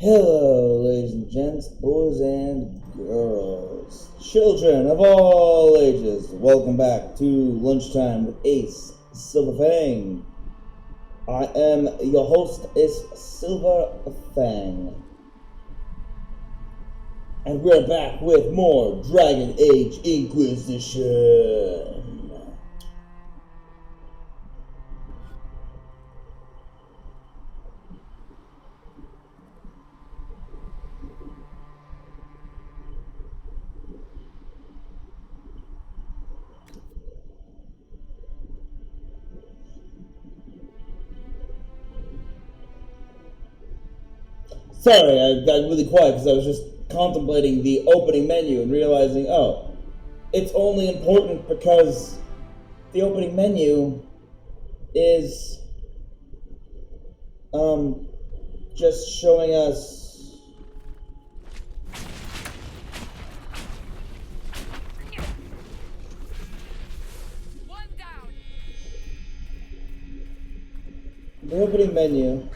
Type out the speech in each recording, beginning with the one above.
Hello, ladies and gents, boys and girls, children of all ages. Welcome back to Lunchtime with Ace Silverfang. I am your host, Ace Silverfang. And we're back with more Dragon Age Inquisition. Sorry, I got really quiet because I was just contemplating the opening menu and realizing, oh, it's only important because the opening menu is just showing us the opening menu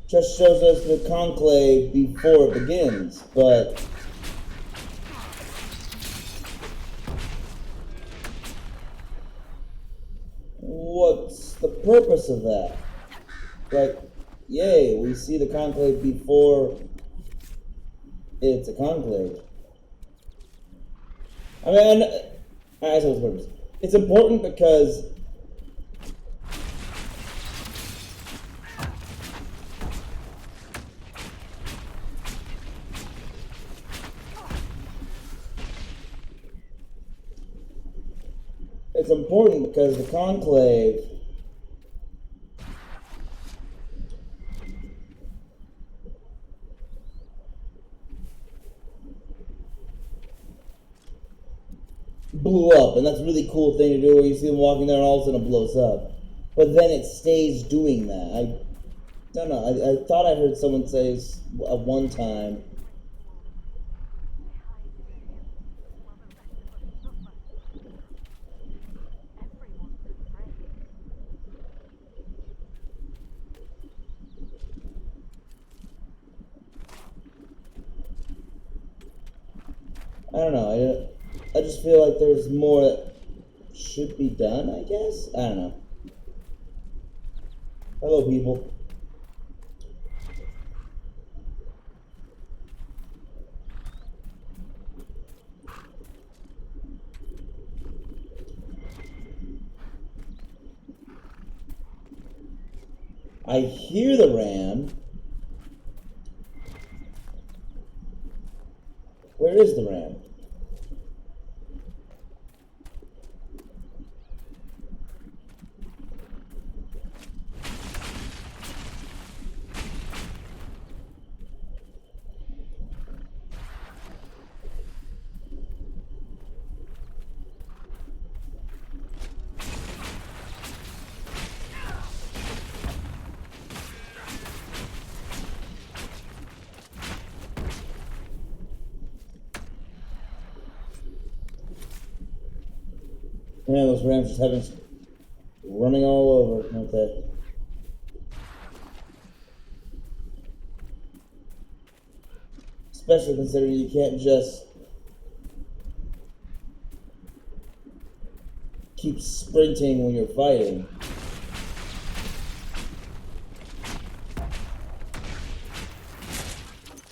just shows us the conclave before it begins, but what's the purpose of that? Like, yay, we see the conclave before it's a conclave. I mean, I suppose the purpose. It's important because the conclave blew up, and that's a really cool thing to do where you see them walking there and all of a sudden it blows up. But then it stays doing that. I don't know. I thought I heard someone say at one time, I don't know. I just feel like there's more that should be done, I guess? I don't know. Hello, people. I hear the ram. Where is the ram? Man, those rams just having running all over. Okay. Especially considering you can't just keep sprinting when you're fighting.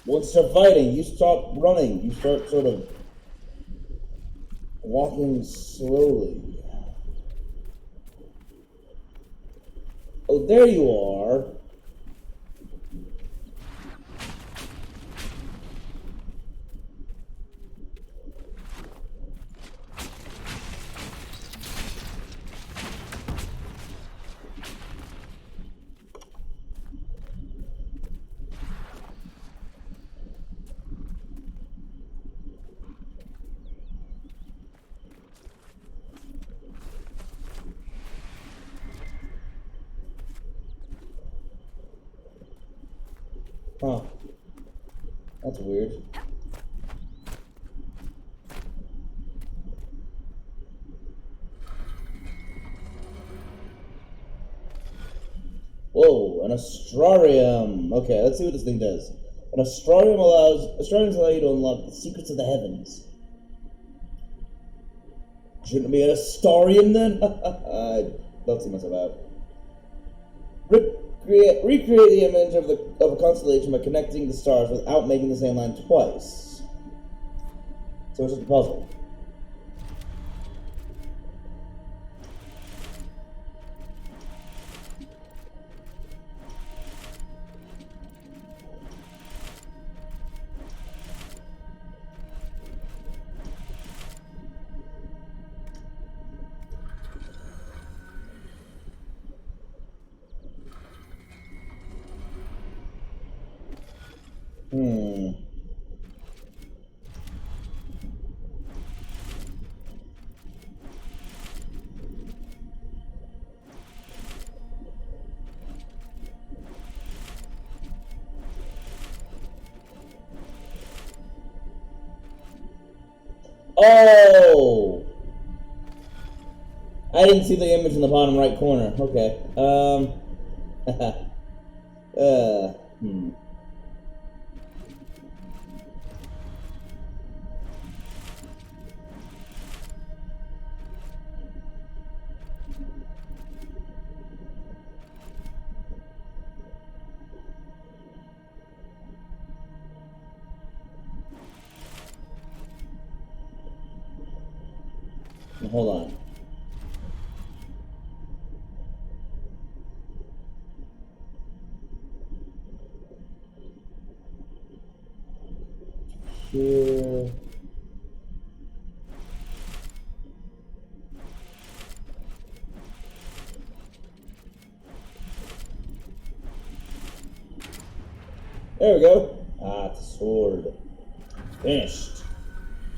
Once you're fighting, you stop running. You start sort of walking slowly. Oh, there you are. Huh. That's weird. Whoa, an astrarium. Okay, let's see what this thing does. An astrariums allow you to unlock the secrets of the heavens. Shouldn't it be an astarium then? I don't see myself out. Recreate the image of a constellation by connecting the stars without making the same line twice. So it's just a puzzle. Oh! I didn't see the image in the bottom right corner. Okay. Hold on. Here. There we go. Ah, the sword. Finished.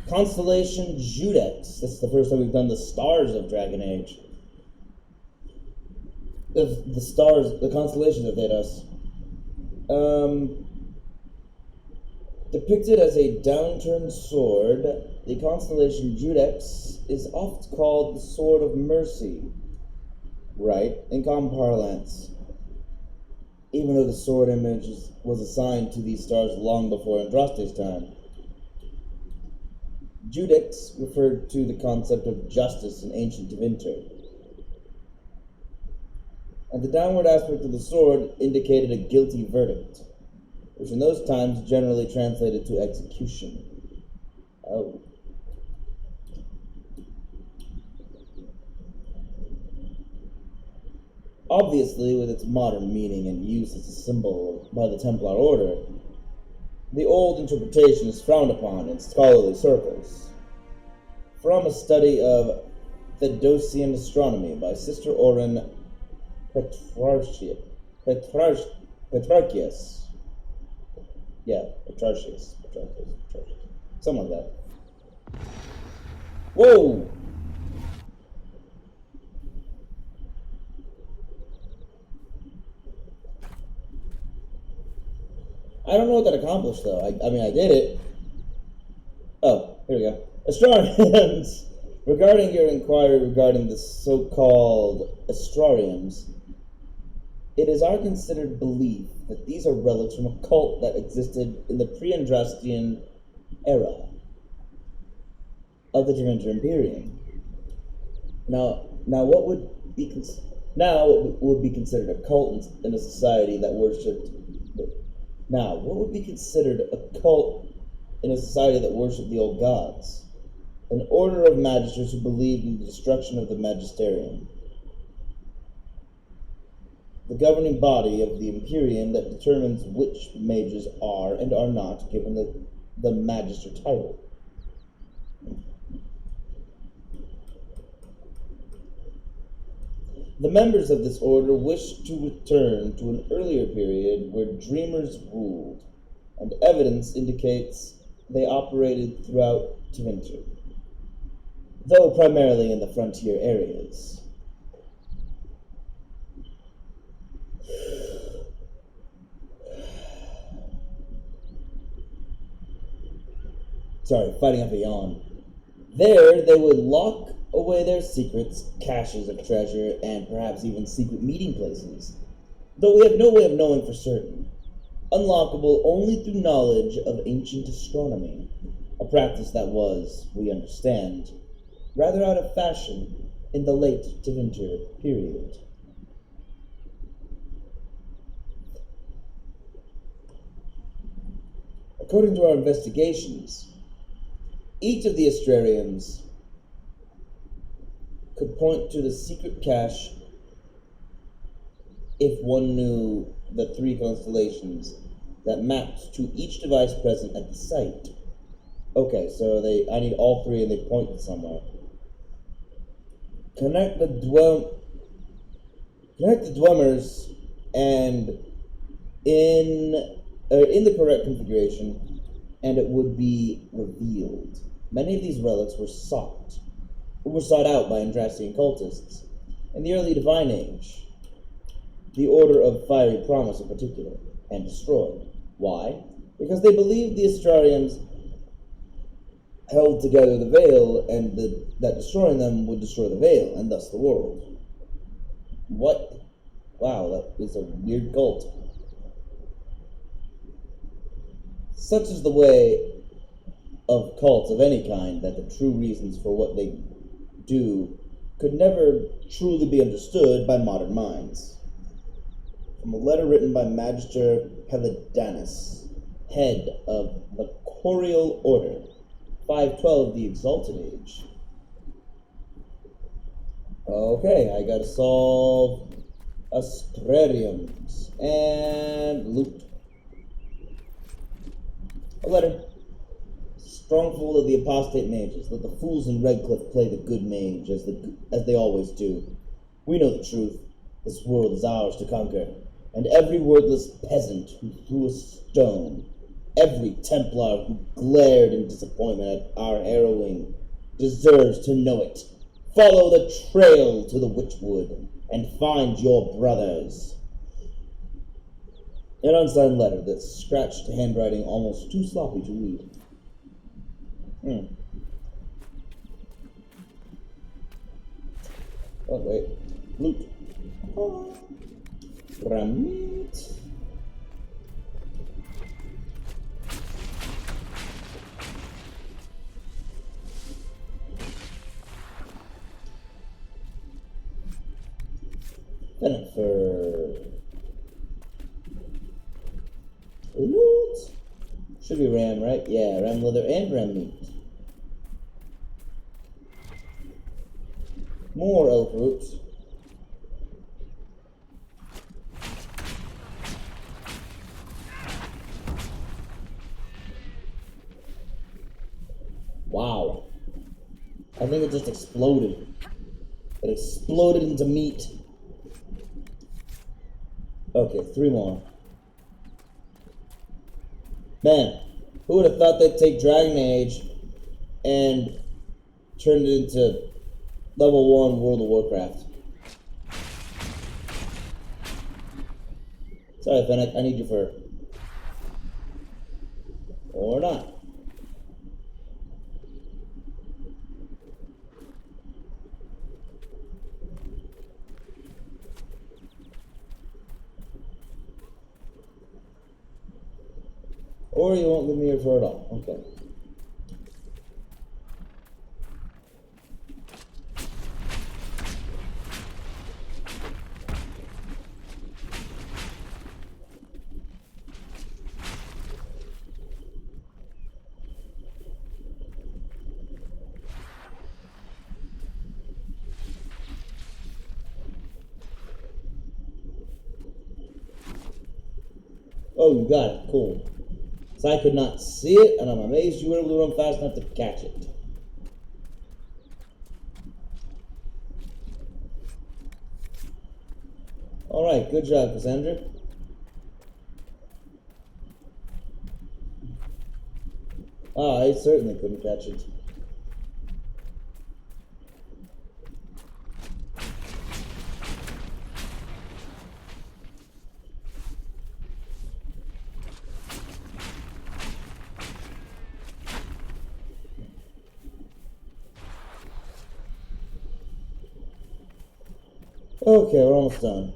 Constellation Judex. This is the first time we've done the stars of Dragon Age. The stars, the constellations that hit us. Depicted as a downturned sword, the constellation Judex is oft called the Sword of Mercy, right, in common parlance, even though the sword image was assigned to these stars long before Andraste's time. Judex referred to the concept of justice in ancient Tevinter, and the downward aspect of the sword indicated a guilty verdict, which in those times generally translated to execution. Oh. Obviously, with its modern meaning and use as a symbol by the Templar Order, the old interpretation is frowned upon in scholarly circles. From a study of Theodosian astronomy by Sister Oren Petrarchius. Yeah, Petrarchius. Something like that. Whoa! I don't know what that accomplished, though. I mean, I did it. Oh, here we go. Astrariums! Regarding your inquiry regarding the so-called astrariums, it is our considered belief that these are relics from a cult that existed in the pre-Andrastian era of the Tevinter Imperium. Now what would be considered a cult in a society that worshipped? Now, what would be considered a cult in a society that worshipped the old gods? An order of magisters who believed in the destruction of the magisterium, the governing body of the Imperium that determines which mages are and are not given the magister title. The members of this order wish to return to an earlier period where dreamers ruled, and evidence indicates they operated throughout Tevinter, though primarily in the frontier areas. Sorry, fighting off a yawn. There, they would lock away their secrets, caches of treasure, and perhaps even secret meeting places. though we have no way of knowing for certain, unlockable only through knowledge of ancient astronomy, a practice that was, we understand, rather out of fashion in the late Tevinter period. According to our investigations, each of the Astrariums could point to the secret cache if one knew the 3 constellations that mapped to each device present at the site. Okay, so I need all 3 and they point to somewhere. Connect the Dwemmers and in the correct configuration, and it would be revealed. Many of these relics were sought out by Andrastian cultists in the early Divine Age, the Order of Fiery Promise in particular, and destroyed. Why? Because they believed the Astrariums held together the veil, and that destroying them would destroy the veil, and thus the world. What? Wow, that is a weird cult. Such is the way of cults of any kind, that the true reasons for what they do could never truly be understood by modern minds. From a letter written by Magister Pelidanus, head of the Corial Order, 512, the Exalted Age. Okay, I gotta solve Astrariums and loot. A letter. Stronghold of the apostate mages. Let the fools in Redcliffe play the good mage, as they always do. We know the truth. This world is ours to conquer, and every wordless peasant who threw a stone, every Templar who glared in disappointment at our harrowing, deserves to know it. Follow the trail to the Witchwood, and find your brothers. An unsigned letter that's scratched handwriting almost too sloppy to read. Oh, wait. Loot. Ramit. Jennifer. Loot. Should be ram, right? Yeah, ram leather and ram meat. More elf roots. Wow. I think it just exploded. It exploded into meat. Okay, 3 more. Man, who would have thought they'd take Dragon Age and turn it into level 1 World of Warcraft? Sorry, Fennec, I need your fur. Or not. Or you won't give me your fur at all. Okay. Oh, you got it. Cool. So I could not see it, and I'm amazed you were able to run fast enough to catch it. Alright, good job, Cassandra. I certainly couldn't catch it. Okay, we're almost done.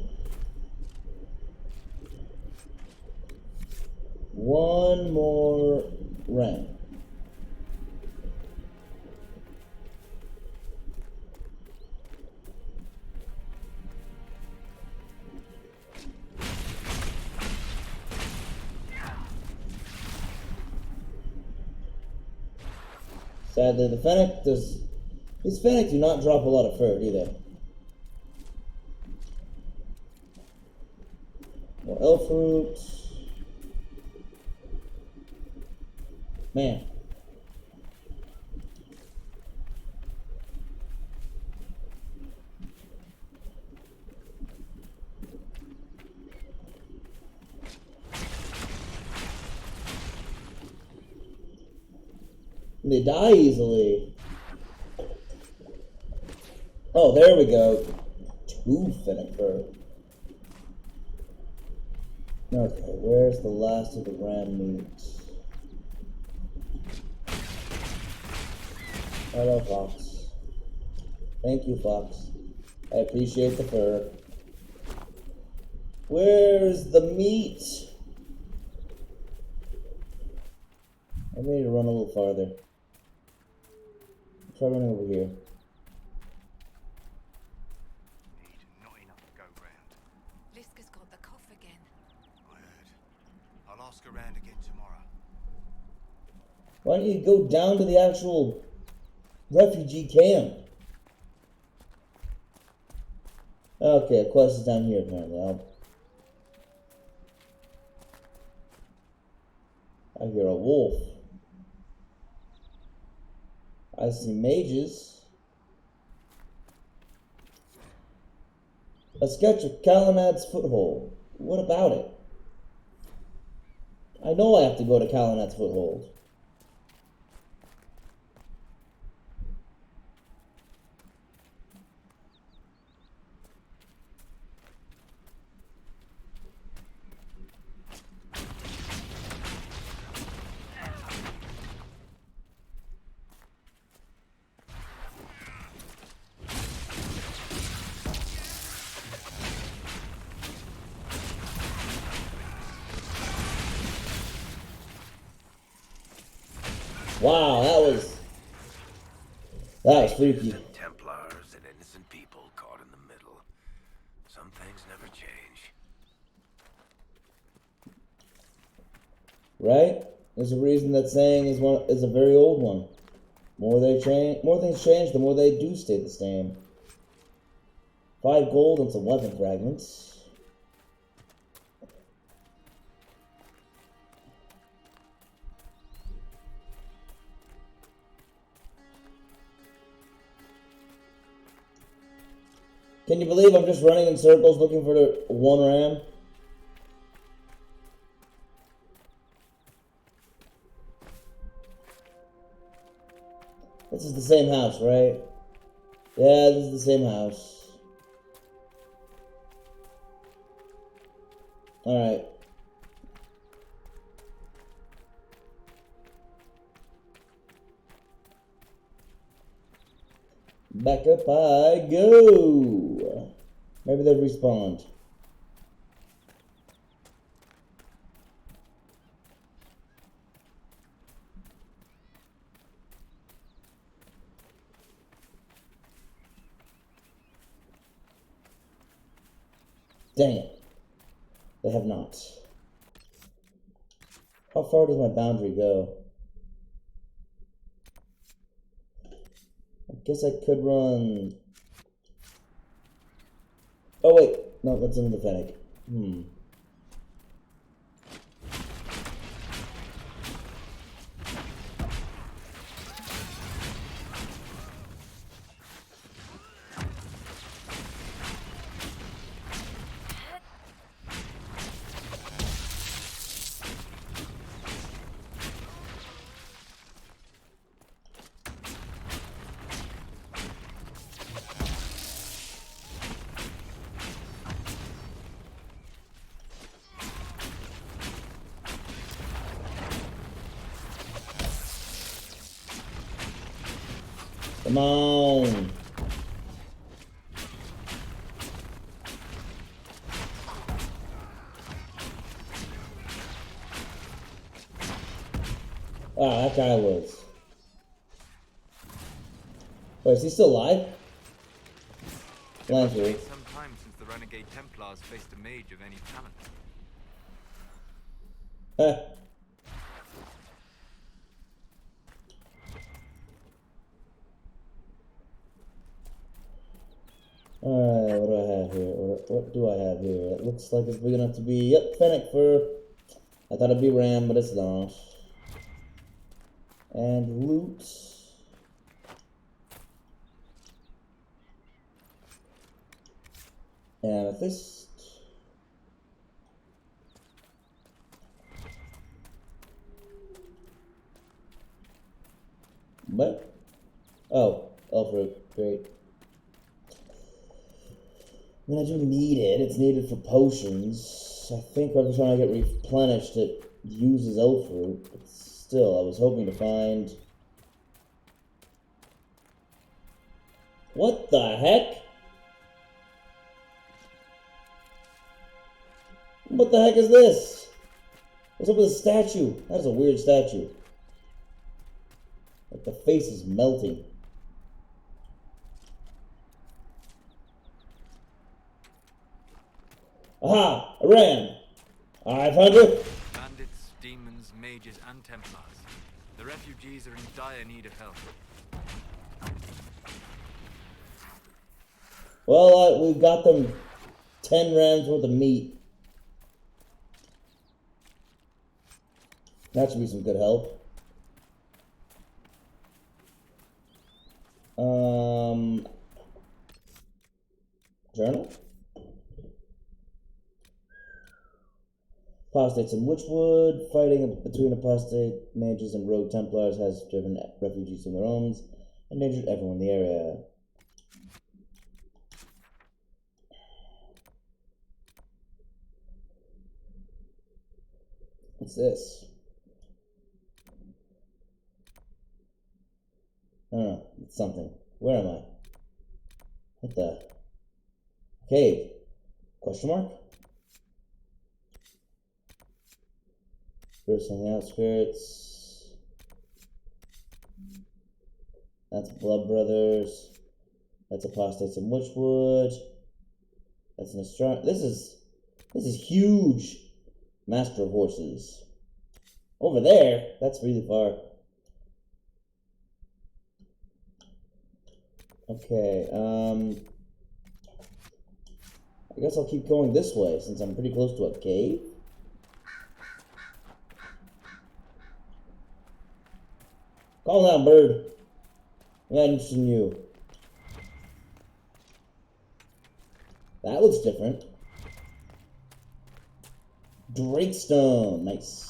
one more ram. Sadly, these Fennec do not drop a lot of fur, do they? More elf fruit. Man. They die easily. Oh, there we go. 2 Fennec fur. Okay, where's the last of the ram meat? Hello, Fox. Thank you, Fox. I appreciate the fur. Where's the meat? I need to run a little farther. Try running over here. Not enough to go round. Liska's got the cough again. Word. I'll ask around again tomorrow. Why don't you go down to the actual refugee camp? Okay, a quest is down here apparently. I hear a wolf. I see mages. A sketch of Kalanad's foothold. What about it? I know I have to go to Kalanad's foothold. Wow, that was freaky. Templars and innocent people caught in the middle. Some things never change. Right? There's a reason that saying is a very old one. More things change, the more they do stay the same. 5 gold and some weapon fragments. Can you believe I'm just running in circles looking for the 1 ram? This is the same house, right? Yeah, this is the same house. Alright. Back up I go. Maybe they've respawned. Dang it. They have not. How far does my boundary go? I guess I could run... Oh wait, no, that's into the Fennec. Come on. Ah, that guy was. Wait, is he still alive? It must have Lancer. been some time since the Renegade Templars faced a mage of any talent. Huh. Alright, what do I have here? What do I have here? It looks like it's big enough to be, yep, Fennec fur. I thought it'd be Ram, but it's not. And loot. Amethyst. What? Oh, elf root. Great. I mean, I do need it. It's needed for potions. I think every time I get replenished, it uses elf root. But still, I was hoping to find... What the heck? What the heck is this? What's up with the statue? That is a weird statue. Like the face is melting. Aha! I ran! I found you! Bandits, demons, mages, and Templars. The refugees are in dire need of help. Well, we've got them 10 rams worth of meat. That should be some good help. Journal? Apostates in Witchwood. Fighting between apostate mages and rogue Templars has driven refugees from their homes and endangered everyone in the area. What's this? I don't know. It's something. Where am I? What the? Cave? Question mark? First on the outskirts. That's Blood Brothers. That's Apostates in Witchwood. That's an astronomer. This is huge. Master of Horses. Over there? That's really far. Okay, I guess I'll keep going this way since I'm pretty close to a cave. Calm down, bird. I'm not interested in you. That looks different. Drakestone, nice.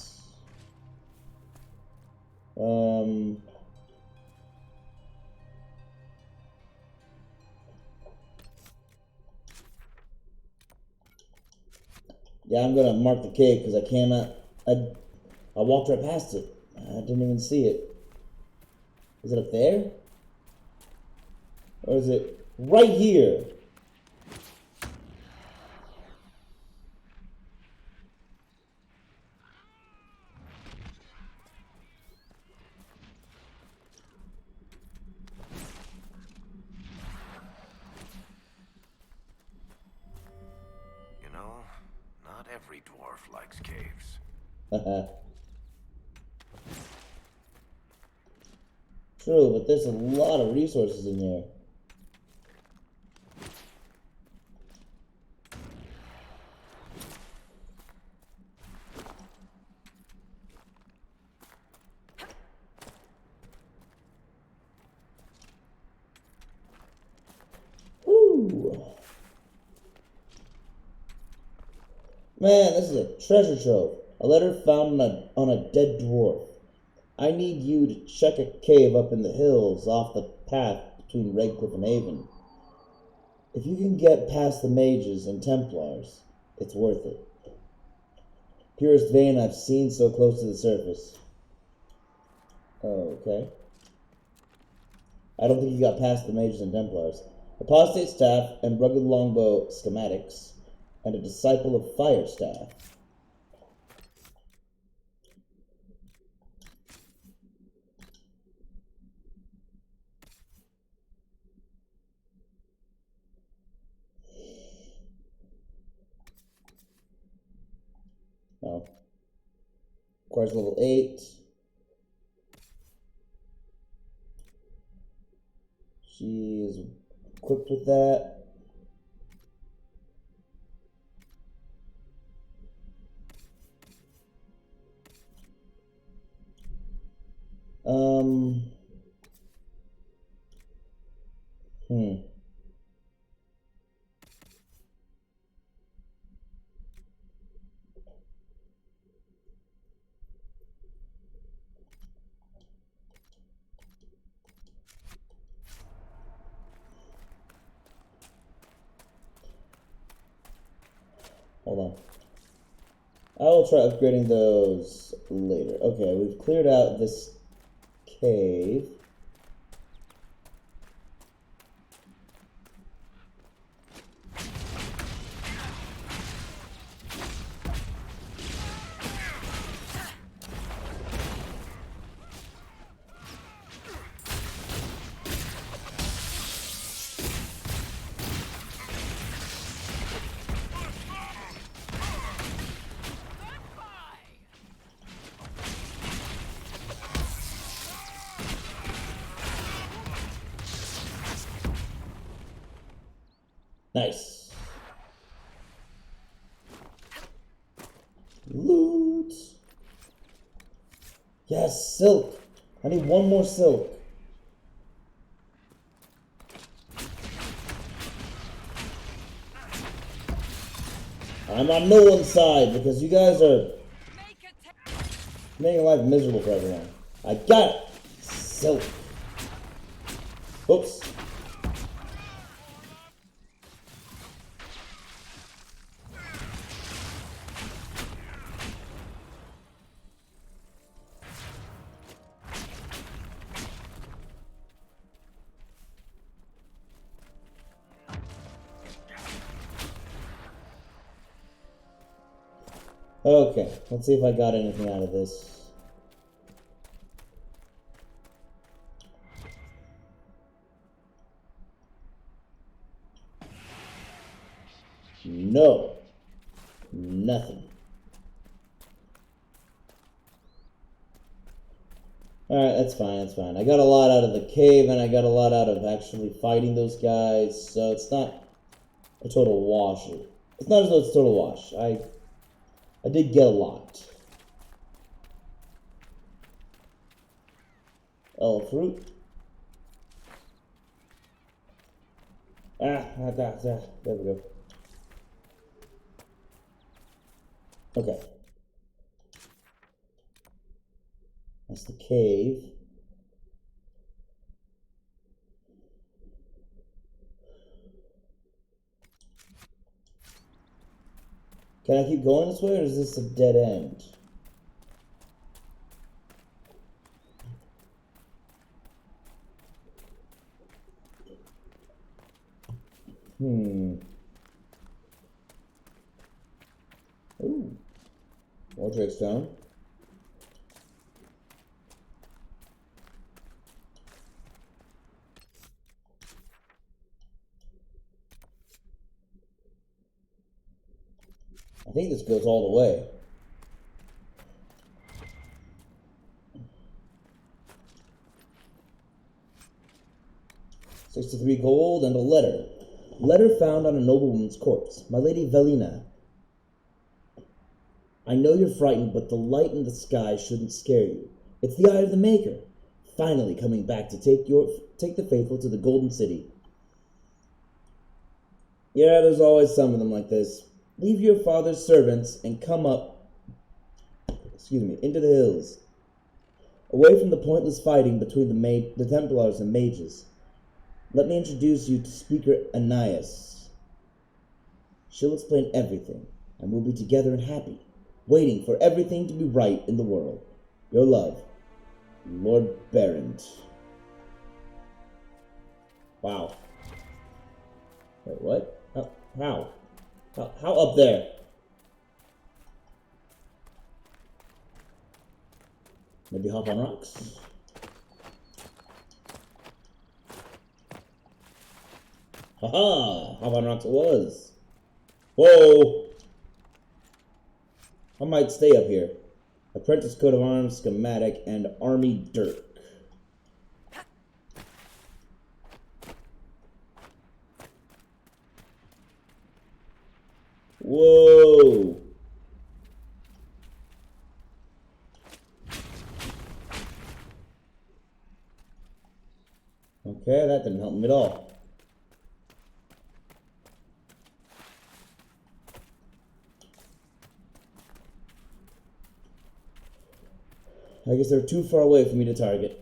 Yeah, I'm gonna mark the cave because I cannot. I walked right past it. I didn't even see it. Is it up there? Or is it right here? You know, not every dwarf likes caves. True, but there's a lot of resources in here. Woo! Man, this is a treasure trove. A letter found on a dead dwarf. I need you to check a cave up in the hills off the path between Redcliffe and Avon. If you can get past the mages and Templars, it's worth it. Purest vein I've seen so close to the surface. Okay. I don't think you got past the mages and Templars. Apostate staff and rugged longbow schematics, and a disciple of fire staff. Requires level 8. She is equipped with that. Hmm. Hold on. I will try upgrading those later. Okay, we've cleared out this cave. Nice. Loot. Yes, silk. I need one more silk. I'm on no one's side because you guys are making life miserable for everyone. I got it. Silk. Oops. Okay, let's see if I got anything out of this. No. Nothing. Alright, that's fine, that's fine. I got a lot out of the cave, and I got a lot out of actually fighting those guys, so it's not a total wash. It's not as though it's a total wash. I did get a lot. Oh, fruit. There we go. Okay. That's the cave. Can I keep going this way, or is this a dead end? Ooh. More Drake Stone. I think this goes all the way. $63 gold and a letter. Letter found on a noblewoman's corpse. My lady Velina. I know you're frightened, but the light in the sky shouldn't scare you. It's the eye of the Maker, finally coming back to take the faithful to the Golden City. Yeah, there's always some of them like this. Leave your father's servants and come up, into the hills, away from the pointless fighting between the Templars and mages. Let me introduce you to Speaker Ananias. She'll explain everything, and we'll be together and happy, waiting for everything to be right in the world. Your love, Lord Barrent. Wow. Wait, what? How? How up there? Maybe hop on rocks? Haha! Hop on rocks it was. Whoa! I might stay up here. Apprentice coat of arms, schematic, and army dirk. Whoa! Okay, that didn't help me at all. I guess they're too far away for me to target.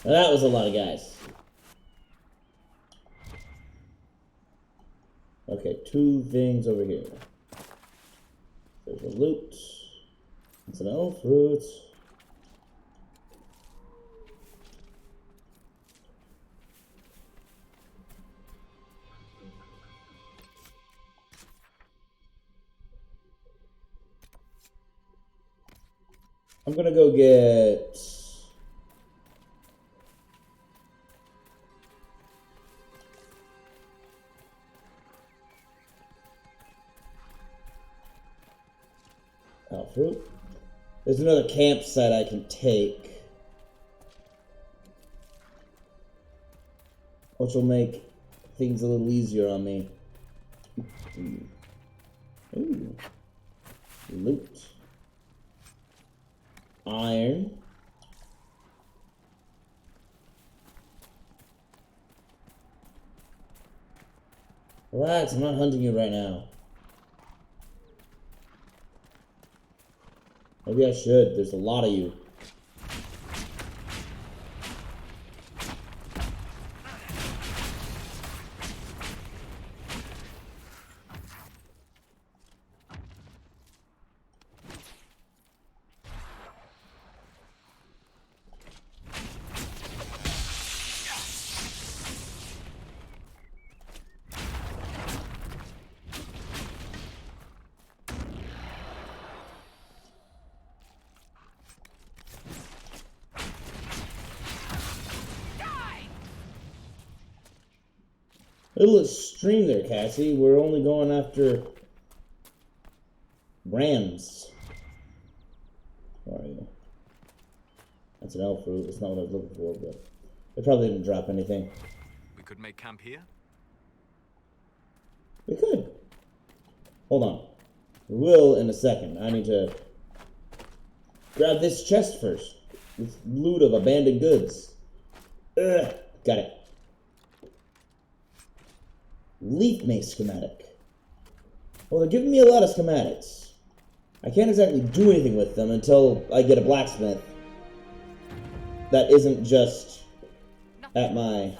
Now that was a lot of guys. Okay, two things over here. There's a loot. It's an elf fruit. I'm gonna go get fruit. There's another campsite I can take, which will make things a little easier on me. Ooh. Loot. Iron. Relax, I'm not hunting you right now. Maybe I should. There's a lot of you. Little extreme there, Cassie. We're only going after rams. Where are you? That's an elf fruit. It's not what I was looking for, but they probably didn't drop anything. We could make camp here? We could. Hold on. We will in a second. I need to grab this chest first. With loot of abandoned goods. Ugh. Got it. Leaf mace schematic. Well, they're giving me a lot of schematics. I can't exactly do anything with them until I get a blacksmith that isn't just at my...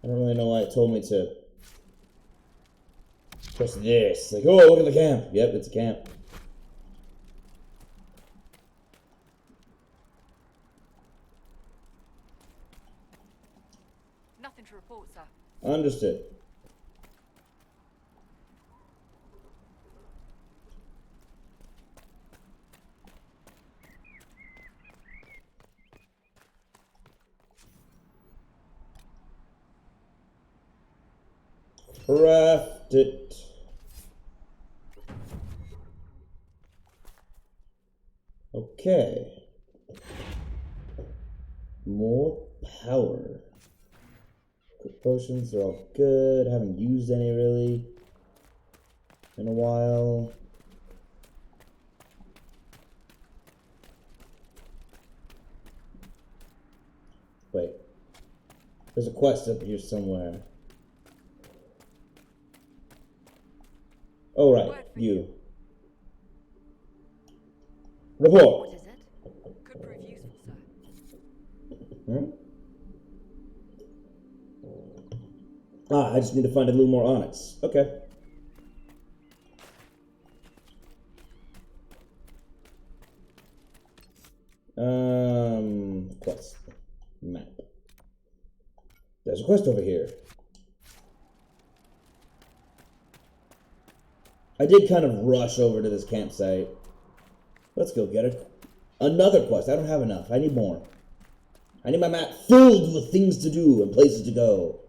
I don't really know why it told me to press this. Like, oh, look at the camp. Yep, it's a camp. Nothing to report, sir. Understood. Craft it. Okay. More power. Quick potions are all good. Haven't used any really in a while. Wait. There's a quest up here somewhere. Oh, right. You. Report. What is it? Could prove useful, sir. Hmm? I just need to find a little more onyx. Okay. Quest. Map. There's a quest over here. I did kind of rush over to this campsite. Let's go get it. Another quest. I don't have enough. I need more. I need my map filled with things to do and places to go.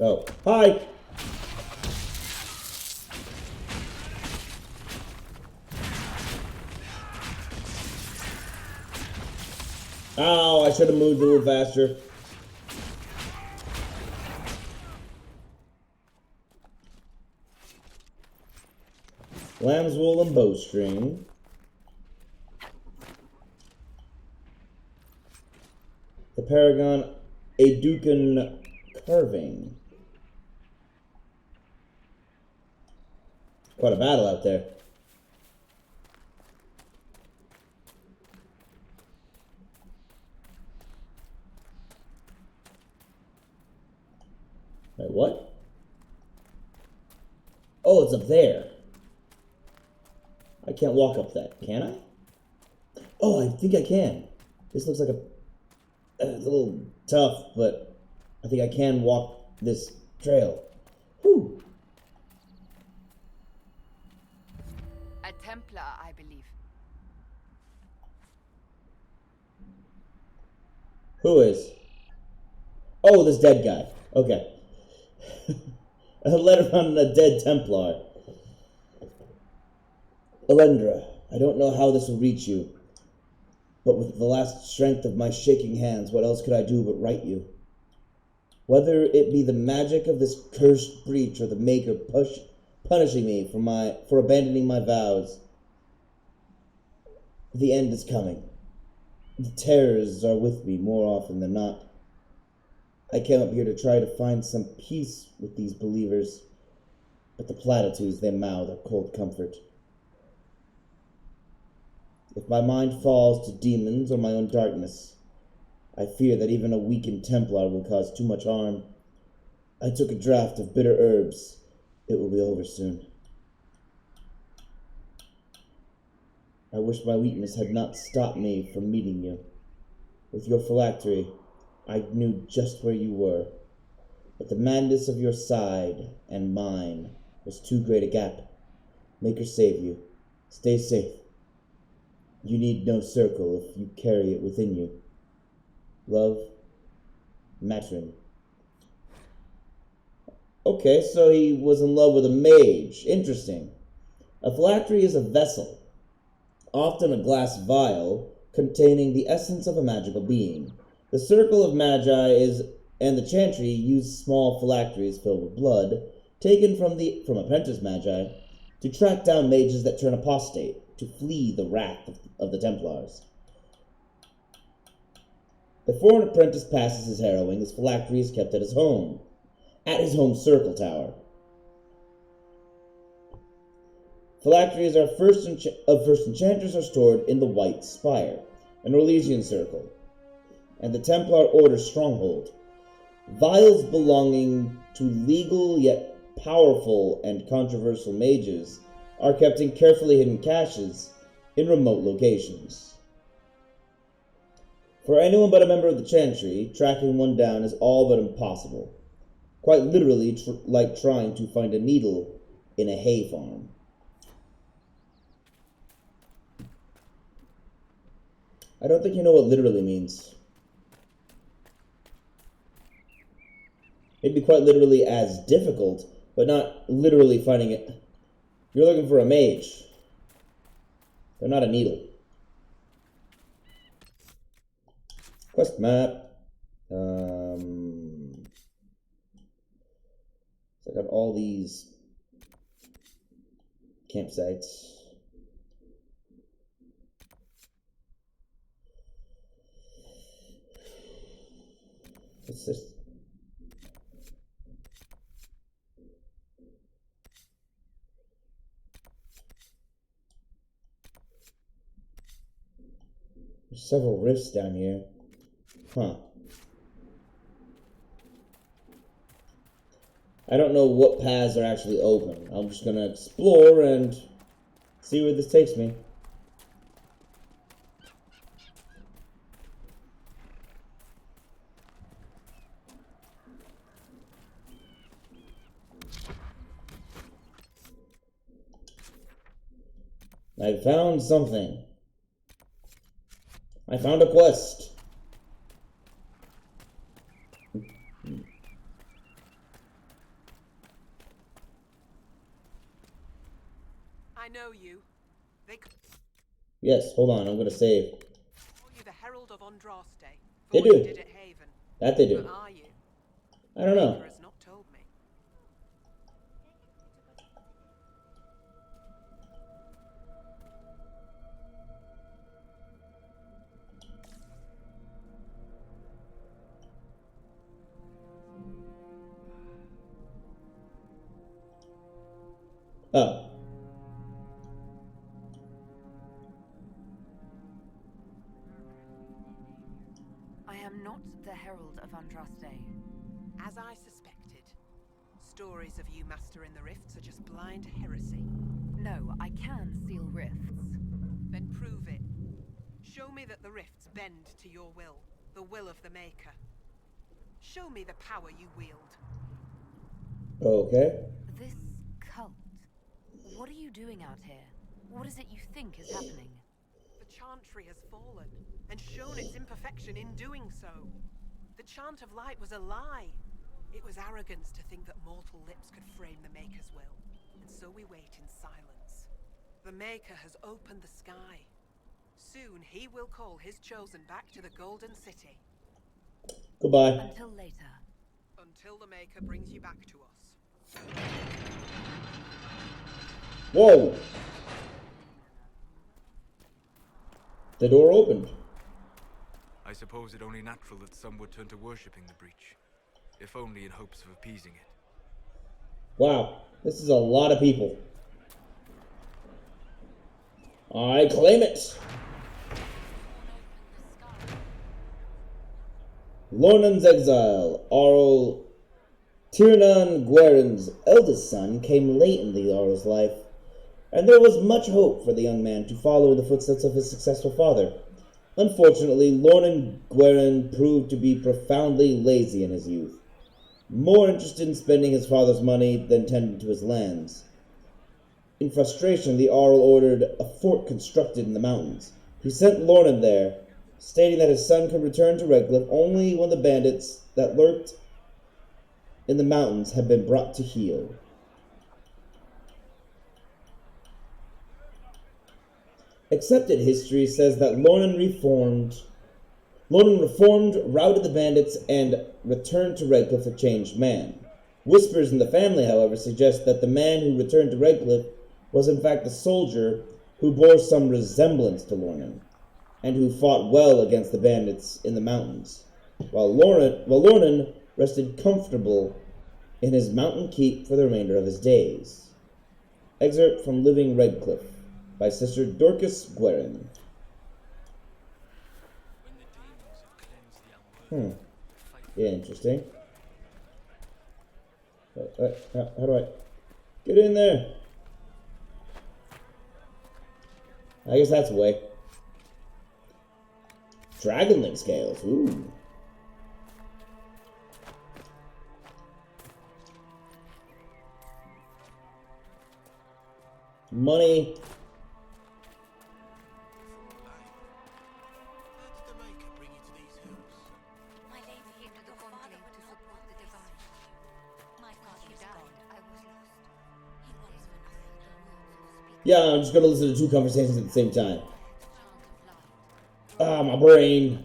Oh, hi! Oh, I should have moved a little faster. Lamb's wool and bowstring. The Paragon Aducan carving. Quite a battle out there. Wait, what? Oh, it's up there. I can't walk up that, can I? Oh, I think I can. This looks like it's a little tough, but I think I can walk this trail. Whew. A Templar, I believe. Who is? Oh, this dead guy. Okay. A letter from a dead Templar. Alendra, I don't know how this will reach you, but with the last strength of my shaking hands, what else could I do but write you? Whether it be the magic of this cursed breach or the Maker punishing me for abandoning my vows, the end is coming. The terrors are with me more often than not. I came up here to try to find some peace with these believers, but the platitudes they mouth are cold comfort. If my mind falls to demons or my own darkness, I fear that even a weakened Templar will cause too much harm. I took a draught of bitter herbs. It will be over soon. I wish my weakness had not stopped me from meeting you. With your phylactery, I knew just where you were, but the madness of your side and mine was too great a gap. Maker save you. Stay safe. You need no circle if you carry it within you. Love, Matrin. Okay, so he was in love with a mage. Interesting. A phylactery is a vessel, often a glass vial, containing the essence of a magical being. The circle of magi and the chantry use small phylacteries filled with blood, taken from apprentice magi, to track down mages that turn apostate, to flee the wrath of the Templars. Before an apprentice passes his harrowing, his phylactery is kept at his home circle tower. Phylacteries of first enchanters are stored in the White Spire, an Orlesian circle, and the Templar Order's stronghold. Vials belonging to legal yet powerful and controversial mages are kept in carefully hidden caches in remote locations. For anyone but a member of the Chantry, tracking one down is all but impossible. Quite literally like trying to find a needle in a hay farm. I don't think you know what literally means. It'd be quite literally as difficult, but not literally finding it. You're looking for a mage. They're not a needle. Quest map. So I got all these campsites. What's this? There's several rifts down here. Huh. I don't know what paths are actually open. I'm just gonna explore and see where this takes me. I found something. I found a quest. I know you. They Yes, hold on, I'm gonna save. call you the Herald of Andraste. They For what do. you did at Haven. That they do. But are you? I don't know. Baker has not told me. Oh. I am not the Herald of Andraste. As I suspected. Stories of you mastering the rifts are just blind heresy. No, I can seal rifts. Then prove it. Show me that the rifts bend to your will, the will of the Maker. Show me the power you wield. Okay. This cult. What are you doing out here? What is it you think is happening? The chantry has fallen, and shown its imperfection in doing so. The chant of light was a lie. It was arrogance to think that mortal lips could frame the Maker's will, and so we wait in silence. The Maker has opened the sky. Soon he will call his chosen back to the Golden City. Goodbye. Until later. Until the Maker brings you back to us. Whoa! The door opened. I suppose it only natural that some would turn to worshipping the breach, if only in hopes of appeasing it. Wow, this is a lot of people. I claim it! Lornan's exile. Arl Tiernan Guerin's eldest son came late in the Arl's life, and there was much hope for the young man to follow in the footsteps of his successful father. Unfortunately, Lornan Guerin proved to be profoundly lazy in his youth, more interested in spending his father's money than tending to his lands. In frustration, the Arl ordered a fort constructed in the mountains. He sent Lornan there, stating that his son could return to Redcliffe only when the bandits that lurked in the mountains had been brought to heel. Accepted history says that Lornan reformed, routed the bandits, and returned to Redcliffe a changed man. Whispers in the family, however, suggest that the man who returned to Redcliffe was in fact a soldier who bore some resemblance to Lornan, and who fought well against the bandits in the mountains, while Lornan rested comfortable in his mountain keep for the remainder of his days. Excerpt from Living Redcliffe by Sister Dorcas Guerin. Yeah, interesting. How do I get in there? I guess that's the way. Dragonlink scales. Ooh. Money. My lady came to the conclave to support the divine. My father is gone. I was lost. He wants for nothing but Yeah, I'm just gonna listen to two conversations at the same time. Ah, my brain.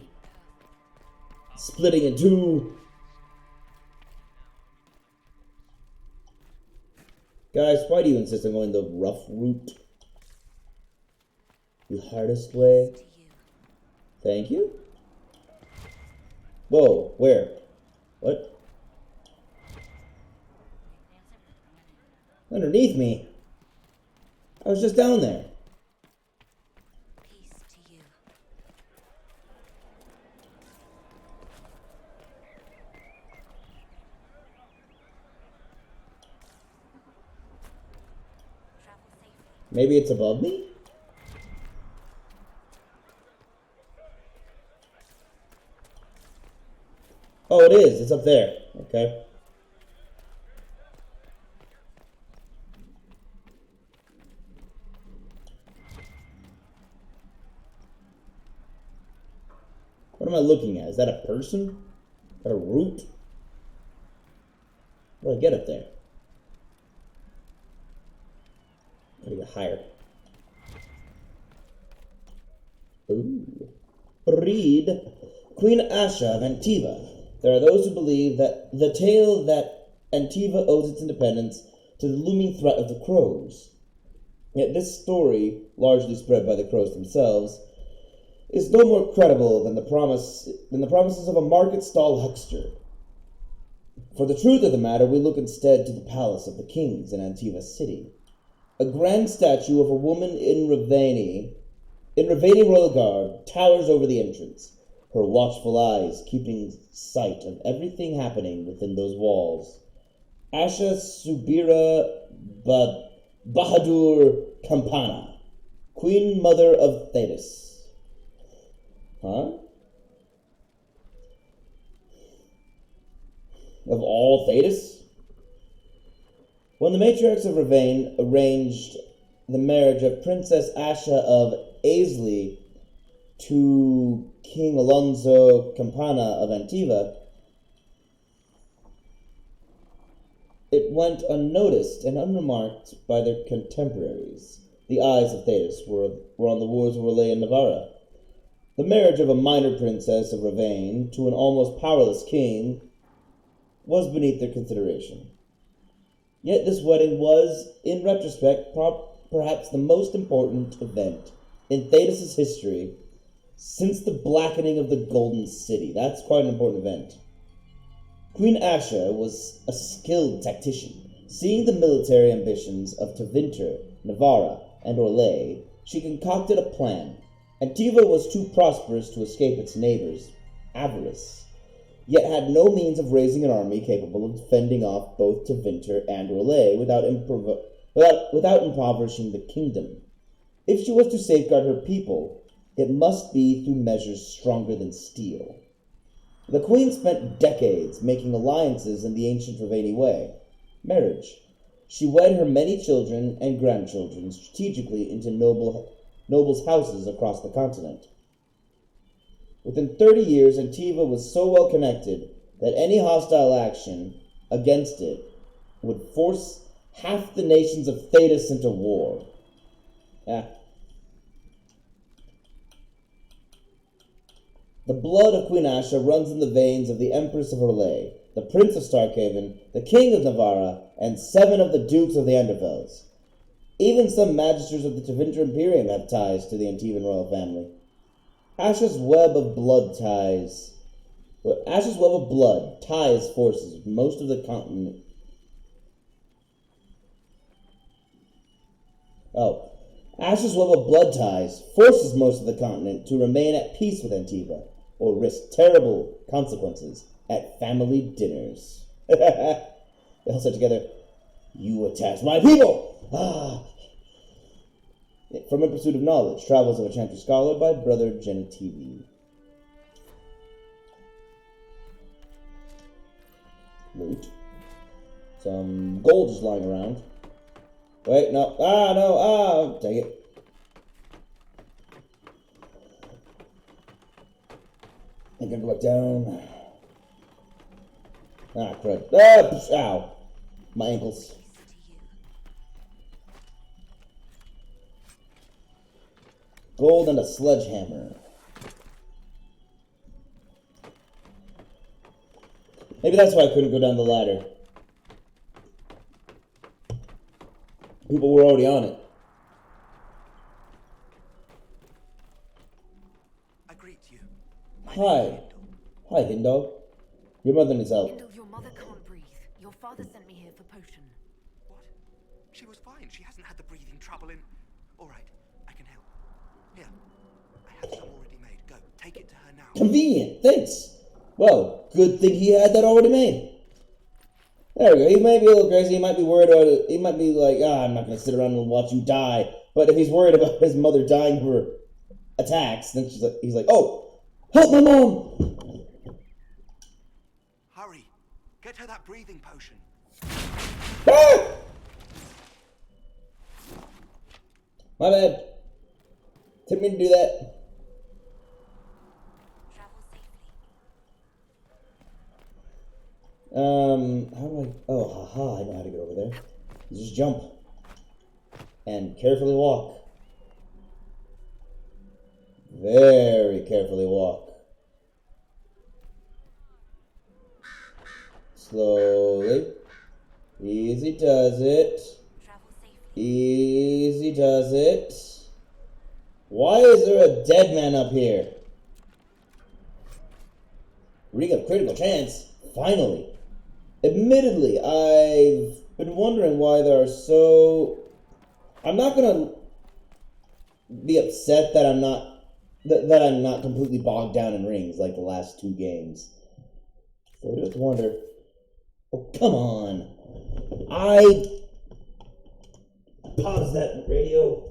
Splitting in two. Guys, why do you insist on going the rough route? The hardest way? Thank you? Whoa, where? What? Underneath me? I was just down there. Peace to you. Travel safely. Maybe it's above me? Oh, it is. It's up there. Okay. What am I looking at? Is that a person? Is that a root? How do I get up there? Gotta get higher. Ooh. Read Queen Asha of Antiva. There are those who believe that the tale that Antiva owes its independence to the looming threat of the crows. Yet this story, largely spread by the crows themselves, is no more credible than the promises of a market stall huckster. For the truth of the matter, we look instead to the palace of the kings in Antiva city. A grand statue of a woman in Ravani royal garb, towers over the entrance, her watchful eyes keeping sight of everything happening within those walls. Asha Subira Bahadur Kampana, Queen Mother of Thetis. Huh? Of all Thetis? When the matriarchs of Ravane arranged the marriage of Princess Asha of Aisley to King Alonso Campana of Antiva, it went unnoticed and unremarked by their contemporaries. The eyes of Thetis were on the wars of Orlais and Navarra. The marriage of a minor princess of Ravane to an almost powerless king was beneath their consideration. Yet this wedding was, in retrospect, perhaps the most important event in Thetis' history since the blackening of the Golden City. That's quite an important event. Queen Asha was a skilled tactician. Seeing the military ambitions of Tevinter, Navarra, and Orlais, she concocted a plan. Antiva was too prosperous to escape its neighbors' avarice, yet had no means of raising an army capable of fending off both Tevinter and Orlais without impoverishing the kingdom. If she was to safeguard her people, it must be through measures stronger than steel. The queen spent decades making alliances in the ancient Ravani way, marriage. She wed her many children and grandchildren strategically into nobles' houses across the continent. Within 30 years, Antiva was so well connected that any hostile action against it would force half the nations of Thetis into war. The blood of Queen Asha runs in the veins of the Empress of Orlais, the Prince of Starkhaven, the King of Navarra, and 7 of the Dukes of the Anderfels. Even some magisters of the Tevinter Imperium have ties to the Antivan royal family. Asha's web of blood ties forces most of the continent. Asha's web of blood ties forces most of the continent to remain at peace with Antiva, or risk terrible consequences at family dinners. They all said together, "You attacked my people!" From In Pursuit of Knowledge, Travels of a Chantry Scholar by Brother Genitivi. Loot. Some gold just lying around. Wait, no. Take it. I can go back down. Crud. Ow. My ankles. Gold and a sledgehammer. Maybe that's why I couldn't go down the ladder. People were already on it. I greet you. Hi. Hi, Hindo. Your mother needs help. Hindle, your mother can't breathe. Your father sent me here for potion. What? She was fine. She hasn't had the breathing trouble in... All right, I can help. Here, I have some already made. Go, take it to her now. Convenient, thanks. Well, good thing he had that already made. There we go. He might be a little crazy. He might be worried about it. He might be like, I'm not going to sit around and watch you die. But if he's worried about his mother dying for attacks, then he's like, oh, help my mom. Hurry, get her that breathing potion. Ah! My bad. Didn't mean to do that. Travel safely. How do I... Oh, haha, I know how to get over there. You just jump. And carefully walk. Very carefully walk. Slowly. Easy does it. Travel safely. Easy does it. Why is there a dead man up here? Ring of critical chance. Finally. Admittedly, I've been wondering why there are so... I'm not gonna be upset that I'm not completely bogged down in rings like the last two games. So I do have to wonder. Oh, come on. I paused that radio.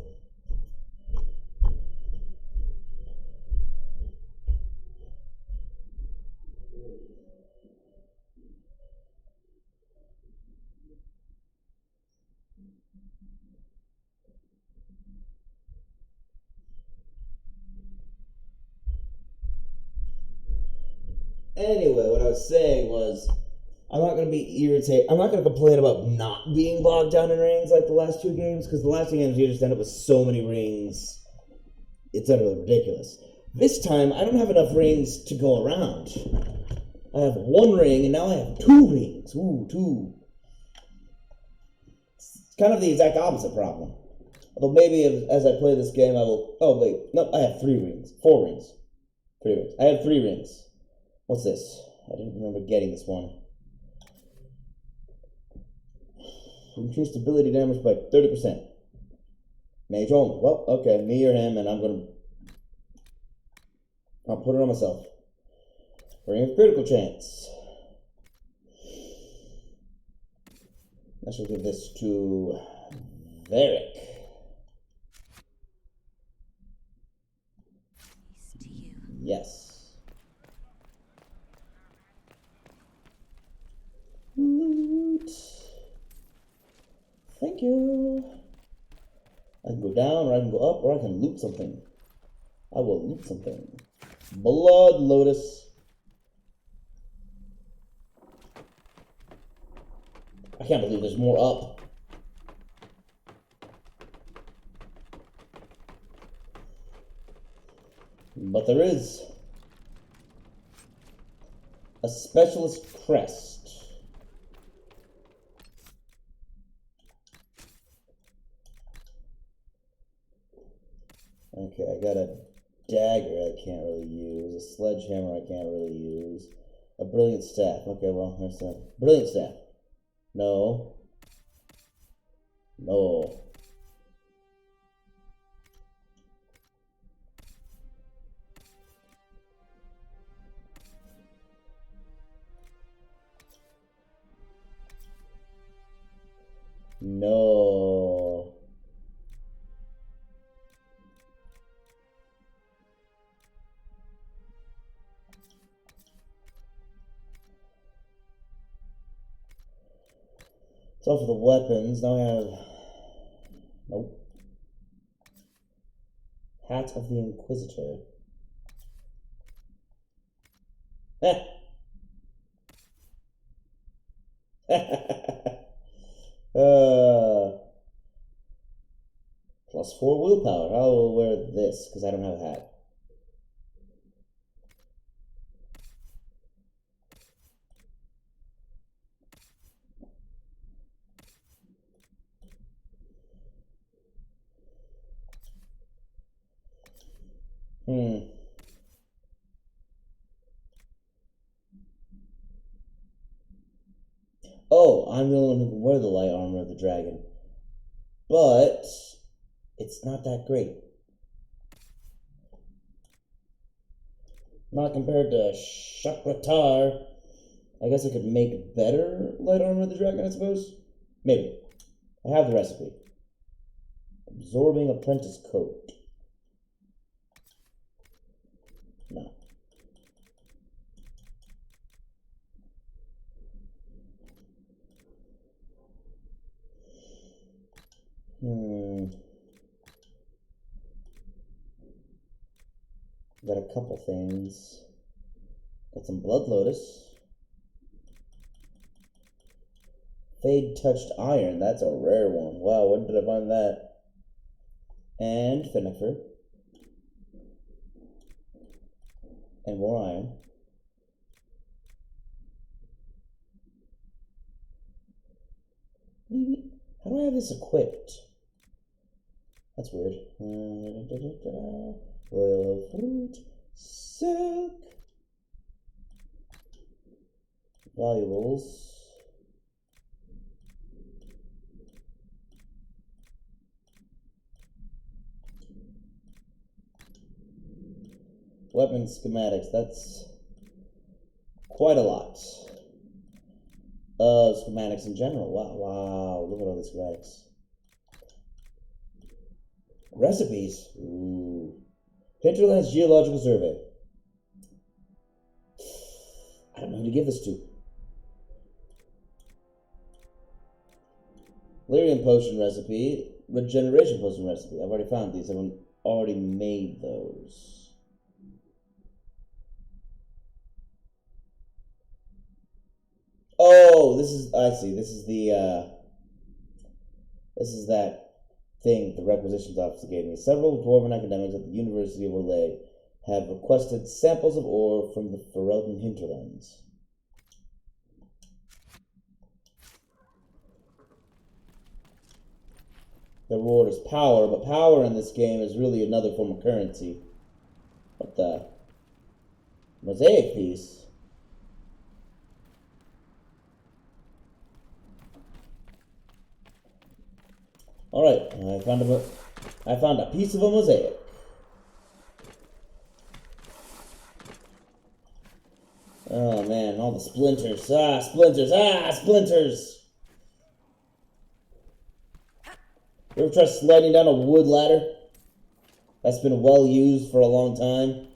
Anyway, what I was saying was, I'm not going to be irritated. I'm not going to complain about not being bogged down in rings like the last two games, because the last two games you just end up with so many rings. It's utterly ridiculous. This time, I don't have enough rings to go around. I have one ring, and now I have two rings. Ooh, two. It's kind of the exact opposite problem. Although maybe as I play this game, I will... Oh, wait. No, I have 3 rings. 4 rings. 3 rings. I have 3 rings. What's this? I didn't remember getting this one. Increased ability damage by 30%. Mage only. Well, okay, me or him, and I'll put it on myself. Ring of critical chance. I shall give this to Varric. Peace to you. Yes. Loot. Thank you. I can go down, or I can go up, or I can loot something. I will loot something. Blood Lotus. I can't believe there's more up. But there is. A specialist crest. Okay, I got a dagger I can't really use. A sledgehammer I can't really use. A brilliant staff. Okay, well, there's that. Brilliant staff. No. No. No. So for the weapons, now I have... Nope. Hat of the Inquisitor. +4 willpower. I will wear this because I don't have a hat. Oh, I'm the only one who can wear the light armor of the dragon. But it's not that great. Not compared to Shakratar. I guess I could make better light armor of the dragon, I suppose? Maybe. I have the recipe. Absorbing apprentice coat. No. Got a couple things. Got some Blood Lotus. Fade Touched Iron. That's a rare one. Wow, when did I find that? And Fennefer. And more iron. How do I have this equipped? That's weird. Oil of fruit. Silk. Valuables. Weapon schematics. That's quite a lot. Schematics in general. Wow. Look at all these schematics. Recipes. Ooh. Hinterlands Geological Survey. I don't know who to give this to. Lyrium Potion Recipe. Regeneration Potion Recipe. I've already found these. I've already made those. Oh, this is, I see. This is that thing the requisitions officer gave me. Several dwarven academics at the University of Orlais have requested samples of ore from the Ferelden hinterlands. The reward is power, but power in this game is really another form of currency. What the? Mosaic piece? Alright, I found a piece of a mosaic. Oh man, all the splinters. Splinters! You ever try sliding down a wood ladder that's been well used for a long time?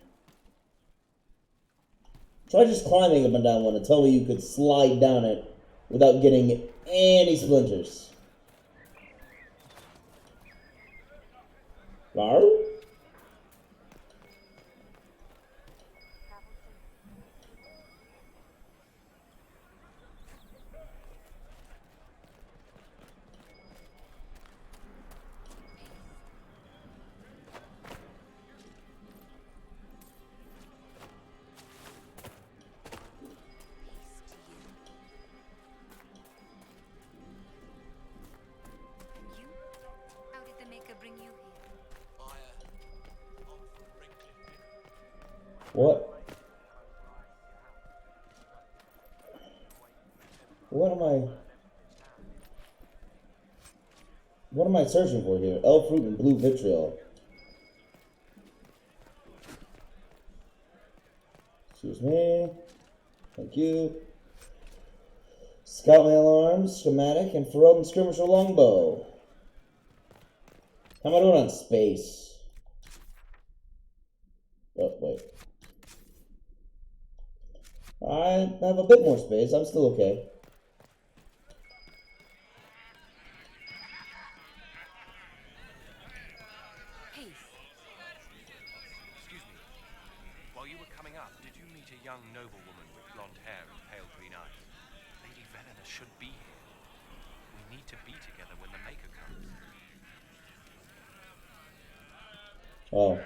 Try just climbing up and down one and tell me you could slide down it without getting any splinters. Rar? How did the Maker bring you here? What? What am I searching for here? Elf fruit and blue vitriol. Excuse me. Thank you. Scout mail arms, schematic, and Ferelden skirmisher longbow. How am I doing on space? Oh, wait. I have a bit more space. I'm still okay. Excuse me. While you were coming up, did you meet a young noblewoman with blonde hair and pale green eyes? Lady Velena should be here. We need to be together when the Maker comes. Oh.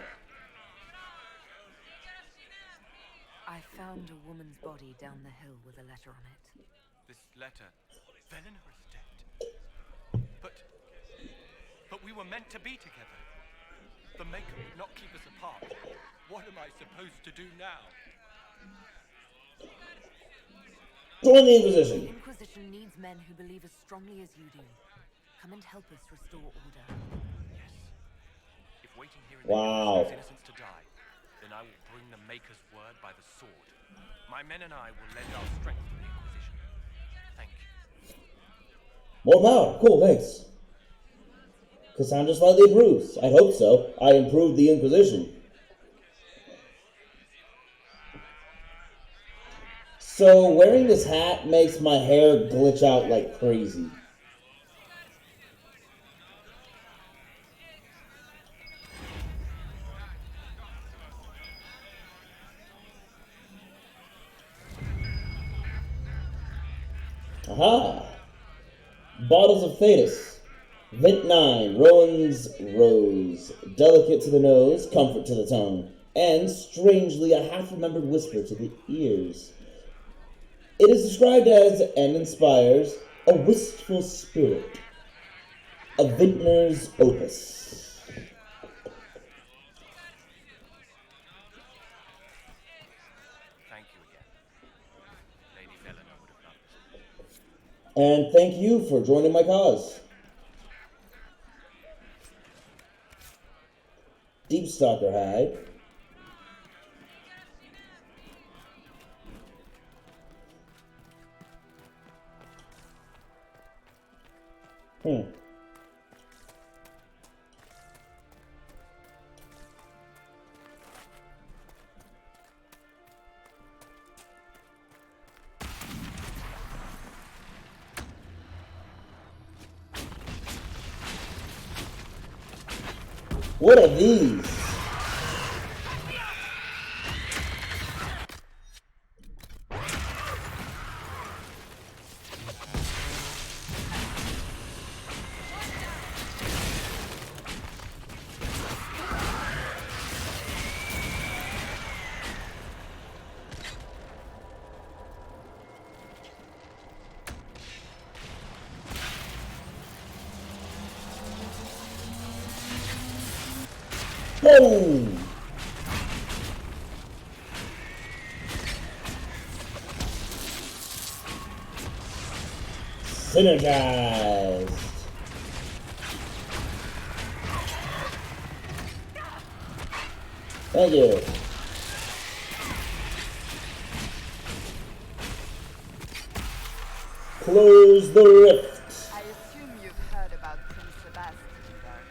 I found a woman's body down the hill with a letter on it. This letter. Velena is dead. But we were meant to be together. The Maker would not keep us apart. What am I supposed to do now? Join the The Inquisition. Inquisition needs men who believe as strongly as you do. Come and help us restore order. Yes. If waiting here in the hills Wow. leaves innocents to die, then I will bring the Maker's word by the sword. My men and I will lend our strength to the Inquisition. Thank you. More power. Cool, thanks. Cassandra slightly improves. I hope so. I improved the Inquisition. So, wearing this hat makes my hair glitch out like crazy. Aha! Bottles of Thetis. Vent 9, Rowan's Rose. Delicate to the nose, comfort to the tongue, and, strangely, a half-remembered whisper to the ears. It is described as, and inspires, a wistful spirit. A vintner's opus. Thank you again. Lady Velena would have loved it. And thank you for joining my cause. Deep Stalker hide. What are these? Whoa! Synergized. Thank you. Close the rift. I assume you've heard about Prince Sebastian, then.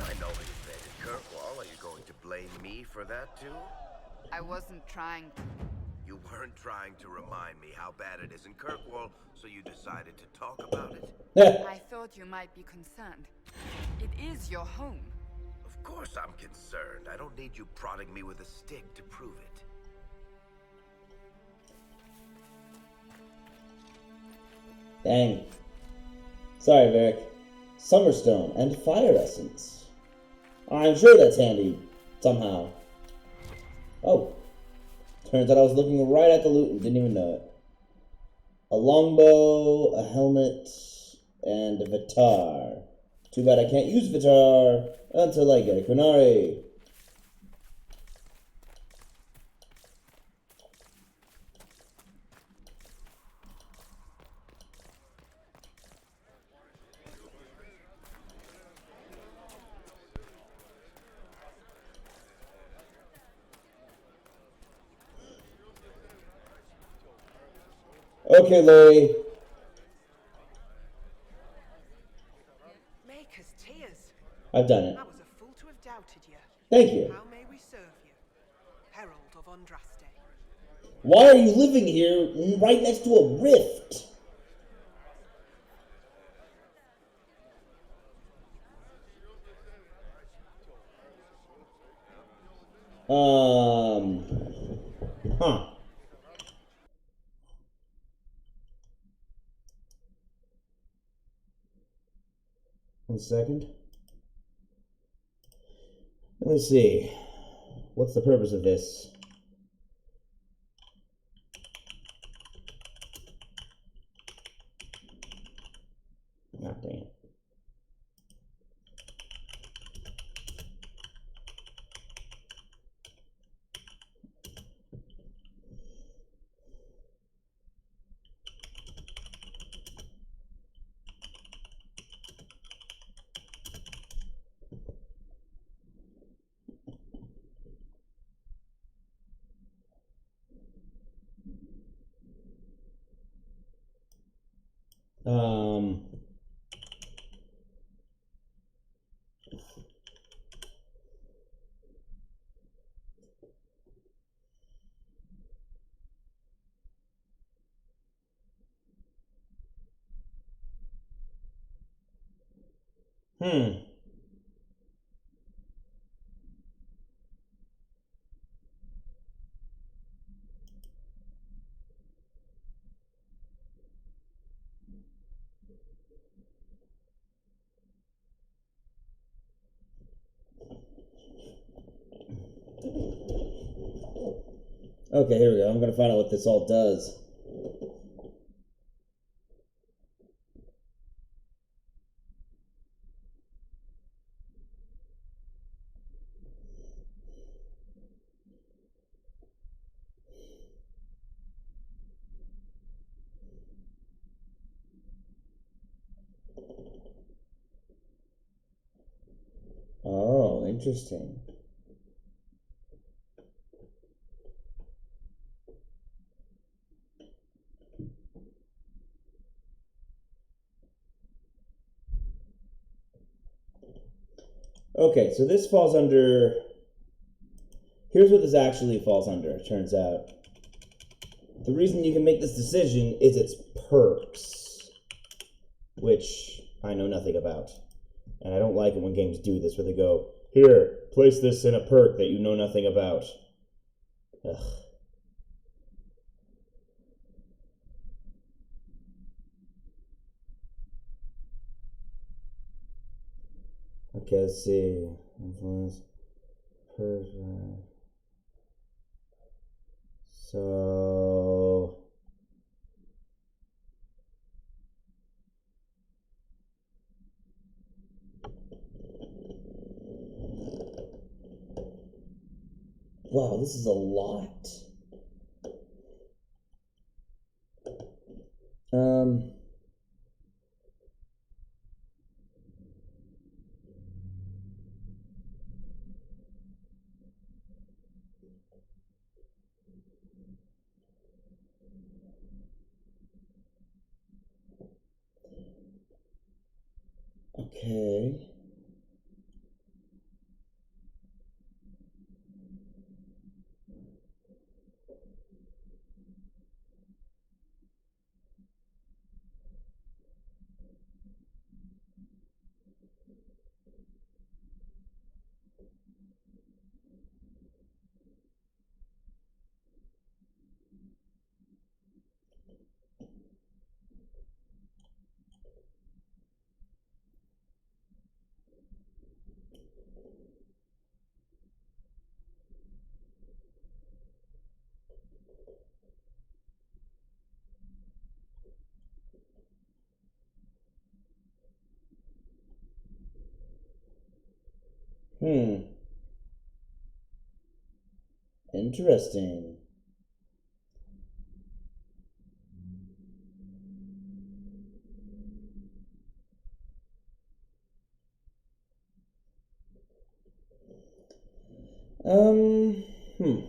I know he's dead in Kirkwall. Are you going to blame me for that, too? I wasn't trying to. You weren't trying to remind me how bad it is in Kirkwall, so you decided to talk about it? I thought you might be concerned. It is your home. Of course I'm concerned. I don't need you prodding me with a stick to prove it. Dang. Sorry, Varric. Summerstone and Fire Essence. I'm sure that's handy, somehow. Oh. Turns out I was looking right at the loot and didn't even know it. A longbow, a helmet, and a Vitar. Too bad I can't use Vitar until I get a Kunari. Okay, Larry. Maker's tears. I've done it. I was a fool to have doubted you. Thank you. How may we serve you? Herald of Andraste. Why are you living here right next to a rift? Huh. 1 second. Let me see. What's the purpose of this? God damn it. Hmm. Okay, here we go. I'm gonna find out what this all does. Oh, interesting. Okay, so this falls under... Here's what this actually falls under, it turns out. The reason you can make this decision is its perks, which I know nothing about. And I don't like it when games do this, where they go, here, place this in a perk that you know nothing about. Ugh. Okay, let's see. Influence. Perfect. So... Wow, this is a lot. Okay. Interesting. Hmm.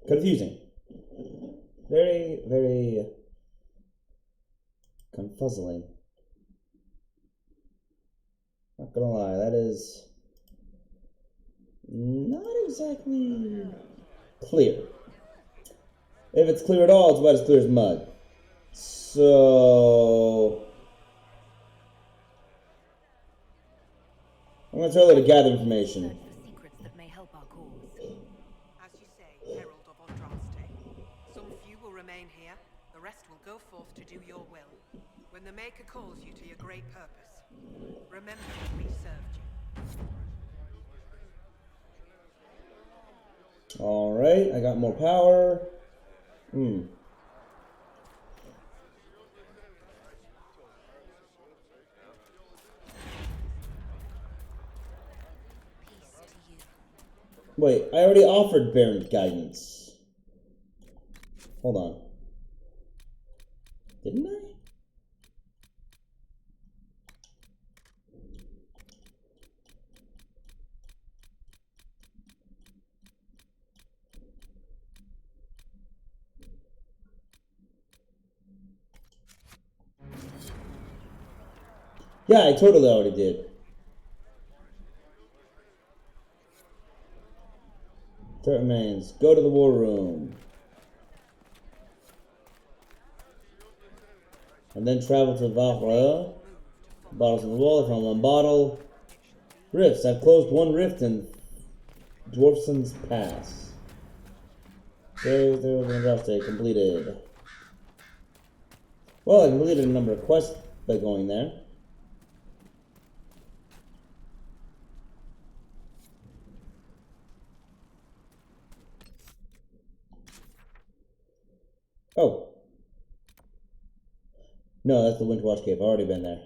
Confusing. Very, very confuzzling. Not gonna lie, that is not exactly clear. If it's clear at all, it's about as clear as mud. So... I'm gonna tell her to gather information. For secrets that may help our cause. As you say, Herald of Andraste. Some few will remain here, the rest will go forth to do your will. When the Maker calls you to your great purpose, remember that we served you. Alright, I got more power. Peace to you. Wait, I already offered Baron guidance. Hold on. Didn't I? Yeah, I totally already did. Threat remains. Go to the war room. And then travel to Valhalla. Bottles on the wall. I found one bottle. Rifts. I've closed one rift in Dwarfson's Pass. There was an draft day completed. Well, I completed a number of quests by going there. Oh. No, that's the Windwatch Cave. I've already been there.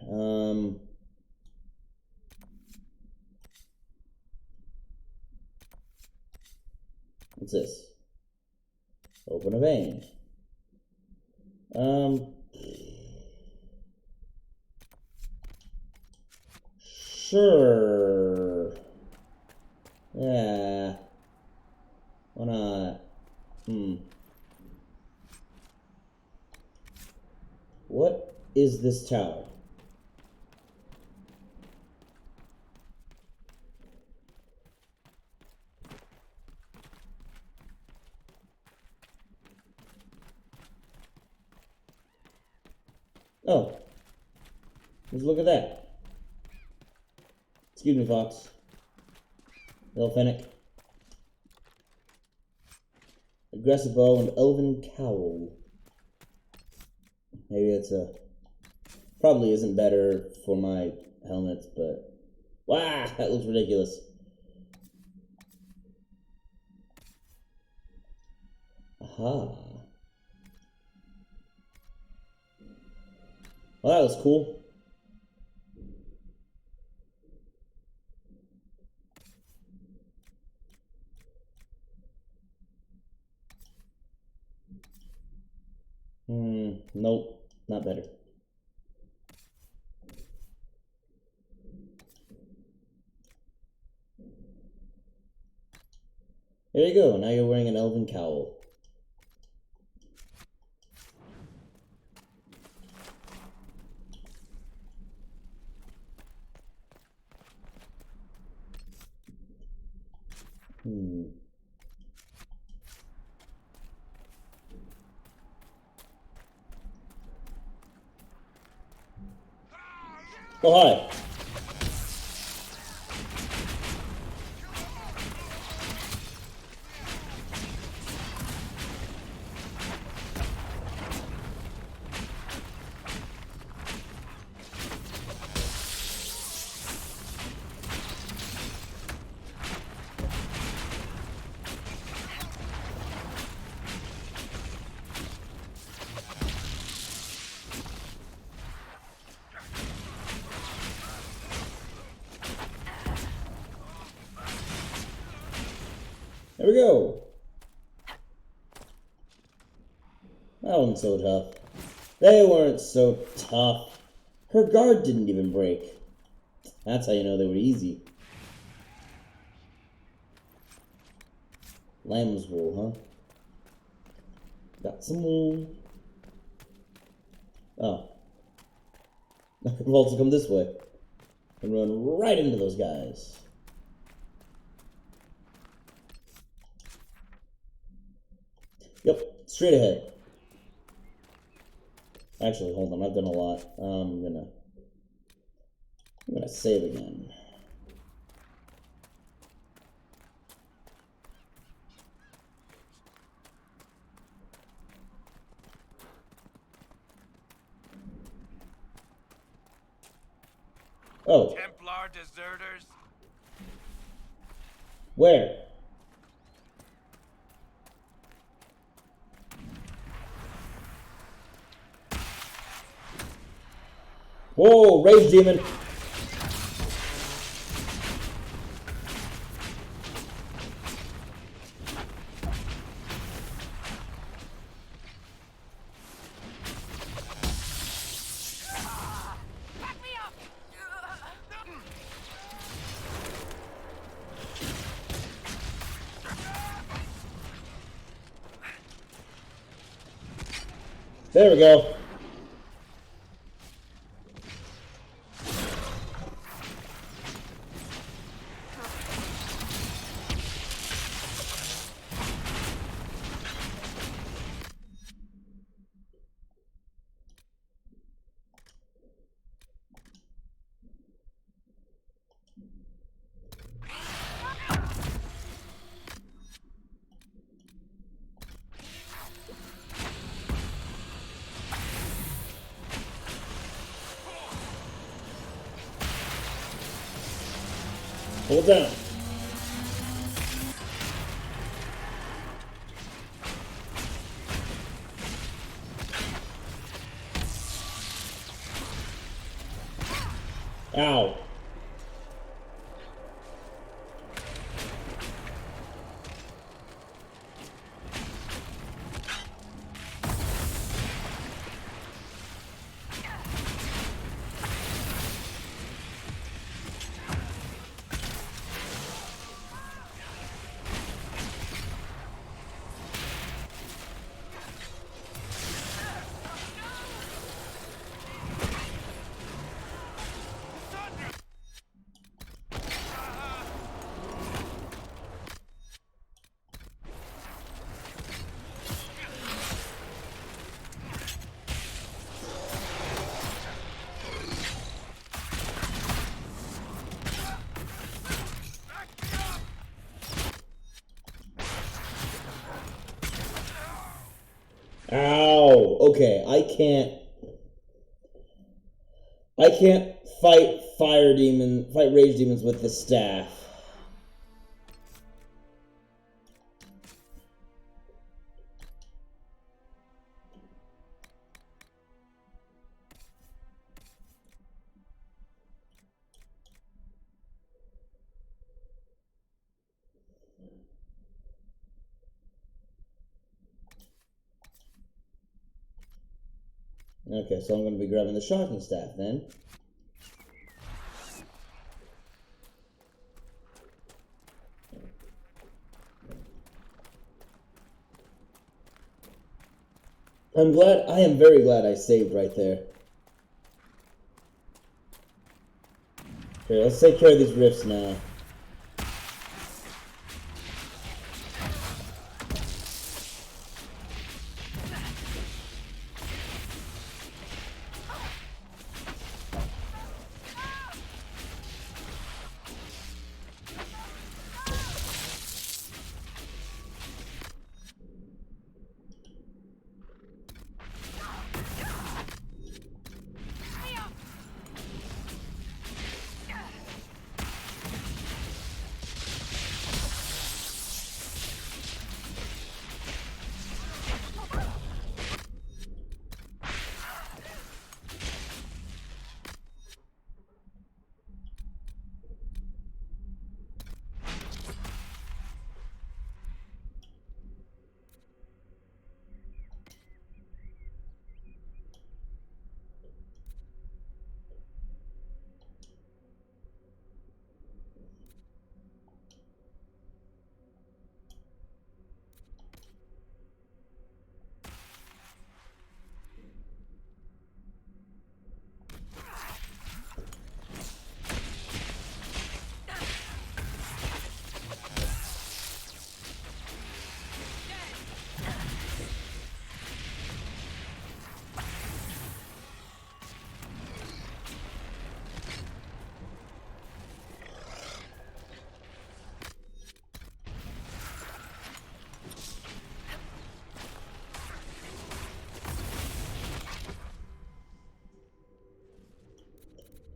What's this? Open a vein. Sure. Yeah. Why not? What is this tower? Oh. Let's look at that. Excuse me, Fox. Little Fennec. Aggressive bow and elven cowl. Maybe it's a... Probably isn't better for my helmets, but... Wow, that looks ridiculous. Aha. Well, that was cool. Nope, not better. There you go, now you're wearing an elven cowl. Oh, hi. There we go. That wasn't so tough. They weren't so tough. Her guard didn't even break. That's how you know they were easy. Lamb's wool, huh? Got some wool. Oh. I could have also come this way and run right into those guys. Yep, straight ahead. Actually, hold on, I've done a lot. I'm gonna save again. Oh. Templar deserters. Where? Whoa, rage demon. There we go. Hold down. Ow. Ow. Okay, I can't fight rage demons with the staff. Okay, so I'm going to be grabbing the shocking staff then. I am very glad I saved right there. Okay, let's take care of these rifts now.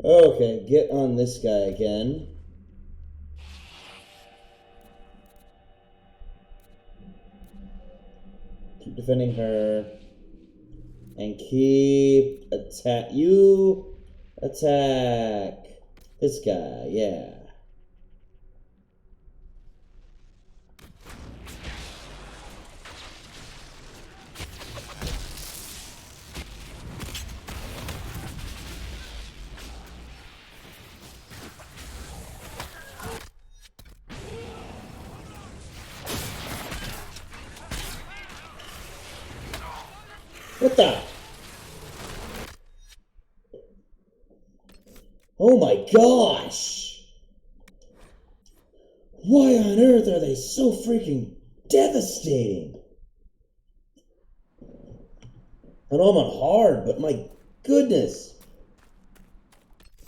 Okay, get on this guy again. Keep defending her. And keep attack. You attack this guy, yeah. What the? Oh my gosh! Why on earth are they so freaking devastating? I know I'm on hard, but my goodness!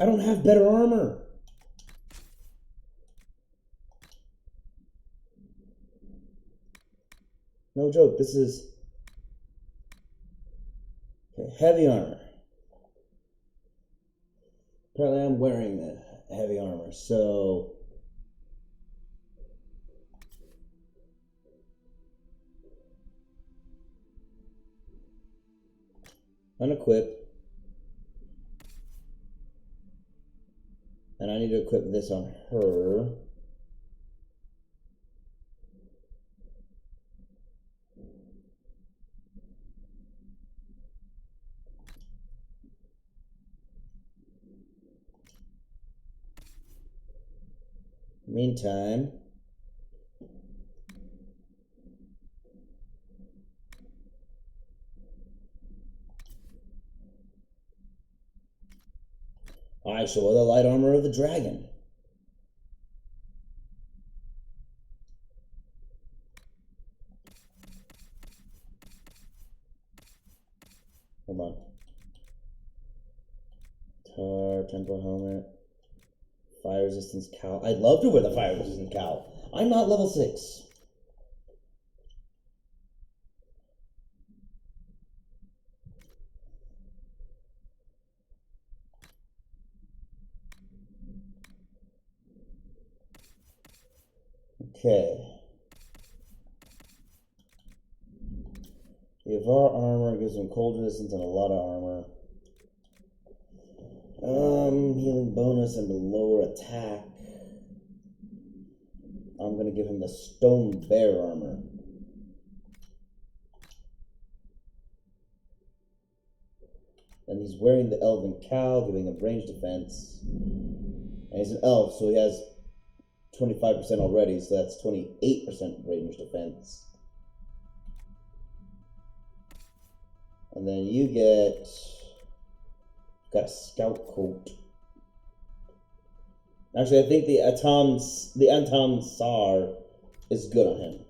I don't have better armor. No joke, this is... Okay, heavy armor. Apparently I'm wearing the heavy armor, so... Unequip. And I need to equip this on her. Meantime, I shall wear the light armor of the dragon. Hold on. Tar, temporal helmet, fire resistance cowl. I'd love to wear the fire resistance cowl. I'm not level 6. Okay. The Avar armor gives him cold resistance and a lot of armor. Healing bonus and the lower attack. I'm gonna give him the stone bear armor. And he's wearing the elven cowl, giving him range defense. And he's an elf, so he has 25% already, so that's 28% range defense. And then you got a scout coat. Actually, I think the Anton Sar is good on him.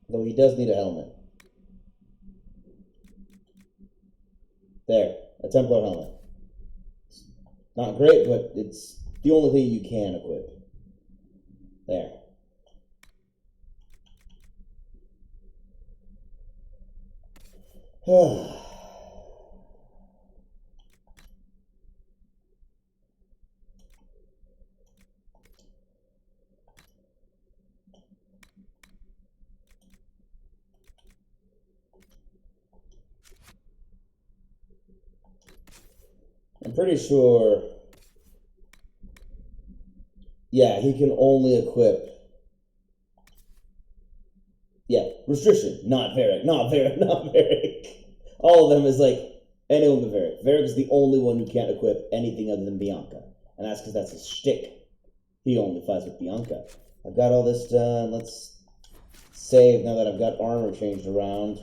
Though he does need a helmet. There, a Templar helmet. It's not great, but it's the only thing you can equip. There. I'm pretty sure, yeah, he can only equip, yeah, restriction, not Varric, not Varric, not Varric. All of them is like, anyone but Varric. Varric is the only one who can't equip anything other than Bianca, and that's because that's his shtick. He only fights with Bianca. I've got all this done, let's save now that I've got armor changed around.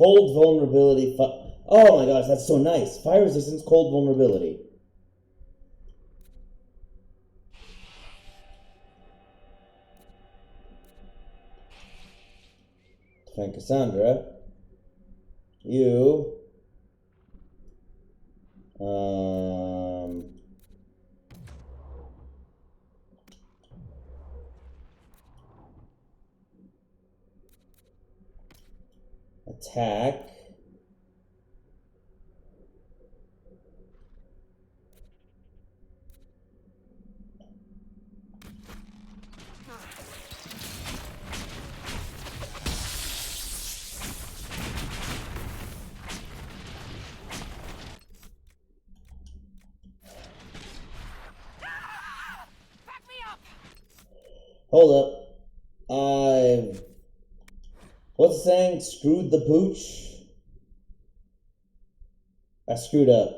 Cold vulnerability. Oh my gosh, that's so nice. Fire resistance, cold vulnerability. Defend Cassandra. You. Attack. Hold up. What's the saying? Screwed the pooch? I screwed up.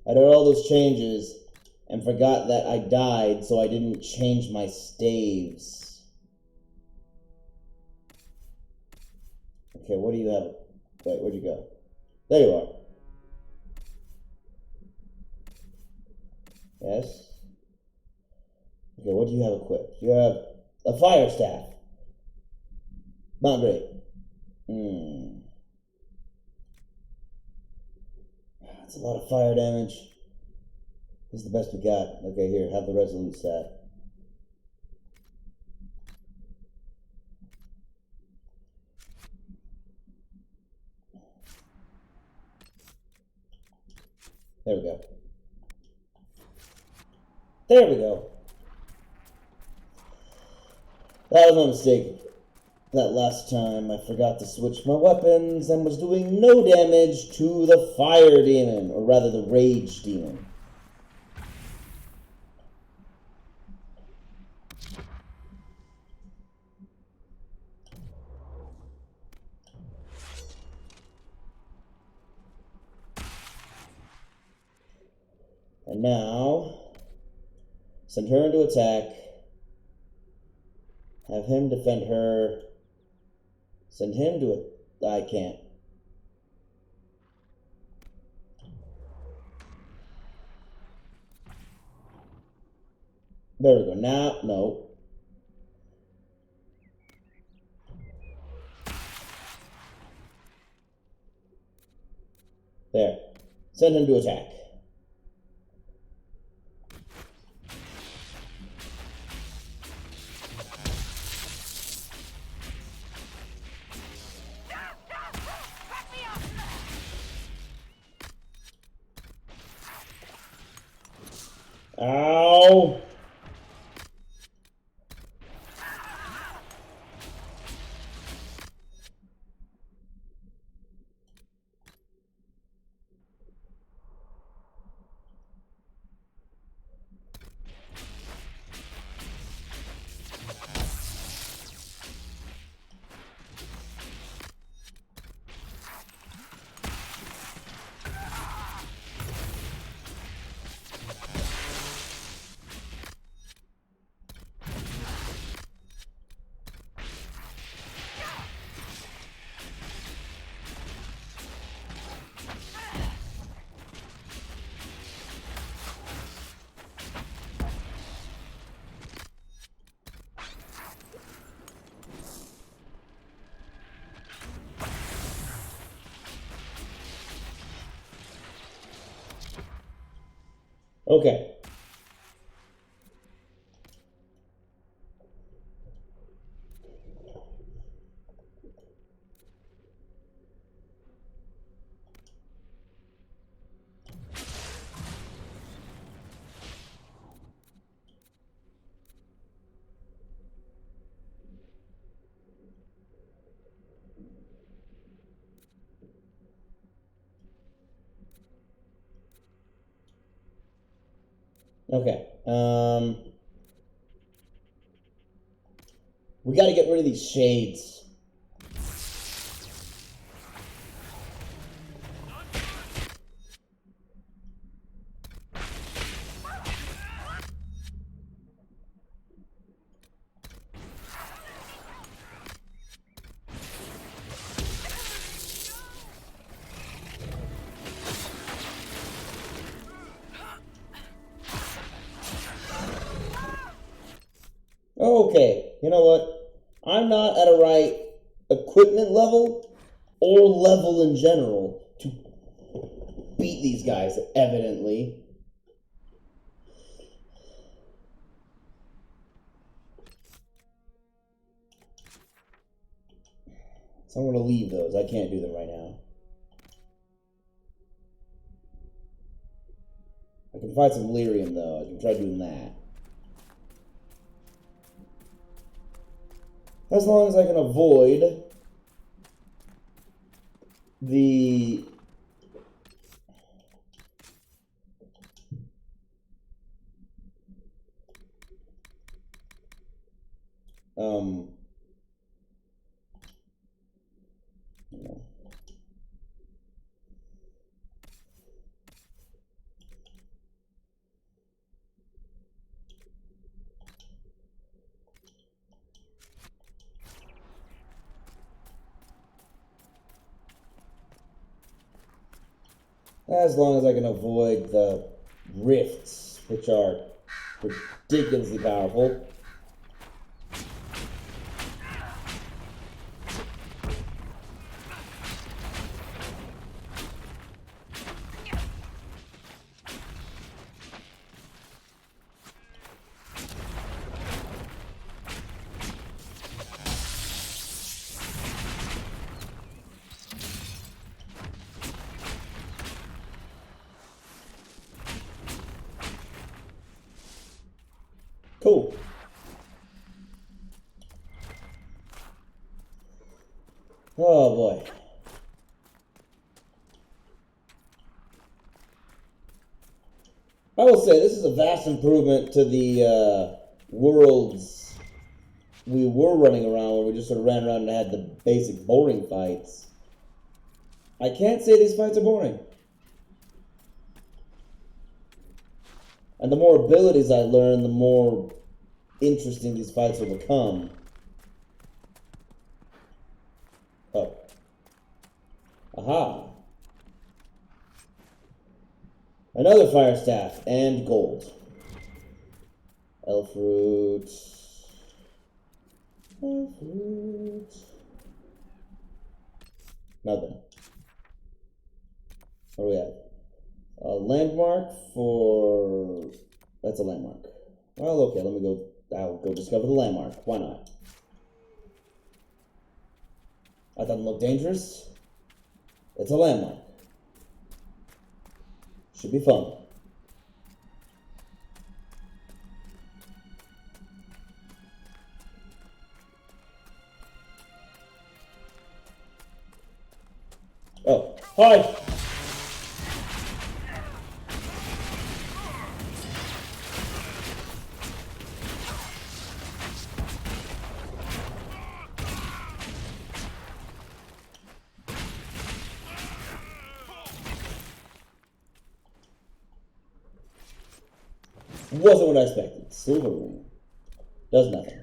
I did all those changes and forgot that I died, so I didn't change my staves. Okay, what do you have? Wait, where'd you go? There you are. Yes? Okay, what do you have equipped? You have a fire staff. Not great. That's a lot of fire damage. This is the best we got. Okay, here, have the resolute staff. There we go. There we go. That was my mistake. That last time I forgot to switch my weapons and was doing no damage to the fire demon, or rather the rage demon. And now, send her into attack. Have him defend her. Send him to it. I can't. There we go. Now, no. There. Send him to attack. Ow! Okay. Okay. We got to get rid of these shades. Okay, you know what? I'm not at a right equipment level or level in general to beat these guys, evidently. So I'm going to leave those. I can't do them right now. I can find some lyrium, though. I can try doing that. As long as I can avoid the... as long as I can avoid the rifts, which are ridiculously powerful. Cool. Oh boy. I will say this is a vast improvement to the worlds we were running around, where we just sort of ran around and had the basic boring fights. I can't say these fights are boring. And the more abilities I learn, the more interesting these fights will become. Oh. Aha. Another fire staff and gold. Elf root. Elf root. Nothing. What do we have? A landmark for... That's a landmark. Well, okay, let me go... I'll go discover the landmark. Why not? That doesn't look dangerous. It's a landmark. Should be fun. Oh, hi! Wasn't what I expected. Silver ring. Does nothing.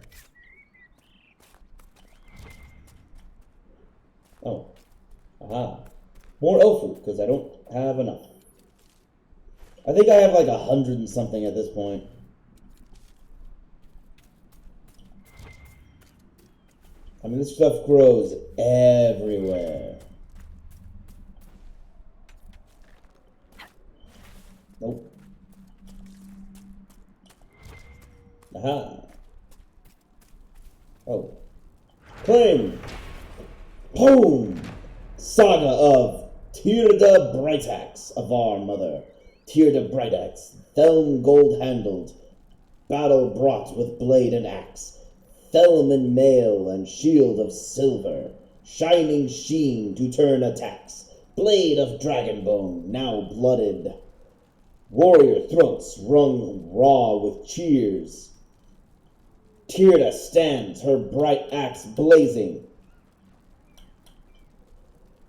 Oh. Aha. More elf fruit, because I don't have enough. I think I have like 100 and something at this point. I mean, this stuff grows everywhere. Nope. Aha. Oh. Claim. Boom. Saga of Tyrda Brightaxe of our mother. Tyrda Brightaxe, Thelm gold-handled, battle brought with blade and axe. Thelm in mail and shield of silver, shining sheen to turn attacks. Blade of dragon bone, now blooded. Warrior throats wrung raw with cheers. Tyrda stands, her bright axe blazing.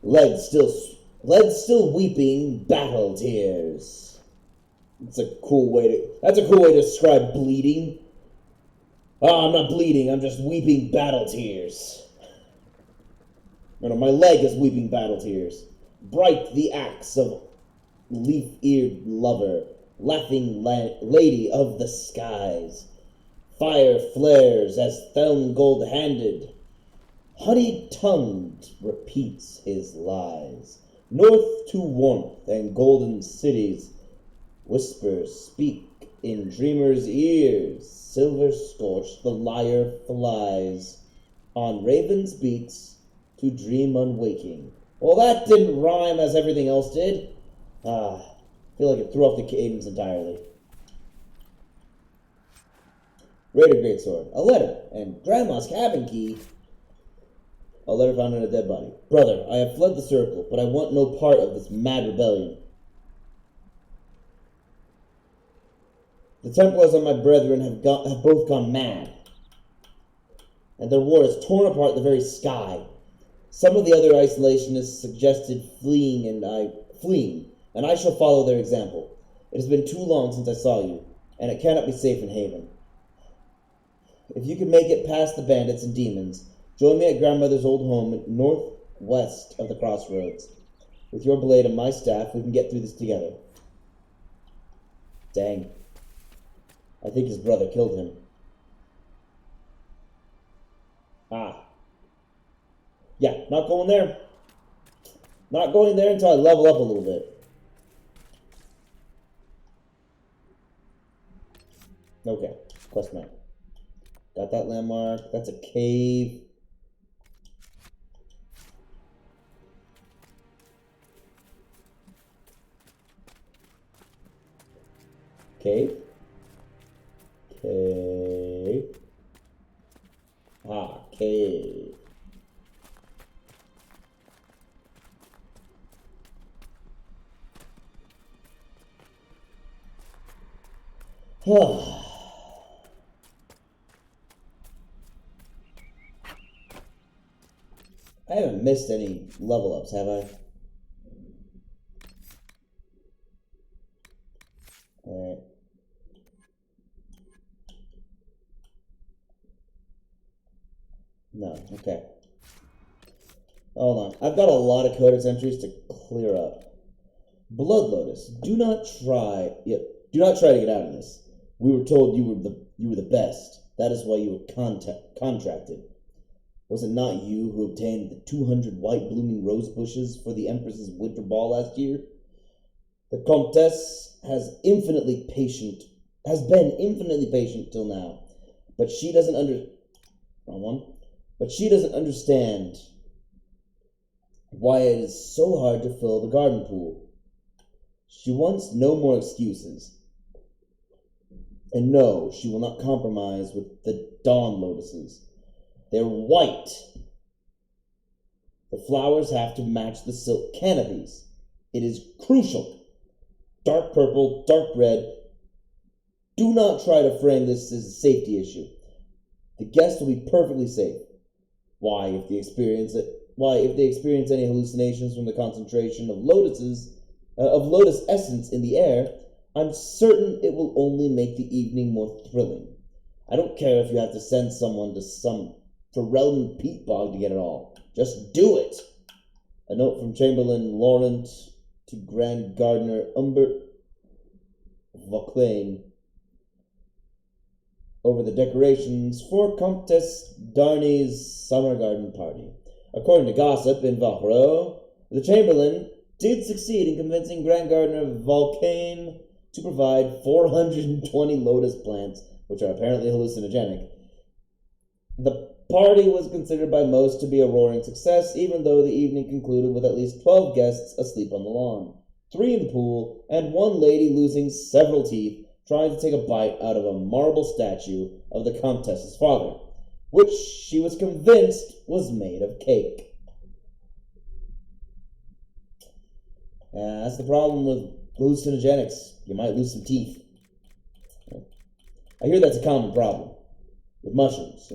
Lead still weeping battle tears. That's a cool way to describe bleeding. Oh, I'm not bleeding, I'm just weeping battle tears. No, my leg is weeping battle tears. Bright the axe of leaf-eared lover, laughing lady of the skies. Fire flares as Thelm gold-handed, honey-tongued repeats his lies. North to warmth and golden cities, whispers speak in dreamers' ears. Silver scorched, the lyre flies on ravens' beaks to dream unwaking. Well, that didn't rhyme as everything else did. I feel like it threw off the cadence entirely. Raider Greatsword, a letter, and Grandma's cabin key. A letter found in a dead body. Brother, I have fled the circle, but I want no part of this mad rebellion. The Templars and my brethren have both gone mad, and their war has torn apart the very sky. Some of the other isolationists suggested fleeing, and I shall follow their example. It has been too long since I saw you, and it cannot be safe in Haven. If you can make it past the bandits and demons, join me at grandmother's old home northwest of the crossroads. With your blade and my staff, we can get through this together. Dang. I think his brother killed him. Yeah, not going there. Not going there until I level up a little bit. Okay, quest map. Got that landmark. That's a cave. Cave. Cave. Cave. I haven't missed any level ups, have I? Alright. No, okay. Hold on. I've got a lot of codex entries to clear up. Blood Lotus, do not try to get out of this. We were told you were the best. That is why you were contracted. Was it not you who obtained the 200 white blooming rose bushes for the Empress's winter ball last year? The Comtesse has been infinitely patient till now, but she doesn't understand why it is so hard to fill the garden pool. She wants no more excuses. And no, she will not compromise with the dawn lotuses. They're white. The flowers have to match the silk canopies. It is crucial. Dark purple, dark red. Do not try to frame this as a safety issue. The guest will be perfectly safe. Why, if they experience any hallucinations from the concentration of lotus essence in the air, I'm certain it will only make the evening more thrilling. I don't care if you have to send someone to some Ferelden peat bog to get it all. Just do it. A note from Chamberlain Laurent to Grand Gardener Humbert Vauclain over the decorations for Comtesse Darnay's summer garden party. According to gossip in Vauxhall, the Chamberlain did succeed in convincing Grand Gardener Vauclain to provide 420 lotus plants, which are apparently hallucinogenic. The party was considered by most to be a roaring success, even though the evening concluded with at least 12 guests asleep on the lawn, 3 in the pool, and 1 lady losing several teeth trying to take a bite out of a marble statue of the Comtesse's father, which she was convinced was made of cake. That's the problem with hallucinogenics. You might lose some teeth. I hear that's a common problem with mushrooms,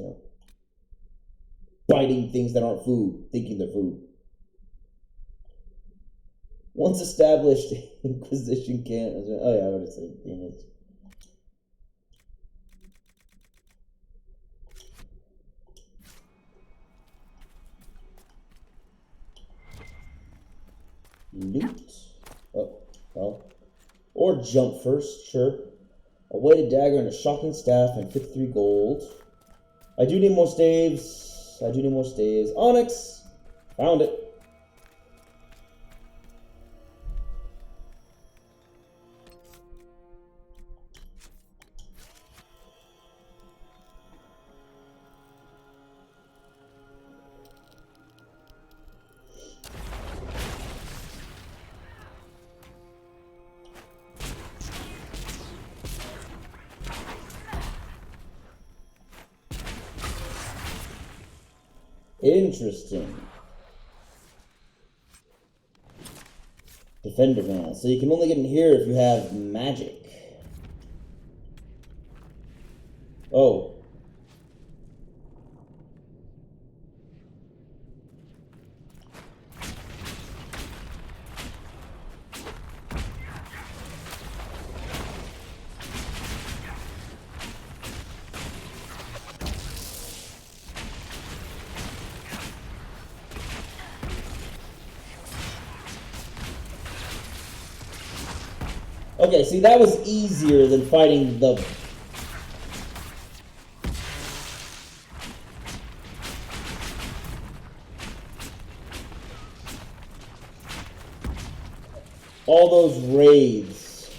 biting things that aren't food, thinking they're food. Once established, Inquisition can't... Oh yeah, I already said demons. Loot. Oh, well. Or jump first, sure. A weighted dagger and a shocking staff and 53 gold. I do need more staves. Onyx! Found it. Interesting. Defender now. So you can only get in here if you have magic. Oh. Okay, see, that was easier than fighting the... all those raids.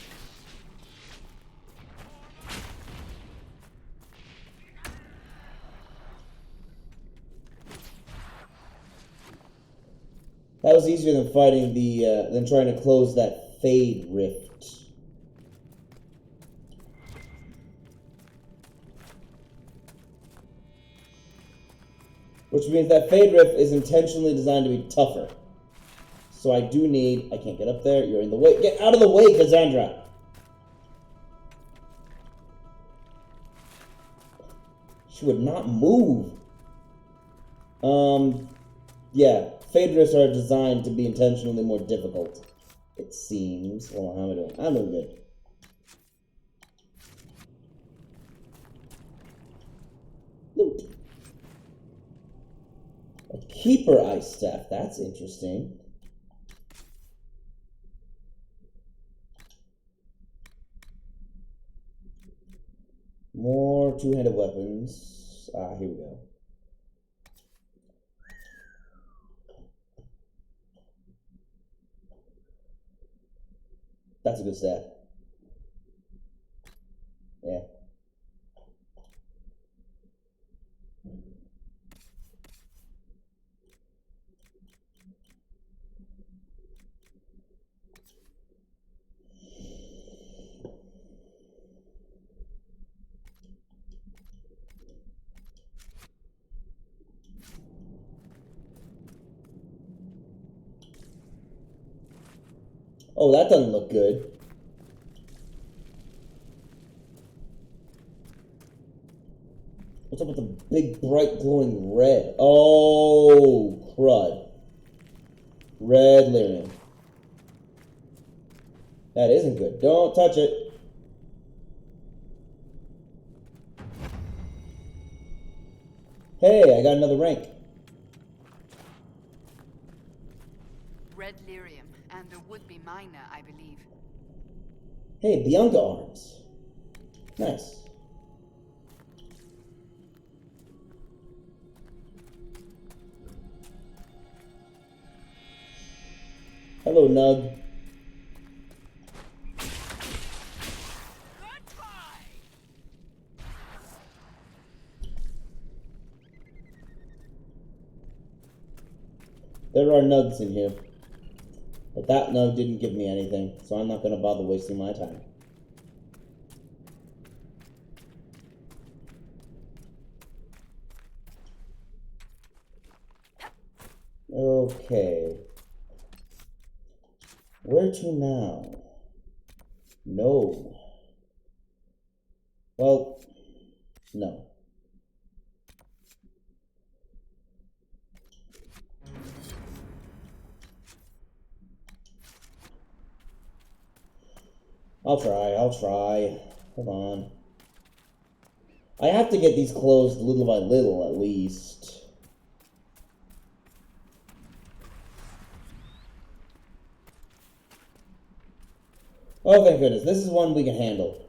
That was easier than fighting the, than trying to close that Fade Rift. Which means that Fade Rift is intentionally designed to be tougher. So I do need... I can't get up there. You're in the way. Get out of the way, Cassandra! She would not move. Yeah. Fade Rifts are designed to be intentionally more difficult. It seems. Hold on, how am I doing? I'm doing good. Loot. A Keeper Ice Staff. That's interesting. More two-handed weapons. Ah, here we go. That's a good staff. Yeah. Oh, that doesn't look good. What's up with the big, bright, glowing red? Oh, crud. Red lyrium. That isn't good. Don't touch it. Hey, I got another rank. Red lyrium, and a would-be miner, I believe. Hey, Bianca arms. Nice. Hello, Nug. There are nugs in here. But that nug didn't give me anything, so I'm not going to bother wasting my time. Okay. Where to now? No. Well, no. I'll try. Hold on. I have to get these closed little by little, at least. Oh, thank goodness. This is one we can handle.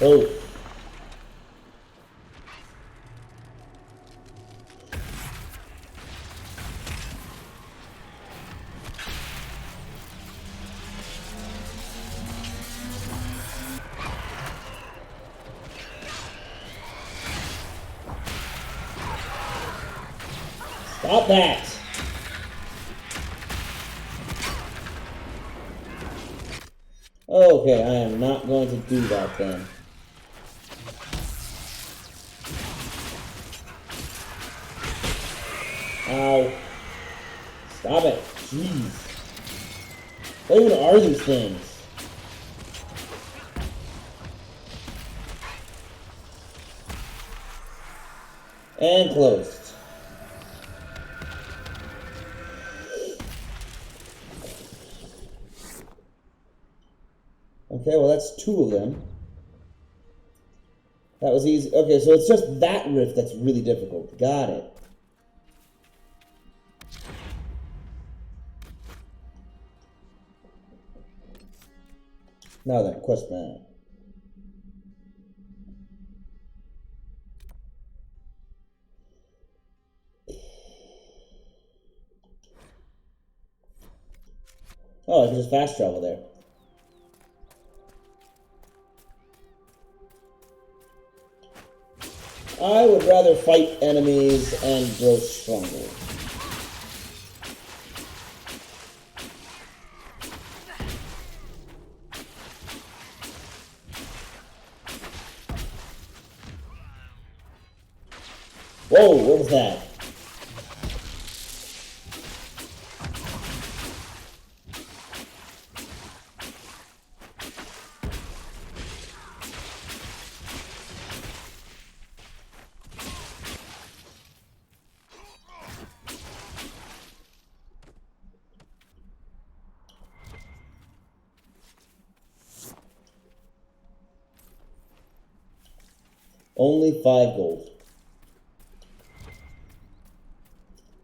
Oh. Stop that! Okay, I am not going to do that then. Ow. Stop it. Jeez. What even are these things? And closed. Okay, well that's two of them. That was easy. Okay, so it's just that rift that's really difficult. Got it. Now then, quest man. Oh, I can just fast travel there. I would rather fight enemies and grow stronger. Whoa, what was that? Only 5 gold.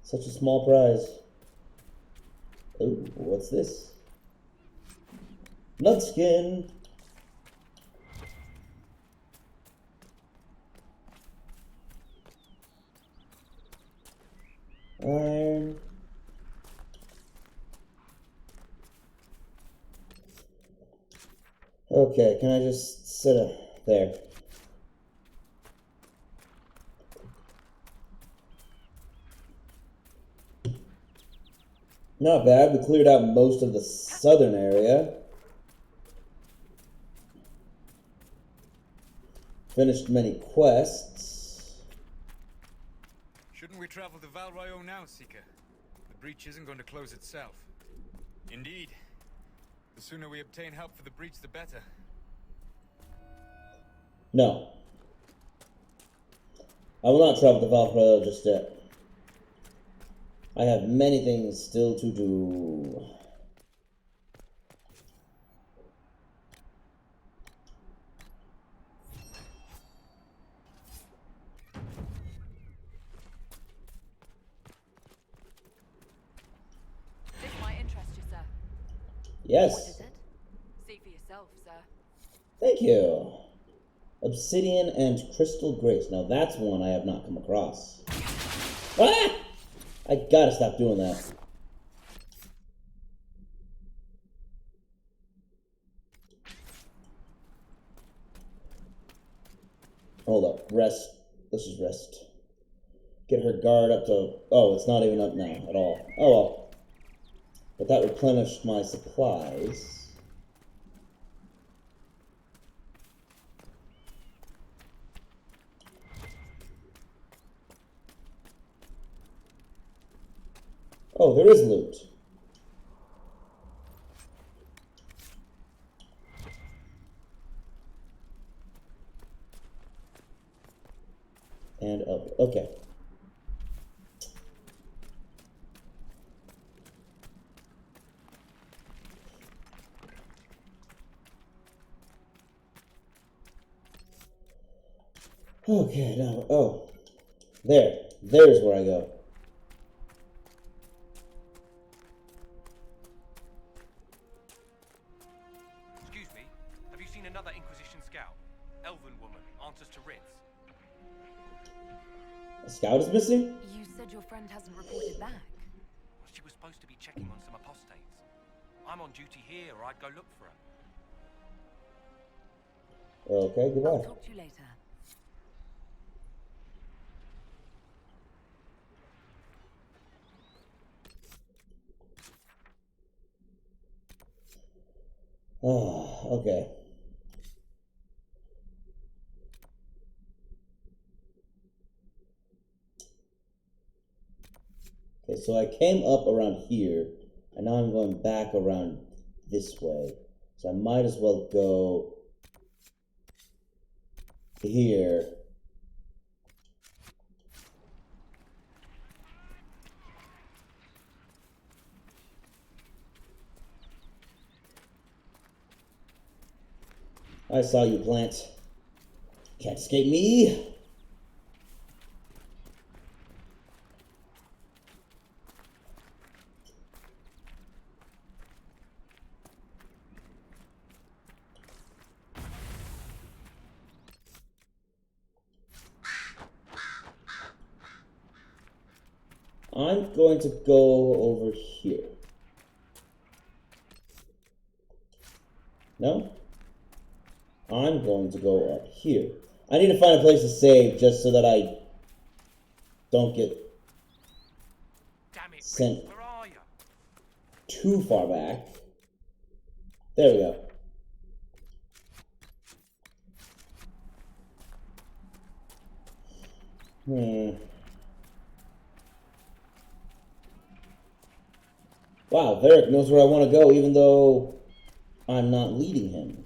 Such a small prize. Oh, what's this? Bloodskin. Iron. Okay, can I just sit there? Not bad. We cleared out most of the southern area. Finished many quests. Shouldn't we travel to Valrayo now, Seeker? The breach isn't going to close itself. Indeed. The sooner we obtain help for the breach, the better. No. I will not travel to Valrayo just yet. I have many things still to do. This might interest you, sir. Yes. What is it? See for yourself, sir. Thank you. Obsidian and Crystal Grace. Now that's one I have not come across. Ah! I gotta stop doing that. Hold up. Rest. Let's just rest. Get her guard up to... Oh, it's not even up now at all. Oh well. But that replenished my supplies. Oh, there is loot. And up. Okay. Okay, now, oh. There. There's where I go. Excuse me, have you seen another Inquisition scout? scout is missing? You said your friend hasn't reported back. Well, she was supposed to be checking on some apostates. I'm on duty here, or I'd go look for her. Okay, I'll goodbye. talk to you later. Okay. Okay, so I came up around here, and now I'm going back around this way. So I might as well go here. I saw you, plant. Can't escape me. I'm going to go over here. No? I'm going to go up here. I need to find a place to save just so that I don't get Damn it, sent where are you? too far back. There we go. Wow, Varric knows where I want to go even though I'm not leading him.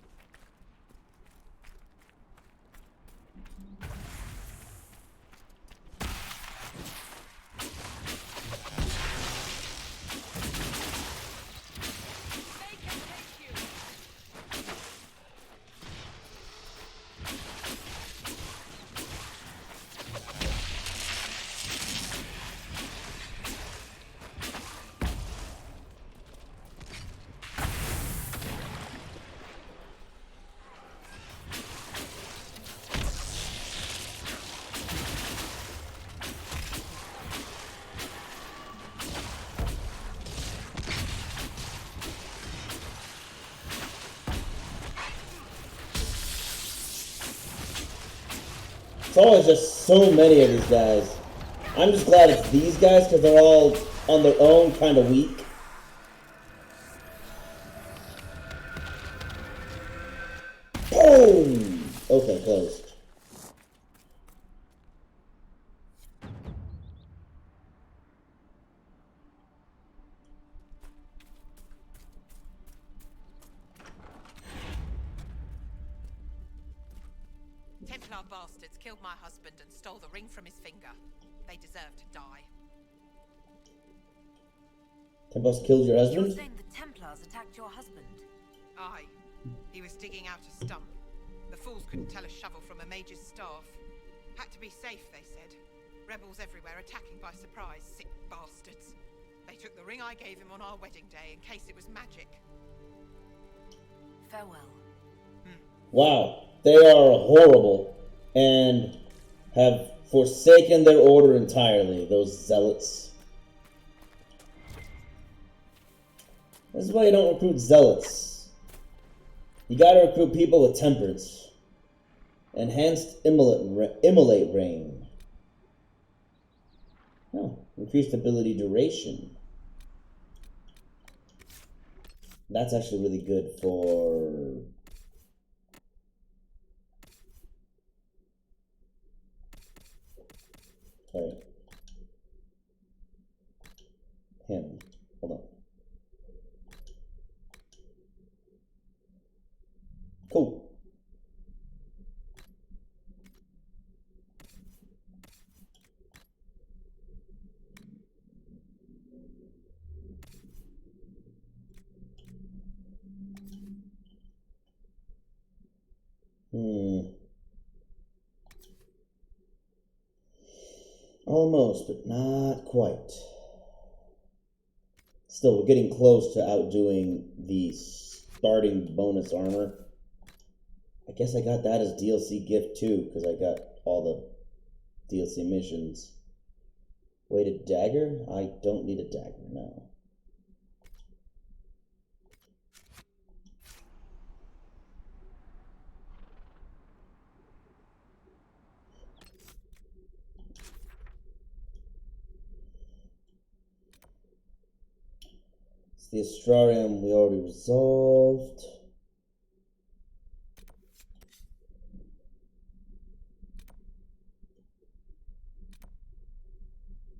It's always just so many of these guys. I'm just glad it's these guys because they're all on their own kind of weak. Boom! Okay, closed. Templar bastards killed my husband and stole the ring from his finger. They deserve to die. Templars killed your You're husband? saying the Templars attacked your husband? Aye. He was digging out a stump. The fools couldn't tell a shovel from a mage's staff. Had to be safe, they said. Rebels everywhere attacking by surprise, sick bastards. They took the ring I gave him on our wedding day in case it was magic. Farewell. Wow, they are horrible and have forsaken their order entirely, those zealots. This is why you don't recruit zealots. You gotta recruit people with temperance. Enhanced immolate rain. Oh, increased ability duration. That's actually really good for... Sorry. Him. Hold on. Cool. Almost, but not quite. Still, we're getting close to outdoing the starting bonus armor. I guess I got that as DLC gift too, because I got all the DLC missions. Weighted dagger? I don't need a dagger, no. It's the Astrarium we already resolved.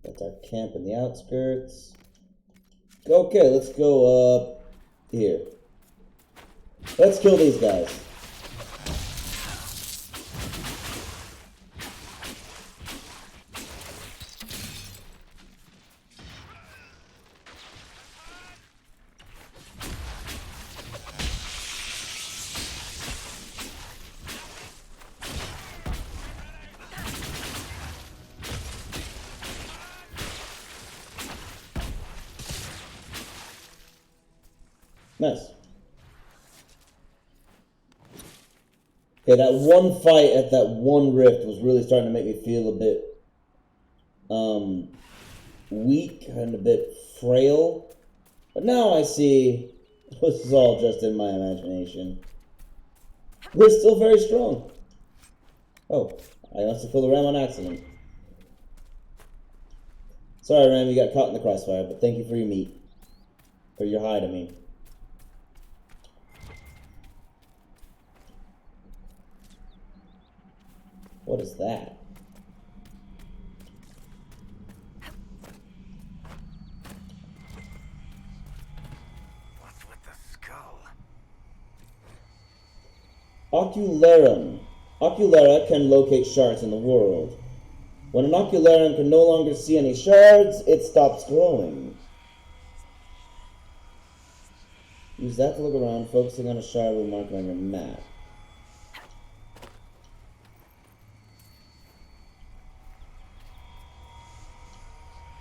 That's our camp in the outskirts. Okay, let's go up here. Let's kill these guys. Nice. Okay, that one fight at that one rift was really starting to make me feel a bit weak and a bit frail. But now I see this is all just in my imagination. We're still very strong. Oh, I must have killed a ram on accident. Sorry, Ram, you got caught in the crossfire, but thank you for your meat. Or your hide, I mean. What is that? What's with the skull? Ocularum. Oculera can locate shards in the world. When an Ocularum can no longer see any shards, it stops growing. Use that to look around, focusing on a shard will mark it on your map.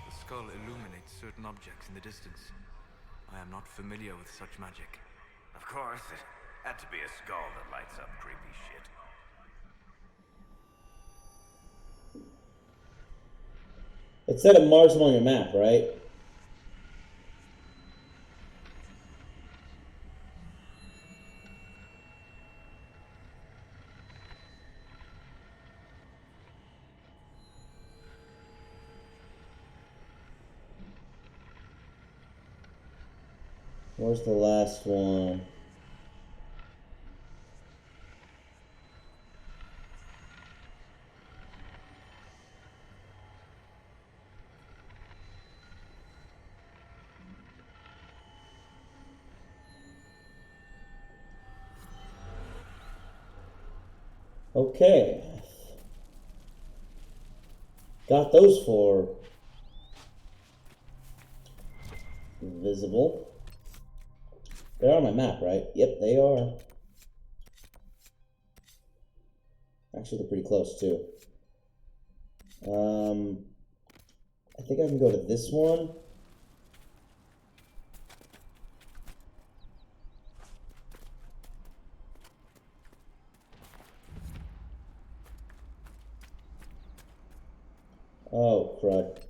The skull illuminates certain objects in the distance. I am not familiar with such magic. Of course, it had to be a skull that lights up creepy shit. It said it marks them on your map, right? Where's the last one? Okay. Got those four visible. They're on my map, right? Yep, they are. Actually, they're pretty close, too. I think I can go to this one. Oh, crud.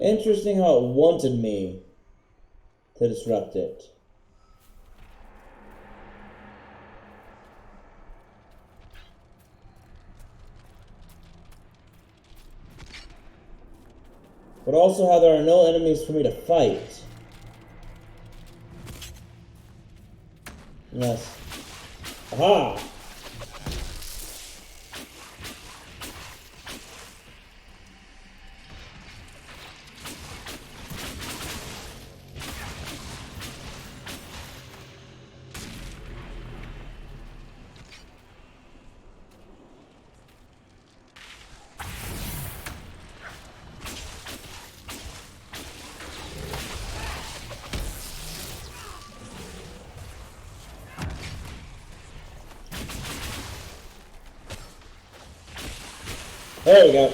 Interesting how it wanted me to disrupt it. But also how there are no enemies for me to fight. Yes. Aha! There we go.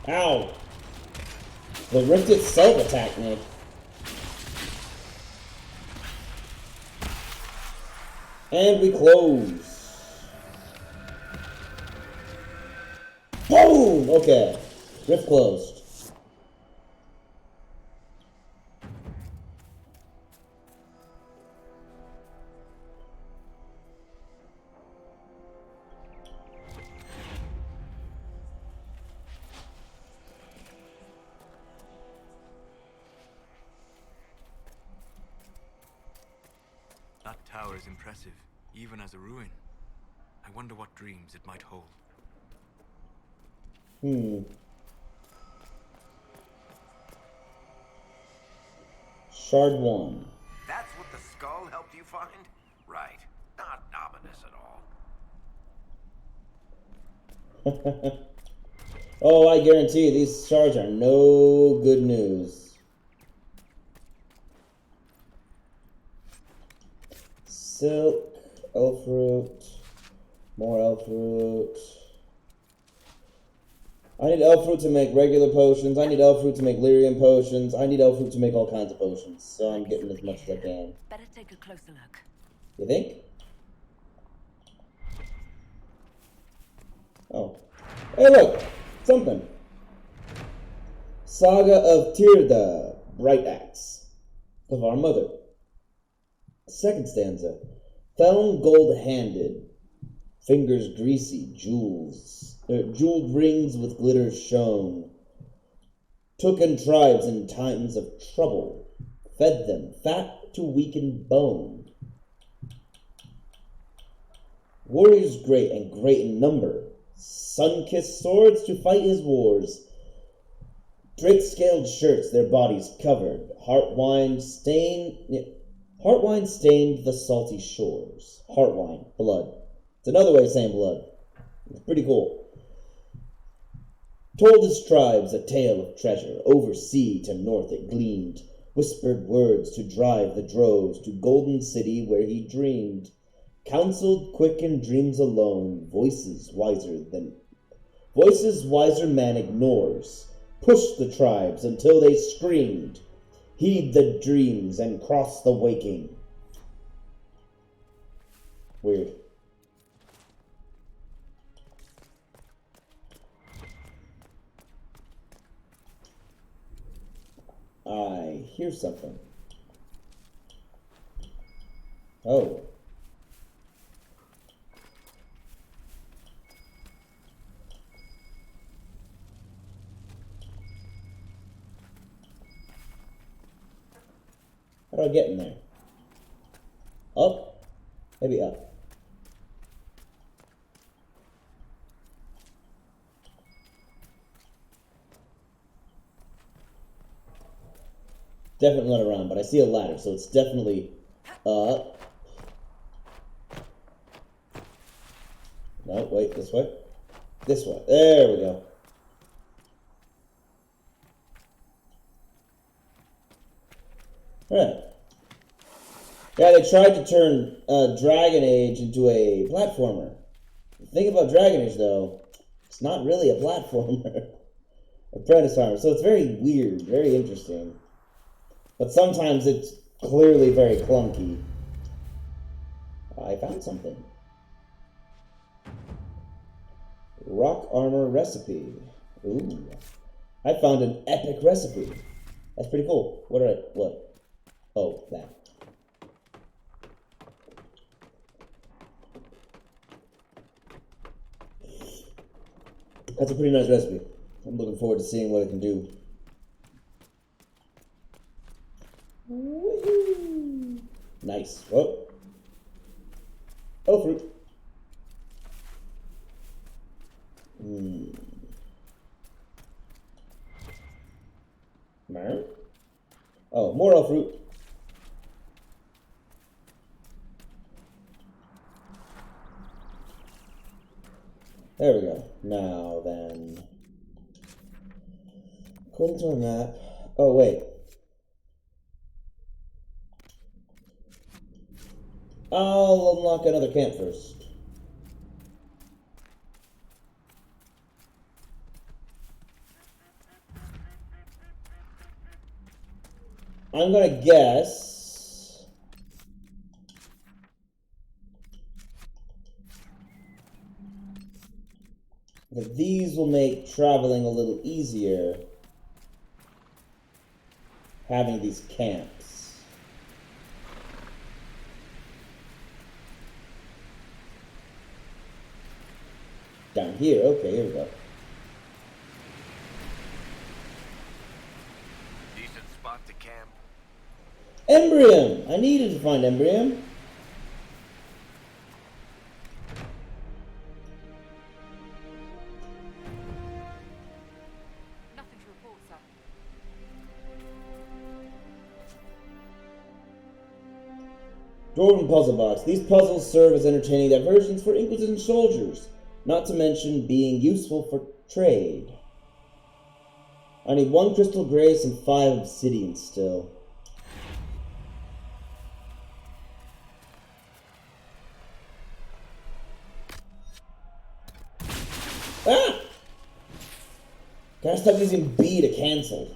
Ow! The rift itself attacked me. And we close. Boom! Okay. Rift closed. That tower is impressive, even as a ruin. I wonder what dreams it might hold. Shard 1. That's what the skull helped you find? Right. Not ominous at all. Oh, I guarantee you, these shards are no good news. Silk, elf root, more elf root. I need elf root to make regular potions. I need elf root to make lyrium potions. I need elf root to make all kinds of potions. So I'm getting as much as I can. Better take a closer look. You think? Oh. Hey, look! Something. Saga of Tirda, Bright Axe, of our mother. Second stanza. Feln gold-handed, fingers greasy, jeweled rings with glitters shone. Tooken tribes in times of trouble, fed them fat to weaken bone. Warriors great and great in number, sun-kissed swords to fight his wars. Drake-scaled shirts their bodies covered, heartwine stained the salty shores. Heartwine, blood. It's another way of saying blood. It's pretty cool. Told his tribes a tale of treasure. Over sea to north it gleamed. Whispered words to drive the droves to golden city where he dreamed. Counseled quick in dreams alone. Voices wiser man ignores. Push the tribes until they screamed. Heed the dreams and cross the waking. Weird. I hear something. Oh. How do I get in there? Up? Maybe up. Definitely not around, but I see a ladder, so it's definitely up. No, wait, this way? This way. There we go. Alright. Yeah, they tried to turn Dragon Age into a platformer. The thing about Dragon Age, though, it's not really a platformer. Apprentice armor. So it's very weird, very interesting. But sometimes it's clearly very clunky. I found something. Rock armor recipe. Ooh. I found an epic recipe. That's pretty cool. What? Oh, that. That's a pretty nice recipe. I'm looking forward to seeing what it can do. Woohoo! Nice. Oh. Oh, fruit. Oh, more elf fruit. There we go. Now then. According to our map. Oh, wait. I'll unlock another camp first. I'm gonna guess that these will make traveling a little easier, having these camps. Down here, okay, here we go. Decent spot to camp. Embrium! I needed to find Embrium. Nothing to report, sir. Dwarven puzzle box. These puzzles serve as entertaining diversions for Inquisition soldiers, not to mention being useful for trade. I need 1 crystal grace and 5 obsidian still. Ah! Gotta stop using B to cancel.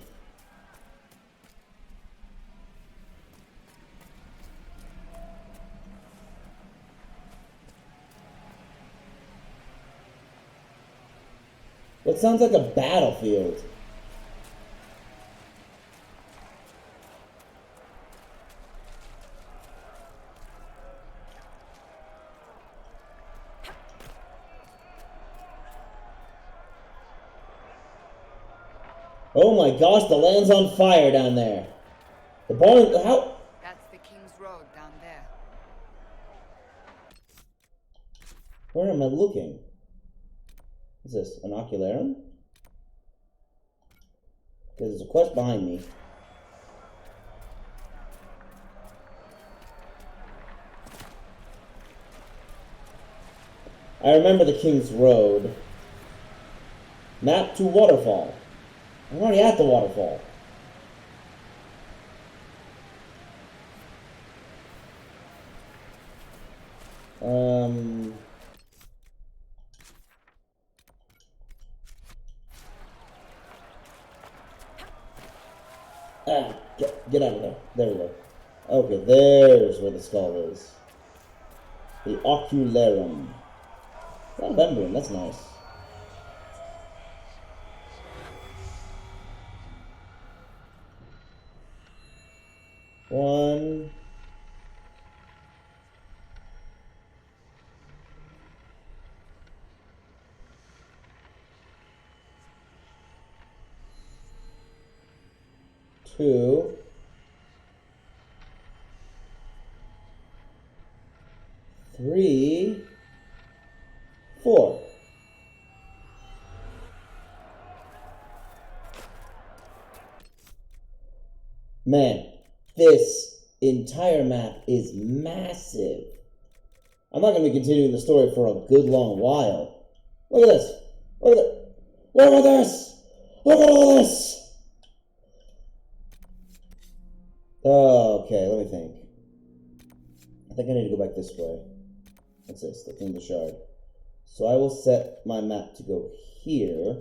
It sounds like a battlefield. Oh my gosh, the land's on fire down there. The barn, how? That's the King's Road down there. Where am I looking? What's this, an ocularum? Because there's a quest behind me. I remember the King's Road. Map to waterfall. I'm already at the waterfall. Get out of there. There we go. Okay, there's where the skull is. The ocularum. A lot of emblem, that's nice. One. Two. Three. Four. Man, this entire map is massive. I'm not going to be continuing the story for a good long while. Look at this. Look at this. Look at all this. Okay, let me think. I think I need to go back this way. What's this? The King of the Shard. So I will set my map to go here.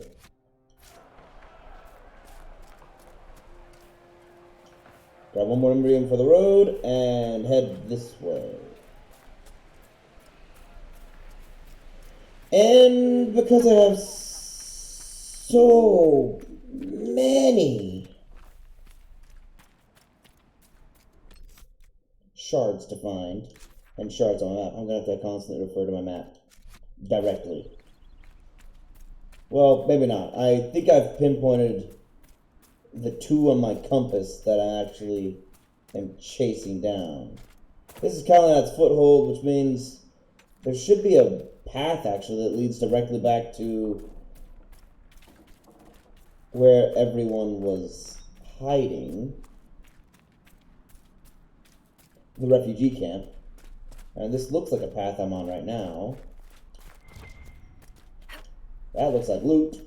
Grab one more Imbrium for the road and head this way. And because I have so many shards to find and shards on my map, I'm going to have to constantly refer to my map directly. Well, maybe not. I think I've pinpointed the two on my compass that I actually am chasing down. This is Calenat's Foothold, which means there should be a path actually that leads directly back to where everyone was hiding. The refugee camp. And this looks like a path I'm on right now. That looks like loot.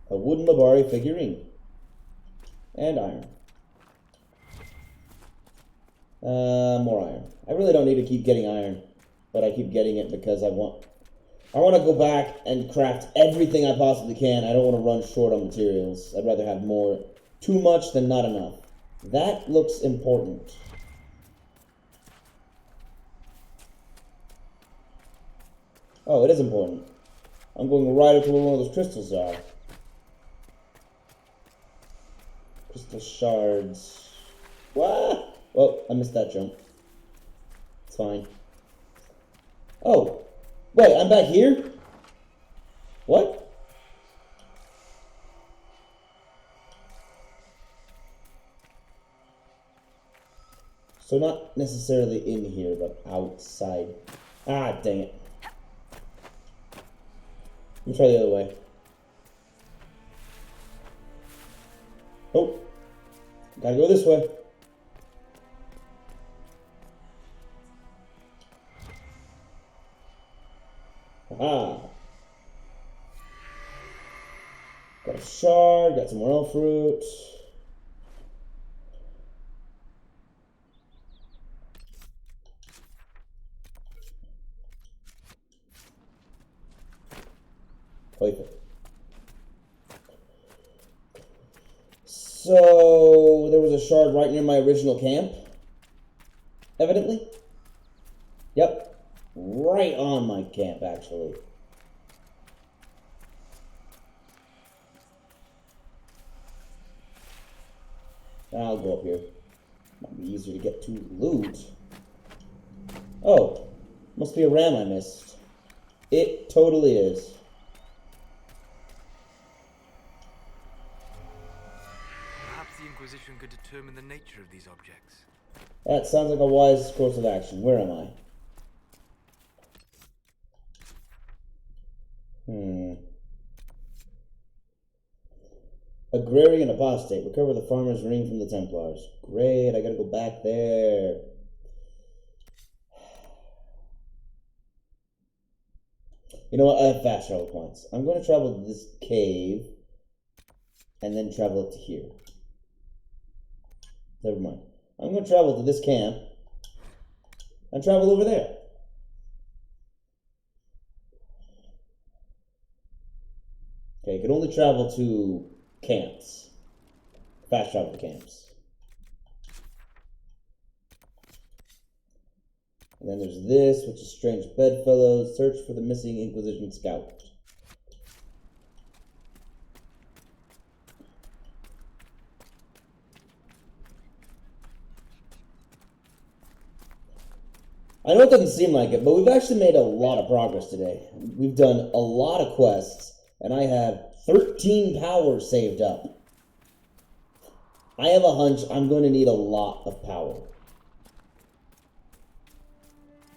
A wooden Mabari figurine. And iron. More iron. I really don't need to keep getting iron, but I keep getting it because I want to go back and craft everything I possibly can. I don't want to run short on materials. I'd rather have more, too much than not enough. That looks important. Oh, it is important. I'm going right up to where one of those crystals are. Crystal shards. What? Well, I missed that jump. It's fine. Oh, wait, I'm back here? What? So not necessarily in here, but outside. Ah, dang it. Let me try the other way. Oh, gotta go this way. Aha. Got a shard, got some morel fruit. Perfect. So there was a shard right near my original camp, evidently. Yep. Right on my camp, actually. I'll go up here. Might be easier to get to loot. Oh, must be a ram I missed. It totally is. Perhaps the Inquisition could determine the nature of these objects. That sounds like a wise course of action. Where am I? Agrarian apostate. Recover the farmer's ring from the Templars. Great, I gotta go back there. You know what? I have fast travel points. I'm going to travel to this cave and then travel up to here. Never mind. I'm going to travel to this camp and travel over there. Okay, you can only travel to camps. Fast travel to camps. And then there's this, which is Strange Bedfellows. Search for the missing Inquisition scout. I know it doesn't seem like it, but we've actually made a lot of progress today. We've done a lot of quests, and I have 13 power saved up. I have a hunch I'm going to need a lot of power.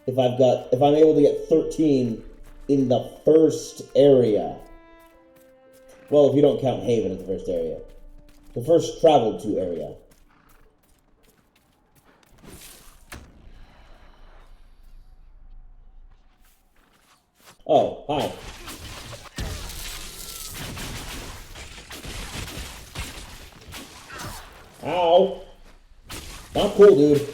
If I'm able to get 13 in the first area. Well, if you don't count Haven as the first area. The first traveled to area. Oh, hi. Ow. Not cool, dude.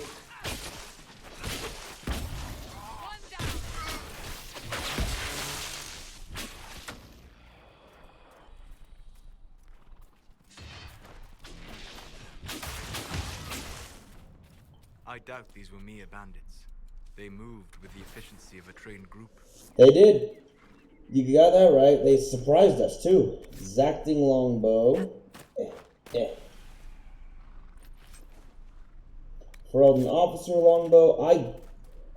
doubt these were mere bandits. They moved with the efficiency of a trained group. They did. You got that right. They surprised us, too. Exacting longbow. For an officer longbow, I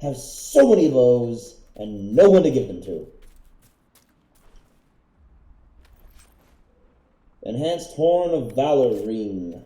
have so many bows and no one to give them to. Enhanced Horn of Valor ring.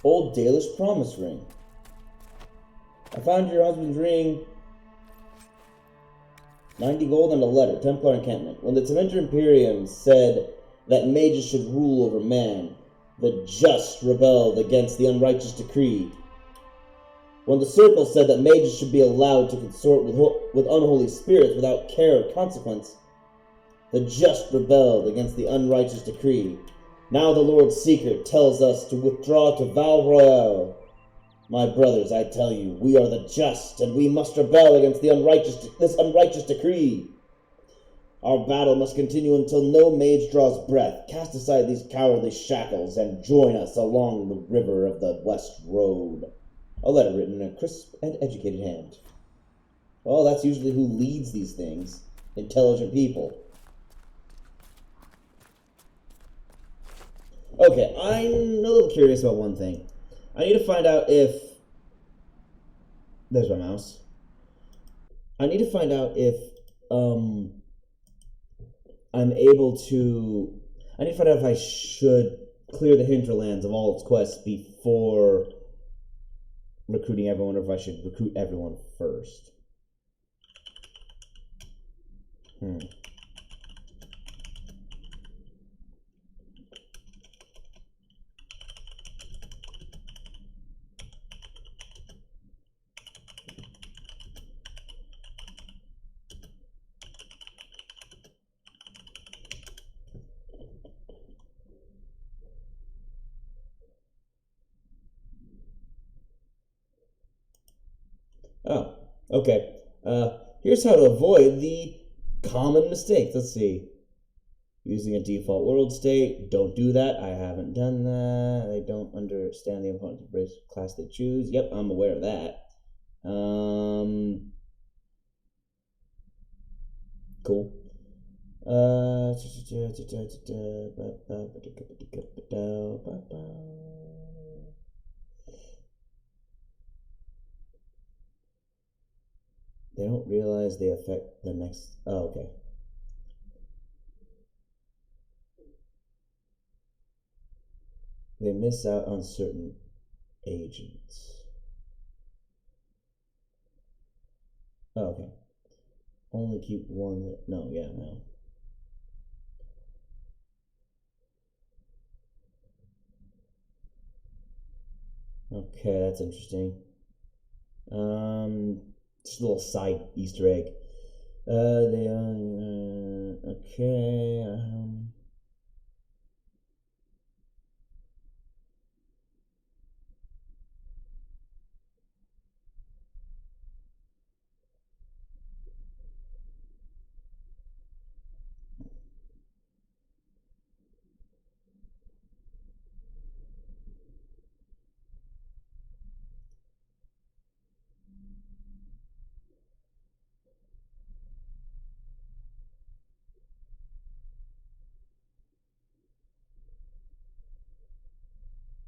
Old Dalish promise ring. I found your husband's ring. 90 gold and a letter. Templar encampment. When the Tementor Imperium said that mages should rule over man, the just rebelled against the unrighteous decree. When the Circle said that mages should be allowed to consort with unholy spirits without care or consequence, the just rebelled against the unrighteous decree. Now the Lord Seeker tells us to withdraw to Val Royale. My brothers, I tell you, we are the just, and we must rebel against this unrighteous decree. Our battle must continue until no mage draws breath. Cast aside these cowardly shackles and join us along the river of the West Road. A letter written in a crisp and educated hand. Well, that's usually who leads these things. Intelligent people. Okay, I'm a little curious about one thing. I need to find out if... There's my mouse. I need to find out if I'm able to... I need to find out if I should clear the hinterlands of all its quests before recruiting everyone, or if I should recruit everyone first. Oh, okay. Here's how to avoid the common mistakes. Let's see. Using a default world state. Don't do that. I haven't done that. They don't understand the opponent's race class they choose. Yep, I'm aware of that. Cool. They don't realize they affect the next... Oh, okay. They miss out on certain agents. Oh, okay. Only keep one that... No, yeah, no. Okay, that's interesting. Just a little side Easter egg. Okay,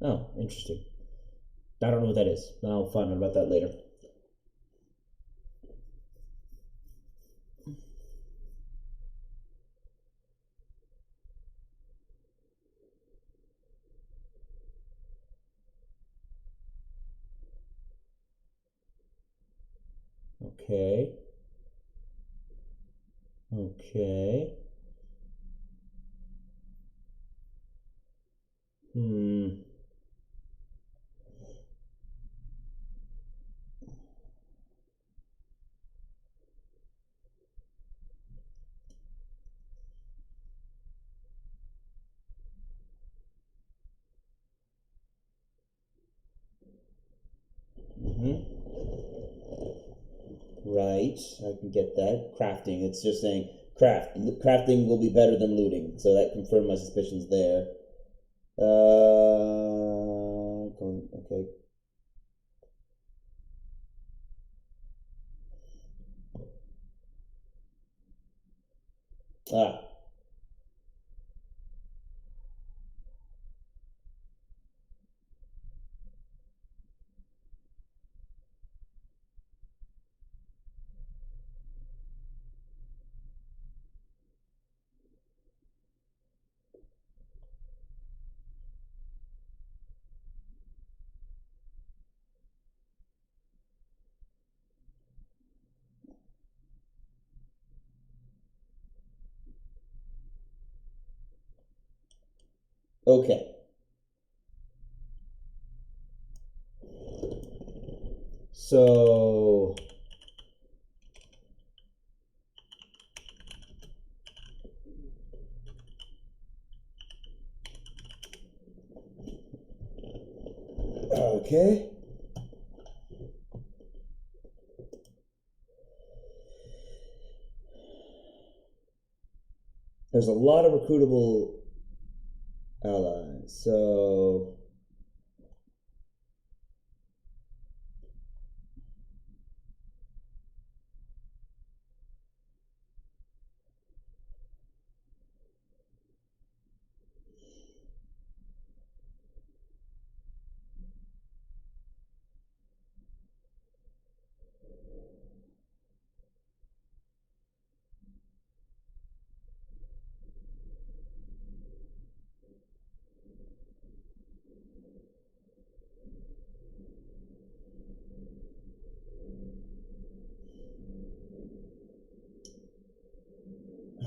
Oh, interesting. I don't know what that is. I'll find out about that later. Okay. Okay. Right, I can get that. Crafting, it's just saying crafting will be better than looting, so that confirmed my suspicions there. Okay. Ah. Okay. So okay. There's a lot of recruitable allies, so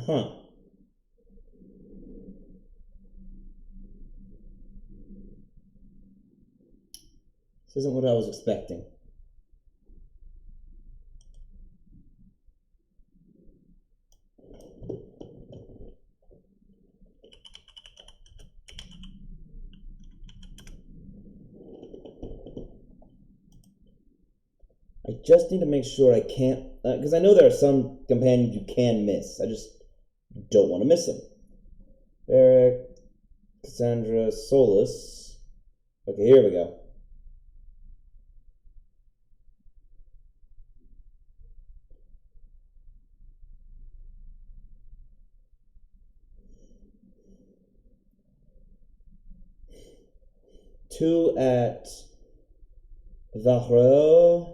huh. This isn't what I was expecting. I just need to make sure I can't, because I know there are some companions you can miss. I just don't want to miss them. Eric, Cassandra, Solus. Okay, here we go. Two at Vahro.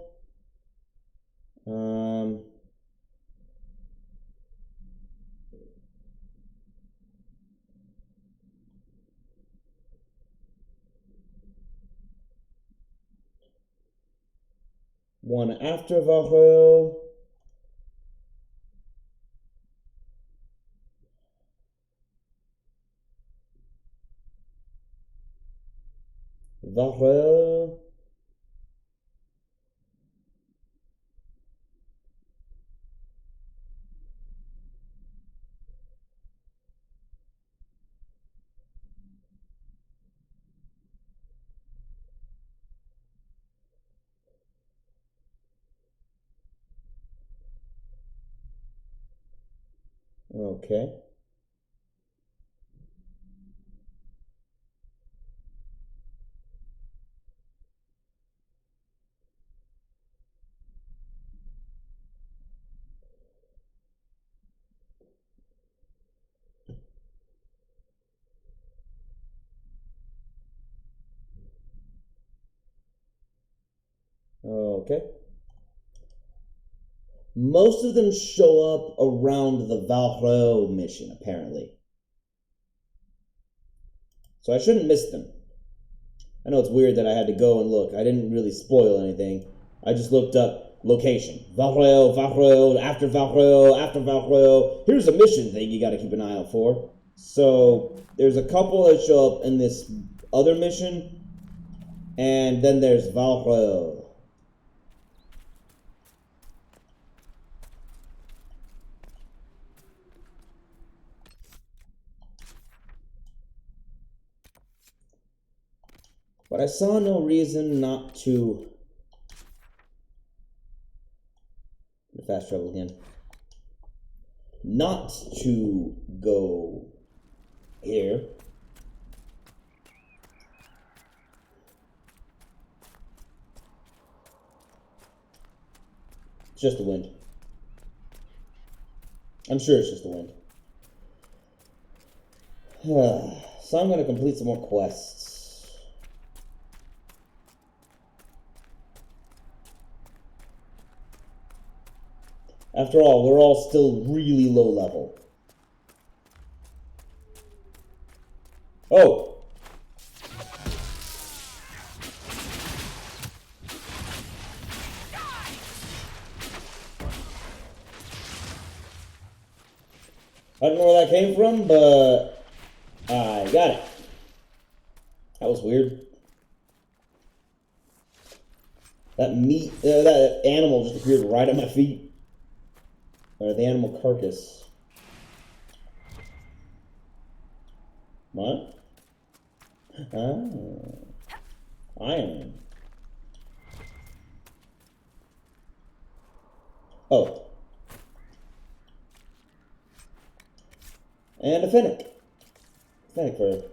One after Vahro. Vahro. Okay. Okay. Most of them show up around the Valhro mission, apparently. So I shouldn't miss them. I know it's weird that I had to go and look. I didn't really spoil anything. I just looked up location. Valroyo, Valroyo, after Valroyo, after Valroyo. Here's a mission thing you got to keep an eye out for. So there's a couple that show up in this other mission, and then there's Valroyo. But I saw no reason not to fast travel again. Not to go here. It's just the wind. I'm sure it's just the wind. So I'm going to complete some more quests. After all, we're all still really low level. Oh! I don't know where that came from, but I got it. That was weird. That animal just appeared right at my feet. Or the animal carcass. What? Oh. Iron. Oh. And a fennec. Fennec fur.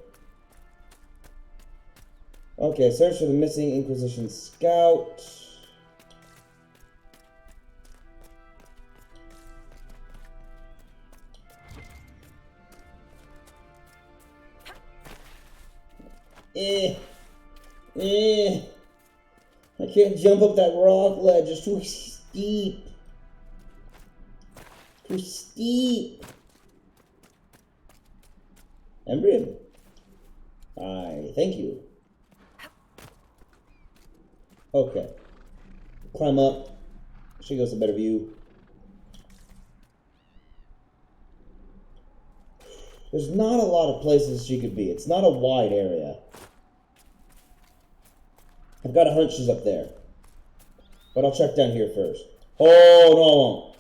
Okay, search for the missing Inquisition scout. I can't jump up that rock ledge. It's too steep. Too steep. Embryo. Thank you. Okay. Climb up. She goes a better view. There's not a lot of places she could be. It's not a wide area. I've got a hunch she's up there. But I'll check down here first. Oh, no, I won't.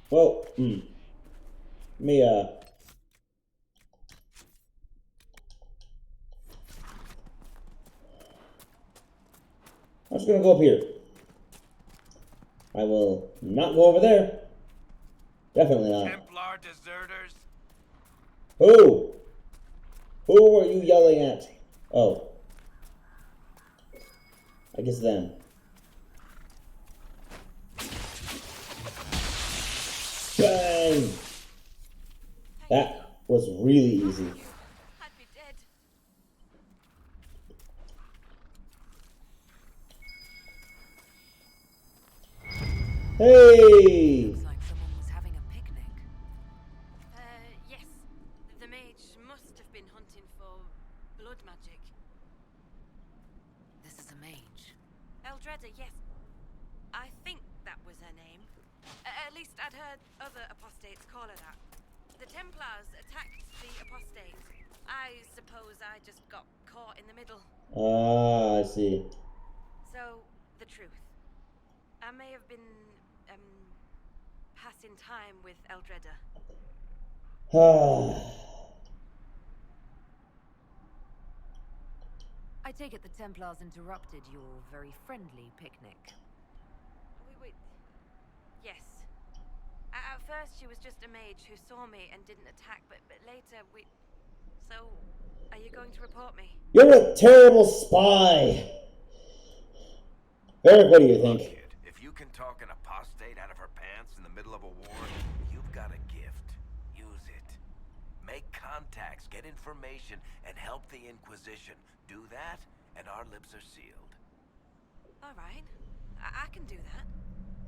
Well, I'm just gonna go up here. I will not go over there. Definitely not. Templar deserters? Who? Who are you yelling at? Oh. I guess them. Bang! That was really easy. I'd be dead. Hey! Looks like someone was having a picnic. Yes. The mage must have been hunting for blood magic. This is a mage. Eldreda, yes. I think that was her name. At least I'd heard other apostates call her that. The Templars attacked the apostates. I suppose I just got caught in the middle. Ah, I see. So, the truth. I may have been, passing time with Eldreda. I take it the Templars interrupted your very friendly picnic. Yes. At first she was just a mage who saw me and didn't attack, but later we... So, are you going to report me? You're a terrible spy! Eric, what do you think? Kid, if you can talk an apostate out of her pants in the middle of a war, you've got a gift. Use it. Make contacts, get information, and help the Inquisition. Do that, and our lips are sealed. All right. I can do that.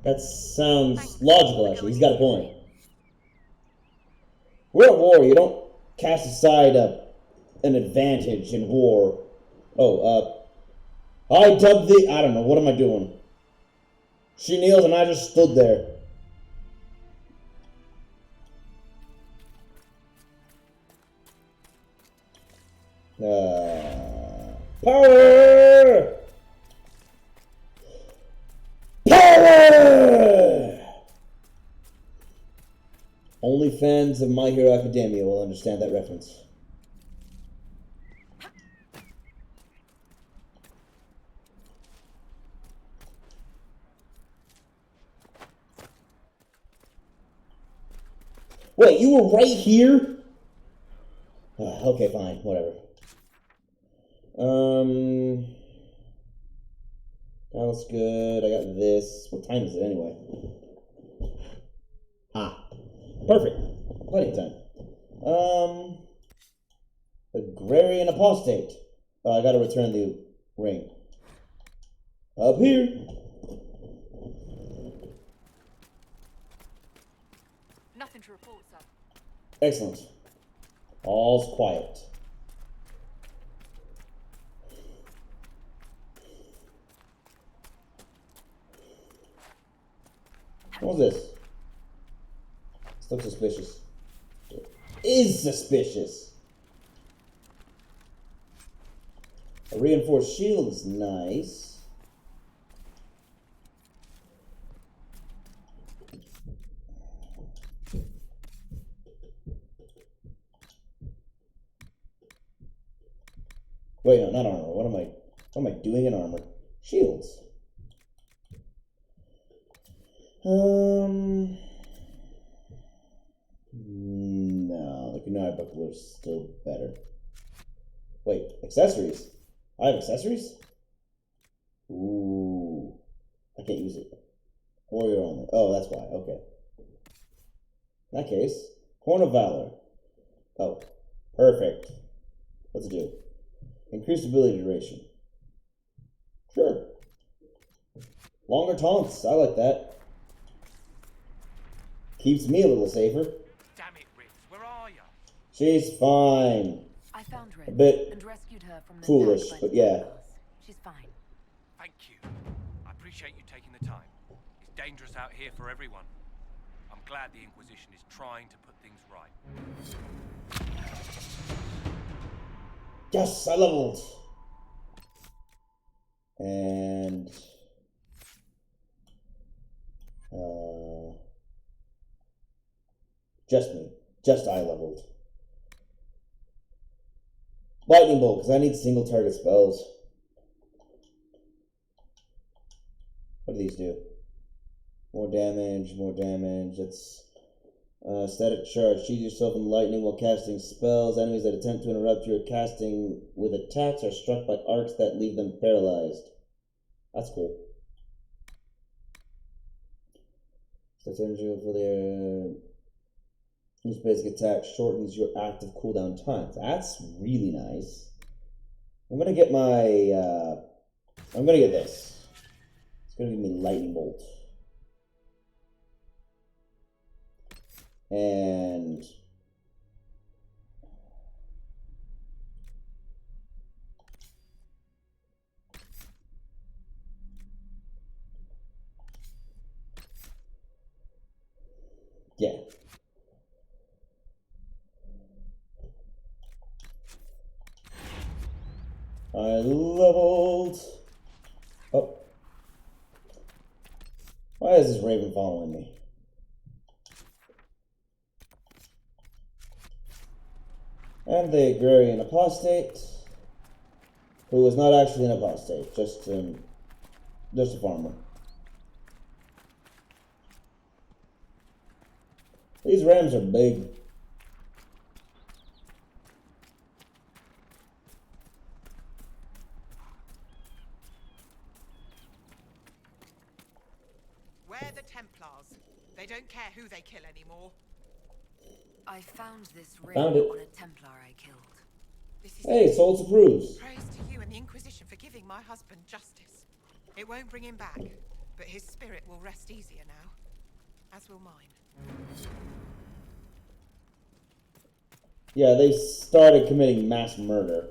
That sounds logical, actually. He's got a point. We're at war. You don't cast aside an advantage in war. Oh, I don't know. What am I doing? She kneels and I just stood there. Power! Power! Only fans of My Hero Academia will understand that reference. Wait, you were right here? Okay, fine, whatever. That was good. I got this. What time is it anyway? Ah, perfect. Plenty of time. Agrarian apostate. I gotta return the ring. Up here. Nothing to report, sir. Excellent. All's quiet. What was this? Stuff suspicious. It is suspicious. A reinforced shield is nice. Wait, no, not armor. What am I doing in armor? Shields. No, the Kunai buckler is still better. Wait, accessories? I have accessories? Ooh, I can't use it. Warrior only. Oh, that's why. Okay. In that case, Horn of Valor. Oh, perfect. What's it do? Increased ability duration. Sure. Longer taunts. I like that. Keeps me a little safer. Damn it, Riggs, where are you? She's fine. I found A Red bit and rescued her from the foolish, attack by but the yeah. Templars. She's fine. Thank you. I appreciate you taking the time. It's dangerous out here for everyone. I'm glad the Inquisition is trying to put things right. Yes, I leveled. And just me. Just I leveled. Lightning bolt, because I need single target spells. What do these do? More damage, more damage. It's static charge. Shoot yourself in lightning while casting spells. Enemies that attempt to interrupt your casting with attacks are struck by arcs that leave them paralyzed. That's cool. That's energy for the each basic attack shortens your active cooldown time. That's really nice. I'm gonna get my I'm gonna get this. It's gonna give me lightning bolt. And yeah. I leveled. Oh. Why is this raven following me? And the agrarian apostate, who was not actually an apostate, just a farmer. These rams are big. We're the Templars. They don't care who they kill anymore. I found this ring Found it. on a Templar I killed. This is Hey, Souls approves. praise to you and the Inquisition for giving my husband justice. It won't bring him back, but his spirit will rest easier now, as will mine. Yeah, they started committing mass murder.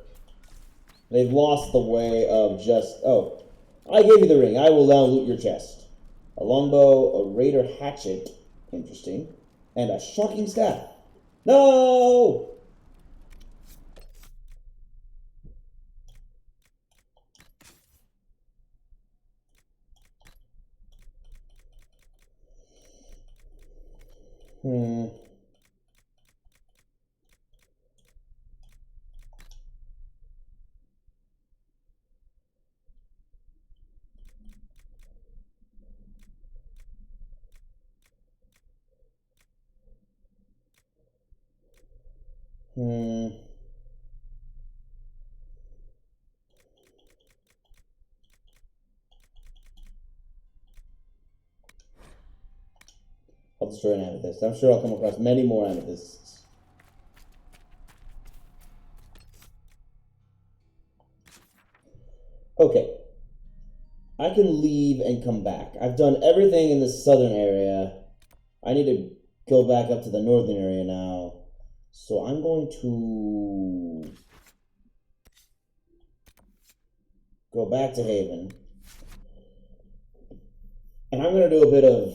They've lost the way of just, oh, I gave you the ring. I will now loot your chest. A longbow, a raider hatchet, interesting, and a shocking staff. No! Hmm. Hmm. I'll destroy an amethyst. I'm sure I'll come across many more amethysts. Okay. I can leave and come back. I've done everything in the southern area. I need to go back up to the northern area now. So I'm going to go back to Haven. And I'm going to do a bit of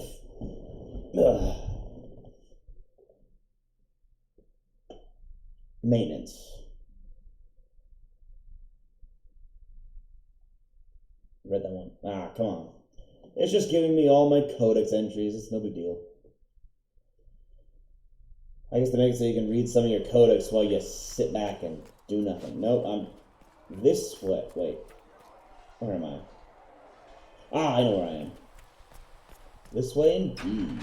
maintenance. Read that one. Ah, come on. It's just giving me all my codex entries. It's no big deal. I guess to make it so you can read some of your codex while you sit back and do nothing. Nope, I'm this way. Wait. Where am I? Ah, I know where I am. This way indeed.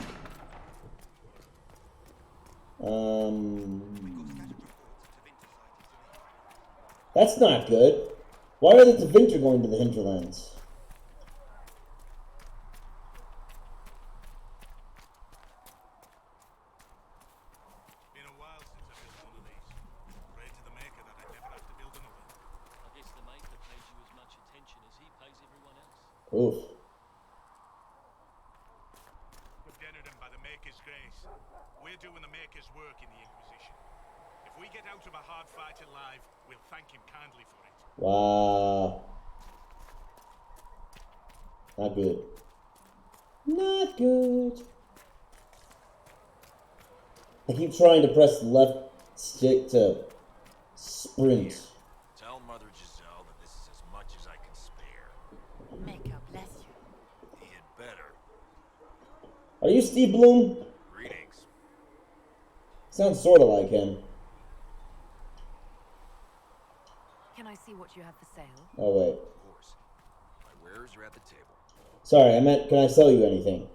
That's not good. Why are the Tevinter going to the hinterlands? Been a while since I built one of these. Prayed to the Maker that I'd never have to build another. I guess the Maker pays you as much attention as he pays everyone else. Oof. We've entered him by the Maker's grace. We're doing the Maker's work in the Inquisition. If we get out of a hard fight alive, we'll thank him kindly for it. Wow. Not good. Not good. I keep trying to press left stick to sprint. Tell Mother Giselle that this is as much as I can spare. Maker bless you. He had better. Are you Steve Bloom? Greetings. Sounds sort of like him. Can I see what you have for sale? Oh, wait. Of course. My wares are at the table. Sorry, I meant, can I sell you anything?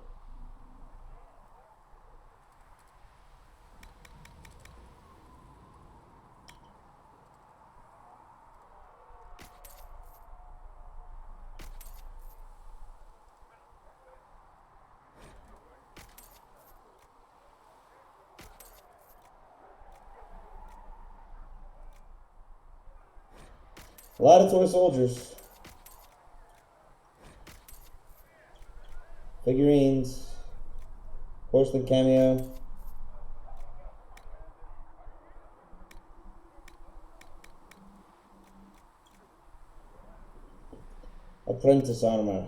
A lot of toy soldiers. Figurines. Porcelain cameo. Apprentice armor.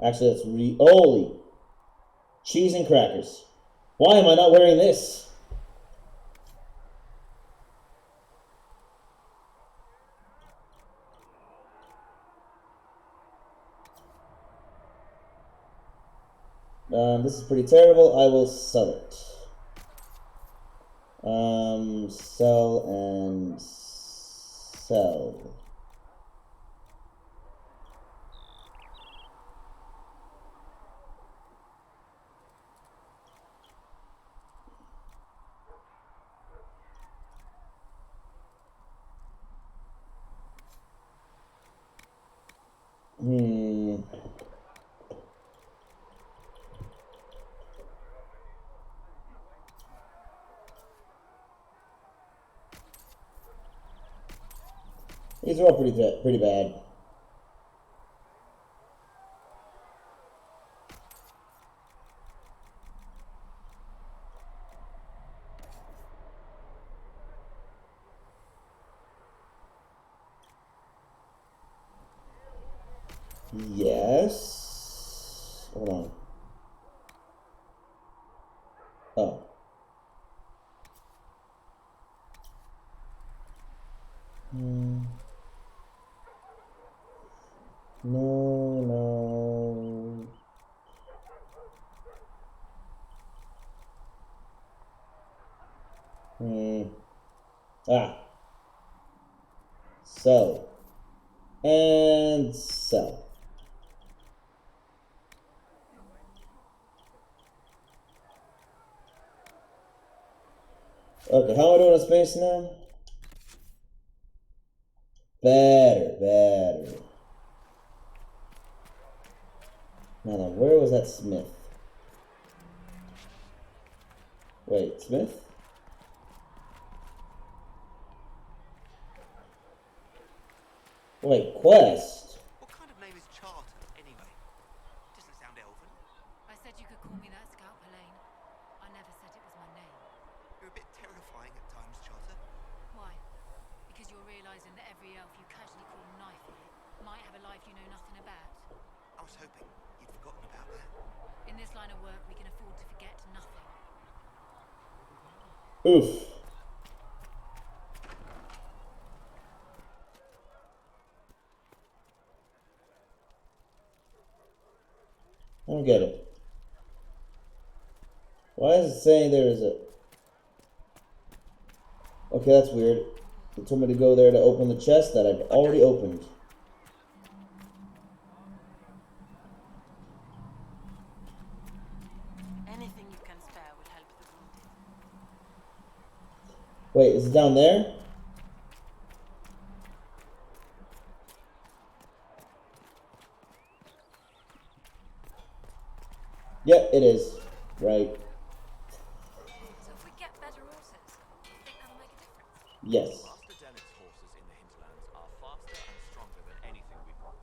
Actually, that's holy cheese and crackers. Why am I not wearing this? This is pretty terrible. I will sell it. Sell and sell. These are all pretty bad. Yes. Hold on. Oh. No. Ah. Sell. And sell. Okay, how am I doing in space now? Better. Now then, where was that Smith? Wait, Smith? Wait, Quest? What kind of name is Charter, anyway? Doesn't sound elven. I said you could call me that, Scout Helene. I never said it was my name. You're a bit terrifying at times, Charter. Why? Because you're realizing that every elf you casually call knife here might have a life you know nothing about. I was hoping you'd forgotten about that. In this line of work, we can afford to forget nothing. Oof. I don't get it. Why is it saying there is a... Okay, that's weird. It told me to go there to open the chest that I've already opened. Anything you can spare will help the wounded. Wait, is it down there? Yep, it is. Right. So if we get better horses, you think that'll make a difference? Yes. Master Dennett's horses in the hinterlands are faster and stronger than anything we've got.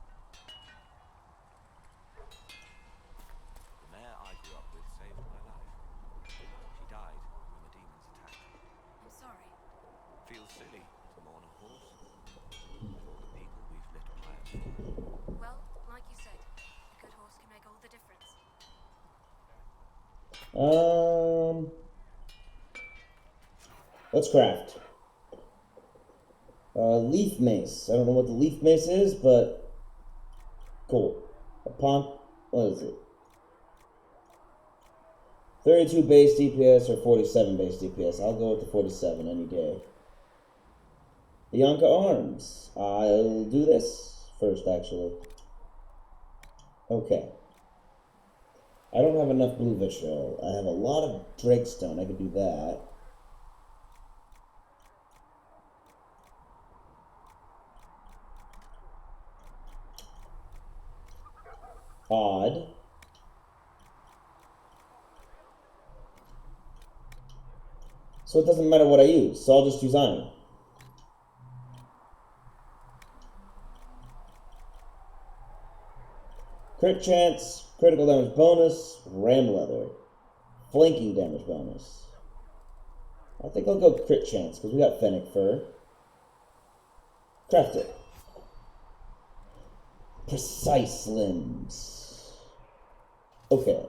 The mare I grew up with saved my life. She died when the demons attacked me. I'm sorry. Feels silly to mourn a horse. Of all the people we've lit pyres for. Well, like you said, a good horse can make all the difference. Let's craft. Leaf mace. I don't know what the leaf mace is, but cool. What is it? 32 base DPS or 47 base DPS. I'll go with the 47 any day. Bianca Arms. I'll do this first, actually. Okay. I don't have enough blue vitriol. I have a lot of Drakestone. I could do that. Odd. So it doesn't matter what I use, so I'll just use iron. Crit chance, critical damage bonus, ram leather, flanking damage bonus. I think I'll go crit chance because we got fennec fur. Craft it. Precise limbs. Okay.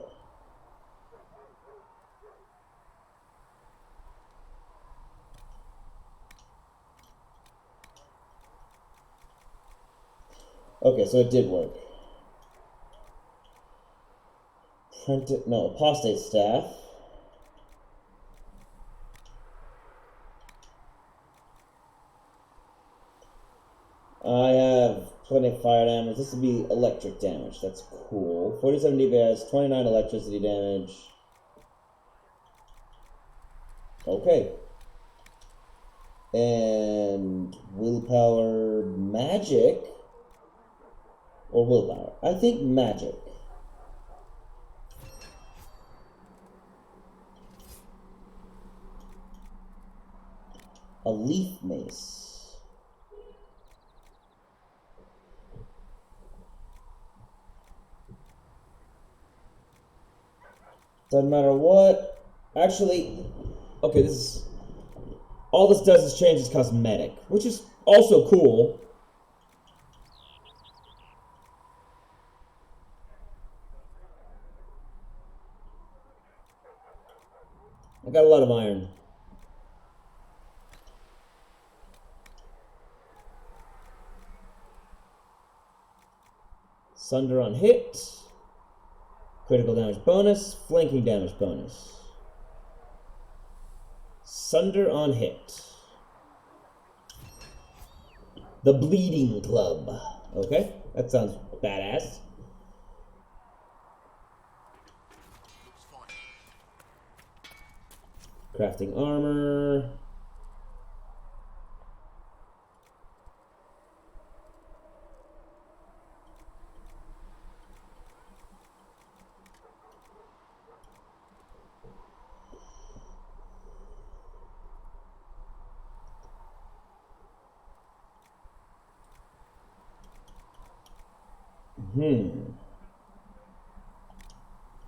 Okay, so it did work. Apostate staff. I have plenty of fire damage. This would be electric damage. That's cool. 47 DPS, 29 electricity damage. Okay. And willpower magic? Or willpower? I think magic. A leaf mace. Doesn't matter what. Actually, okay, all this does is change its cosmetic, which is also cool. got a lot of iron. Sunder on hit. Critical damage bonus. Flanking damage bonus. Sunder on hit. The Bleeding Club. Okay, that sounds badass. Crafting armor.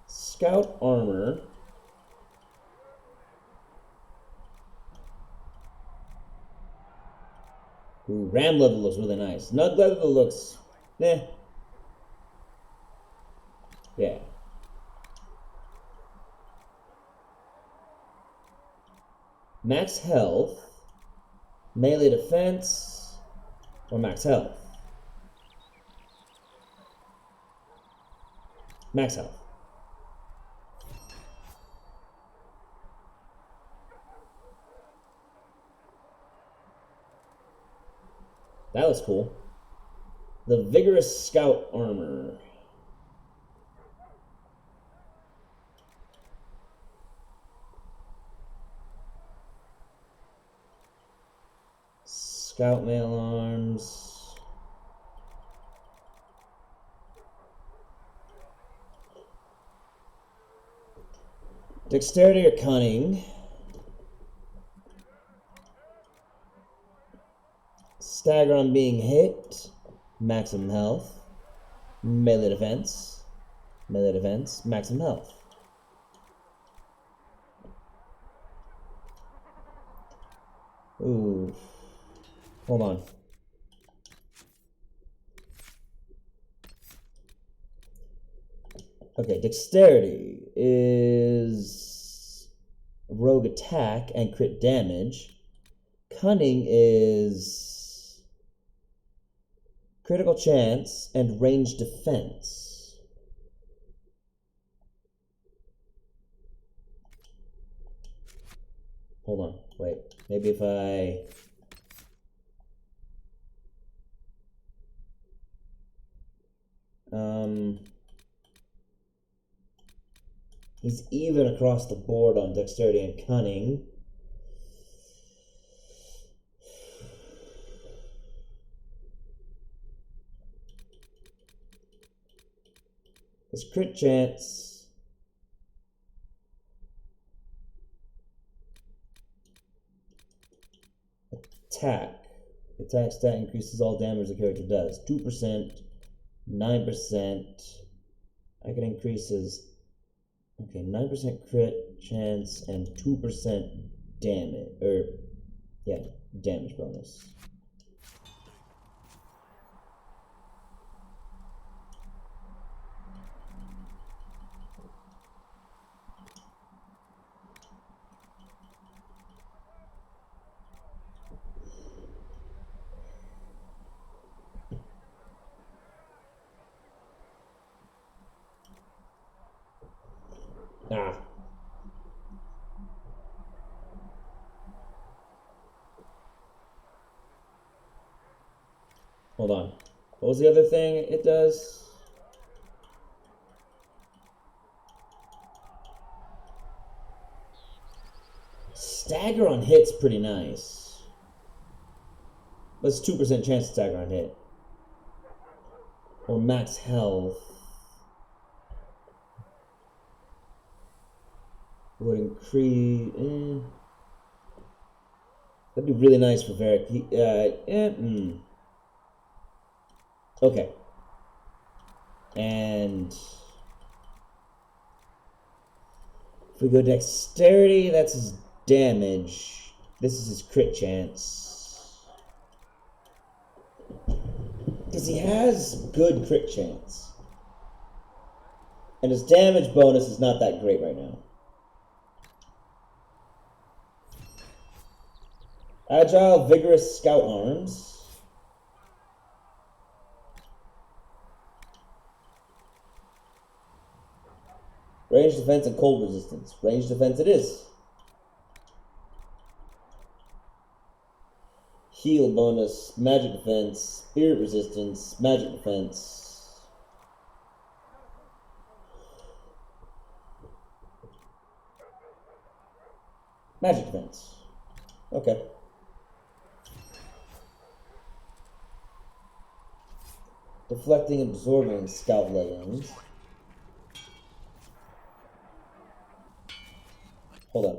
Scout armor. Ooh, ram leather looks really nice. Nug leather looks, eh. Yeah. Max health, melee defense, or max health? Max health. That was cool. The Vigorous Scout armor. Scout mail arms. Dexterity or cunning. Stagger on being hit. Maximum health. Melee defense. Melee defense. Maximum health. Ooh. Hold on. Okay, dexterity is rogue attack and crit damage. Cunning is critical chance and range defense. Hold on, wait. Maybe if I... He's even across the board on dexterity and cunning. His crit chance. Attack. Attack stat increases all damage the character does. 2%, 9%. I can increase his... Okay, 9% crit chance and 2% damage, damage bonus. Ah. Hold on. What was the other thing it does? Stagger on hit's pretty nice. That's 2% chance to stagger on hit. Or max health. Would increase... That'd be really nice for Varric. Okay. And... if we go dexterity, that's his damage. This is his crit chance. Because he has good crit chance. And his damage bonus is not that great right now. Agile, vigorous scout arms. Range defense and cold resistance. Range defense it is. Heal bonus, magic defense, spirit resistance, magic defense. Magic defense. Okay. Deflecting, absorbing, scout leggings. Hold on.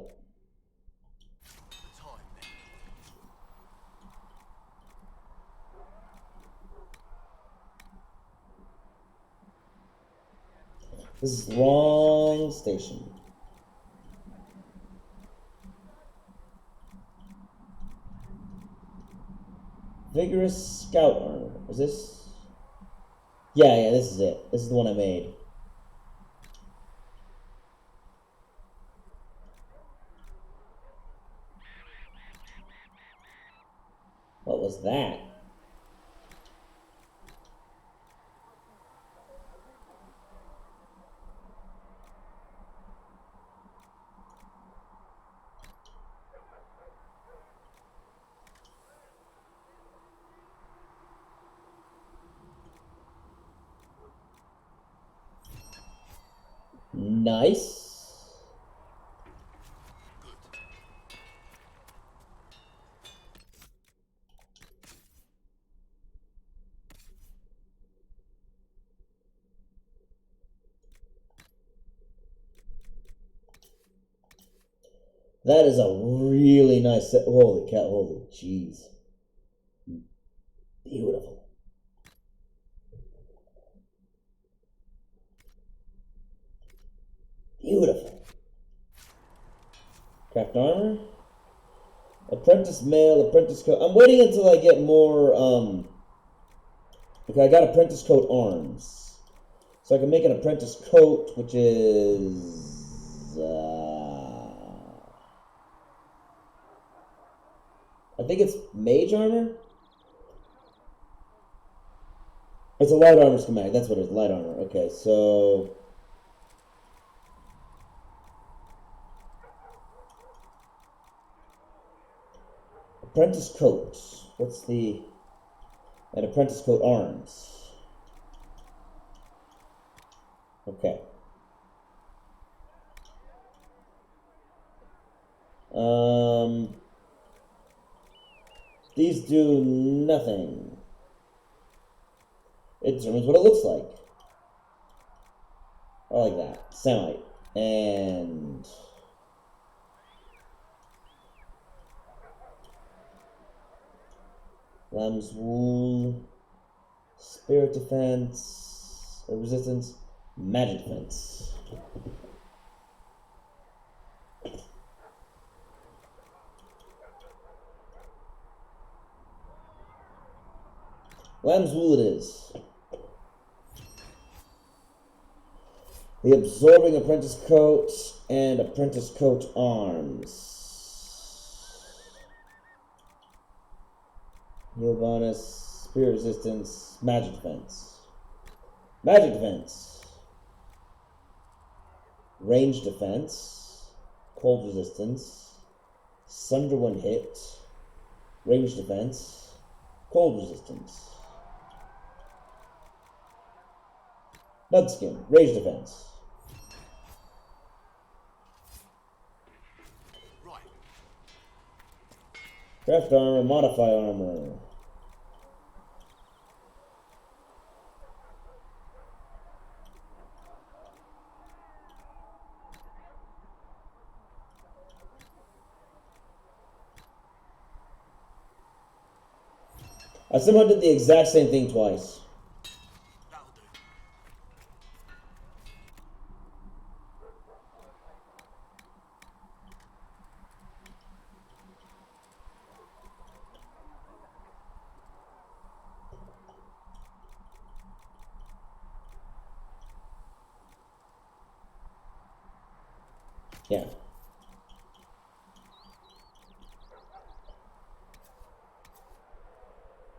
This is wrong station. Vigorous scout armor. Is this? Yeah, this is it. This is the one I made. What was that? Nice. That is a really nice set. Holy cow, holy jeez. Beautiful. Beautiful. Craft armor. Apprentice mail, apprentice coat. I'm waiting until I get more, okay, I got apprentice coat arms. So I can make an apprentice coat, which is, I think it's mage armor? It's a light armor schematic, that's what it is, light armor. Okay, so... Apprentice coat. What's the... And apprentice coat arms. Okay. These do nothing. It determines what it looks like. I like that. Samite. And... Lamb's wool. Spirit defense. Resistance. Magic defense. Lamb's wool it is. The absorbing apprentice coat and apprentice coat arms. Heal bonus, spirit resistance, magic defense. Magic defense. Range defense. Cold resistance. Sunder when hit. Range defense. Cold resistance. Nudskin, range defense. Right. Craft armor, modify armor. I somehow did the exact same thing twice. That'll do. Yeah.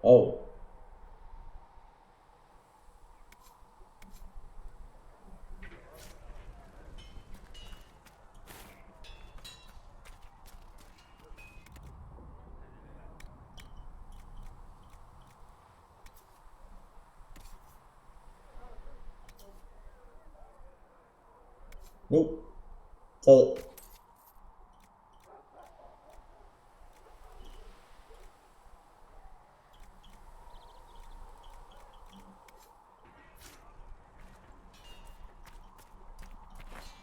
Oh. Nope. Tell it.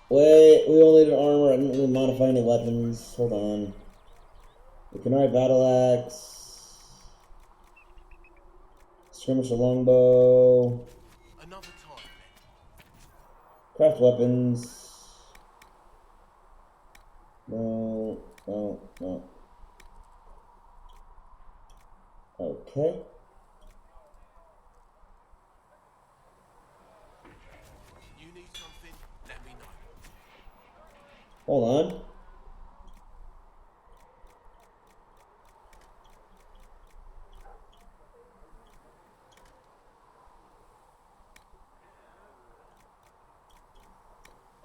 Wait, we only did armor. I didn't really modify any weapons. Hold on. The Kunai battle axe. Skirmisher longbow. Another time, Craft weapons. No, no, no. Okay. You need something? Let me know. Hold on.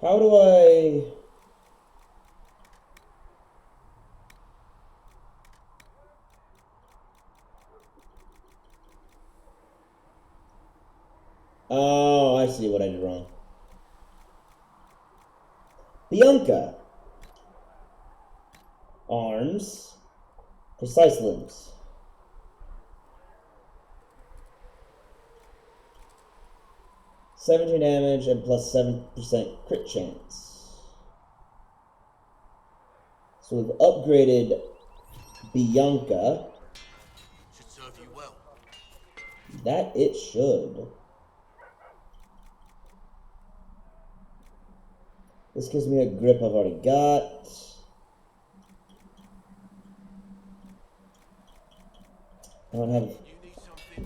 How do I... Oh, I see what I did wrong. Bianca. Arms. Precise limbs. +17 damage and plus 7% crit chance. So we've upgraded Bianca. Should serve you well. That it should. This gives me a grip I've already got. I don't have...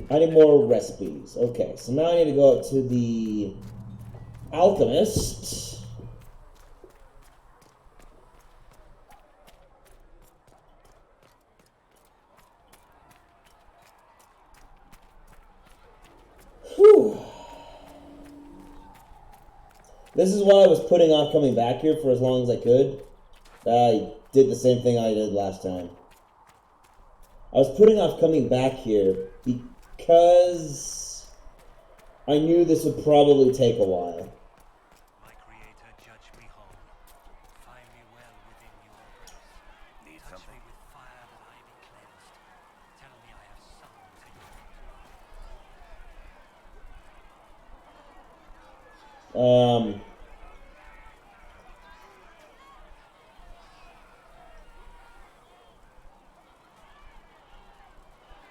I need more recipes. Okay, so now I need to go up to the alchemist. Whew. This is why I was putting off coming back here for as long as I could. I did the same thing I did last time. I was putting off coming back here because I knew this would probably take a while. My Creator, judge me whole. Find me well within your grace. Need Touch something? me with fire that I be cleansed. Tell me I have sung to you.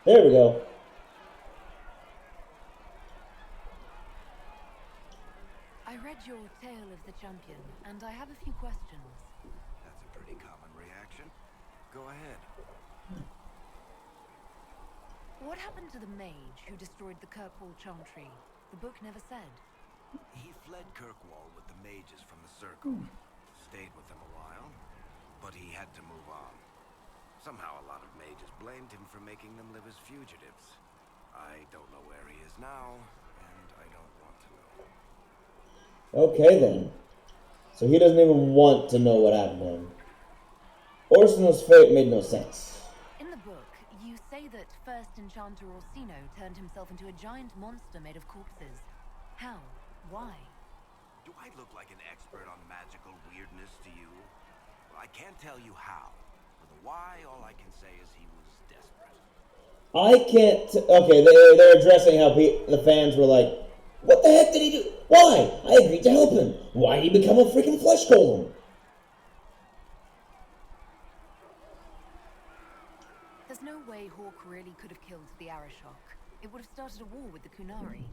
There we go. I read your Tale of the Champion, and I have a few questions. That's a pretty common reaction. Go ahead. What happened to the mage who destroyed the Kirkwall Chantry? The book never said. He fled Kirkwall with the mages from the Circle. Stayed with them a while, but he had to move on. Somehow a lot of mages blamed him for making them live as fugitives. I don't know where he is now, and I don't want to know. Okay then. So he doesn't even want to know what happened to him. Orsino's fate made no sense. In the book, you say that first enchanter Orsino turned himself into a giant monster made of corpses. How? Why? Do I look like an expert on magical weirdness to you? Well, I can't tell you how. For the why, all I can say is he was desperate. I can't... Okay, they're addressing how the fans were like, what the heck did he do? Why? I agreed to help him. Why did he become a freaking flesh golem? There's no way Hawk really could have killed the Arashok. It would have started a war with the Kunari.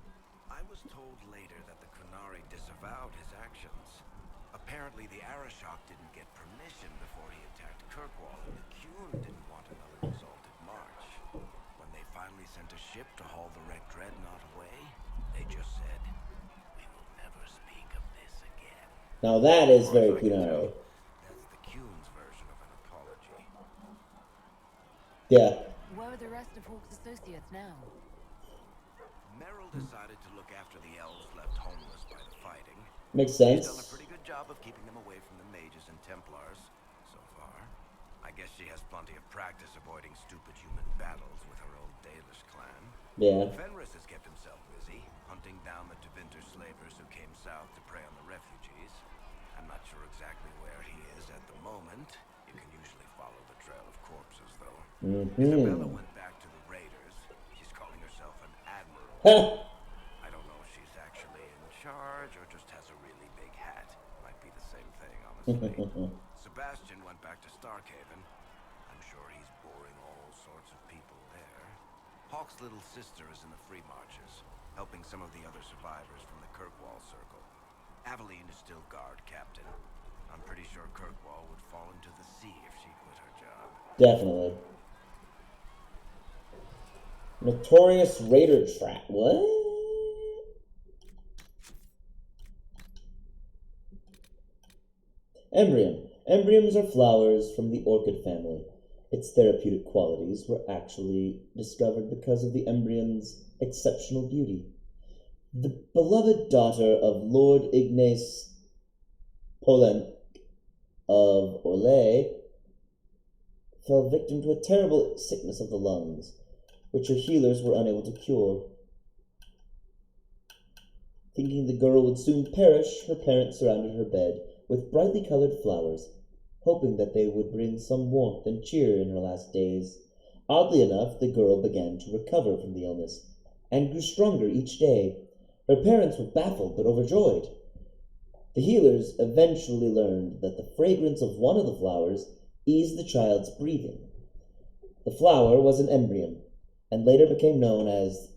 I was told later that the Kunari disavowed his actions. Apparently the Arashok didn't get permission before he attacked Kirkwall, and the Qun didn't want another exalted march. When they finally sent a ship to haul the Red Dreadnought away, they just said, "We will never speak of this again." Now that is very Kunari. That's the Qun's version of an apology. Yeah. Where are the rest of Hawke's associates now? Merrill decided to look after the elves left homeless by the fighting. Makes She's done a sense. pretty good job of keeping them away from the mages and Templars, so far. I guess she has plenty of practice avoiding stupid human battles with her old Dalish clan. Yeah. Fenris has kept himself busy, hunting down the Tevinter slavers who came south to prey on the refugees. I'm not sure exactly where he is at the moment. You can usually follow the trail of corpses, though. Isabella went back to the raiders. She's calling herself an admiral. I don't know if she's actually in charge or just has a really big hat. Might be the same thing, honestly. Sebastian went back to Starkhaven. I'm sure he's boring all sorts of people there. Hawke's little sister is in the Free Marches, helping some of the other survivors from the Kirkwall Circle. Aveline is still guard captain. I'm pretty sure Kirkwall would fall into the sea if she quit her job. Definitely. Notorious Raider Trap. What? Embryon. Embryons are flowers from the orchid family. Its therapeutic qualities were actually discovered because of the embryon's exceptional beauty. The beloved daughter of Lord Ignace Polenc of Orlais fell victim to a terrible sickness of the lungs, which her healers were unable to cure. Thinking the girl would soon perish, her parents surrounded her bed with brightly colored flowers, hoping that they would bring some warmth and cheer in her last days. Oddly enough, the girl began to recover from the illness, and grew stronger each day. Her parents were baffled but overjoyed. The healers eventually learned that the fragrance of one of the flowers eased the child's breathing. The flower was an embryon, and later became known as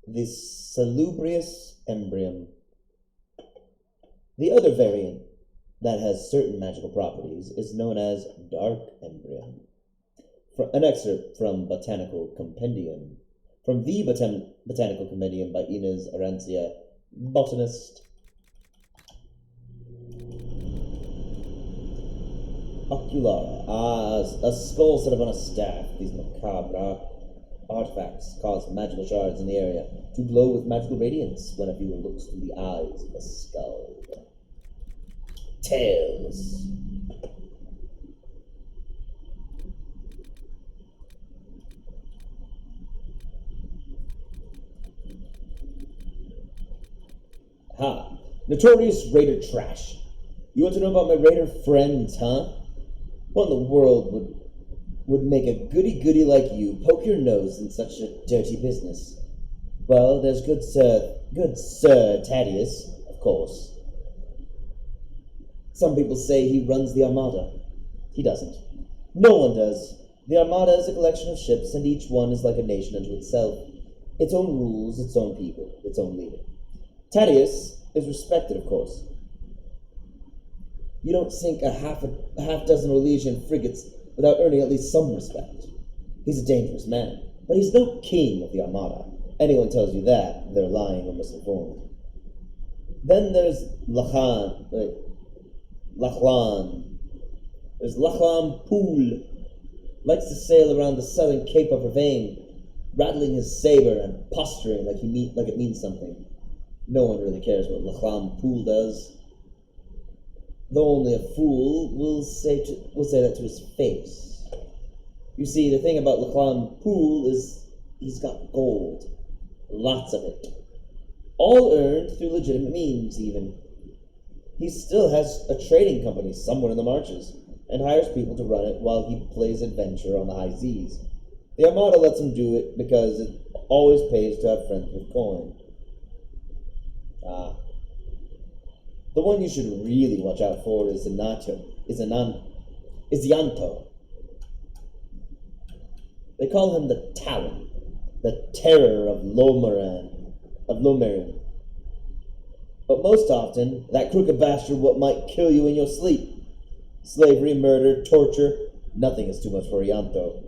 the salubrious embryon. The other variant that has certain magical properties is known as dark embryon. An excerpt from Botanical Compendium. From the Botanical Compendium by Inez Arancia, botanist. Oculara. A skull set upon a staff. These macabre artifacts cause magical shards in the area to glow with magical radiance when a viewer looks through the eyes of the skull. Tails. Ha! Notorious Raider trash. You want to know about my Raider friends, huh? What in the world would make a goody-goody like you poke your nose in such a dirty business? Well, there's good Sir Thaddeus, of course. Some people say he runs the Armada. He doesn't. No one does. The Armada is a collection of ships, and each one is like a nation unto itself. Its own rules, its own people, its own leader. Thaddeus is respected, of course. You don't sink a half dozen Orlesian frigates without earning at least some respect. He's a dangerous man, but he's no king of the Armada. Anyone tells you that, they're lying or misinformed. Then there's Lachlan. There's Lachlan Poole. Likes to sail around the southern Cape of Ravane, rattling his saber and posturing like it means something. No one really cares what Lachlan Poole does. Though only a fool will say that to his face. You see, the thing about Lachlan Poole is he's got gold. Lots of it. All earned through legitimate means, even. He still has a trading company somewhere in the marches, and hires people to run it while he plays adventure on the high seas. The Armada lets him do it because it always pays to have friends with coin. The one you should really watch out for is Yanto. They call him the Talon, the terror of Lomerin. But most often, that crooked bastard what might kill you in your sleep. Slavery, murder, torture, nothing is too much for Yanto.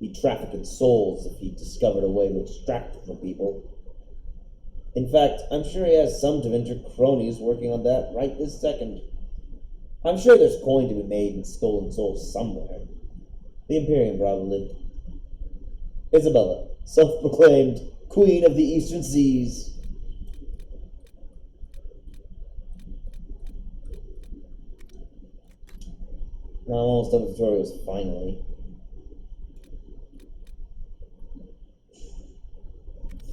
He'd traffic in souls if he discovered a way to extract it from people. In fact, I'm sure he has some Tevinter cronies working on that right this second. I'm sure there's coin to be made in stolen souls somewhere. The Imperium, probably. Isabella, self-proclaimed Queen of the Eastern Seas. Now I'm almost done with tutorials, finally.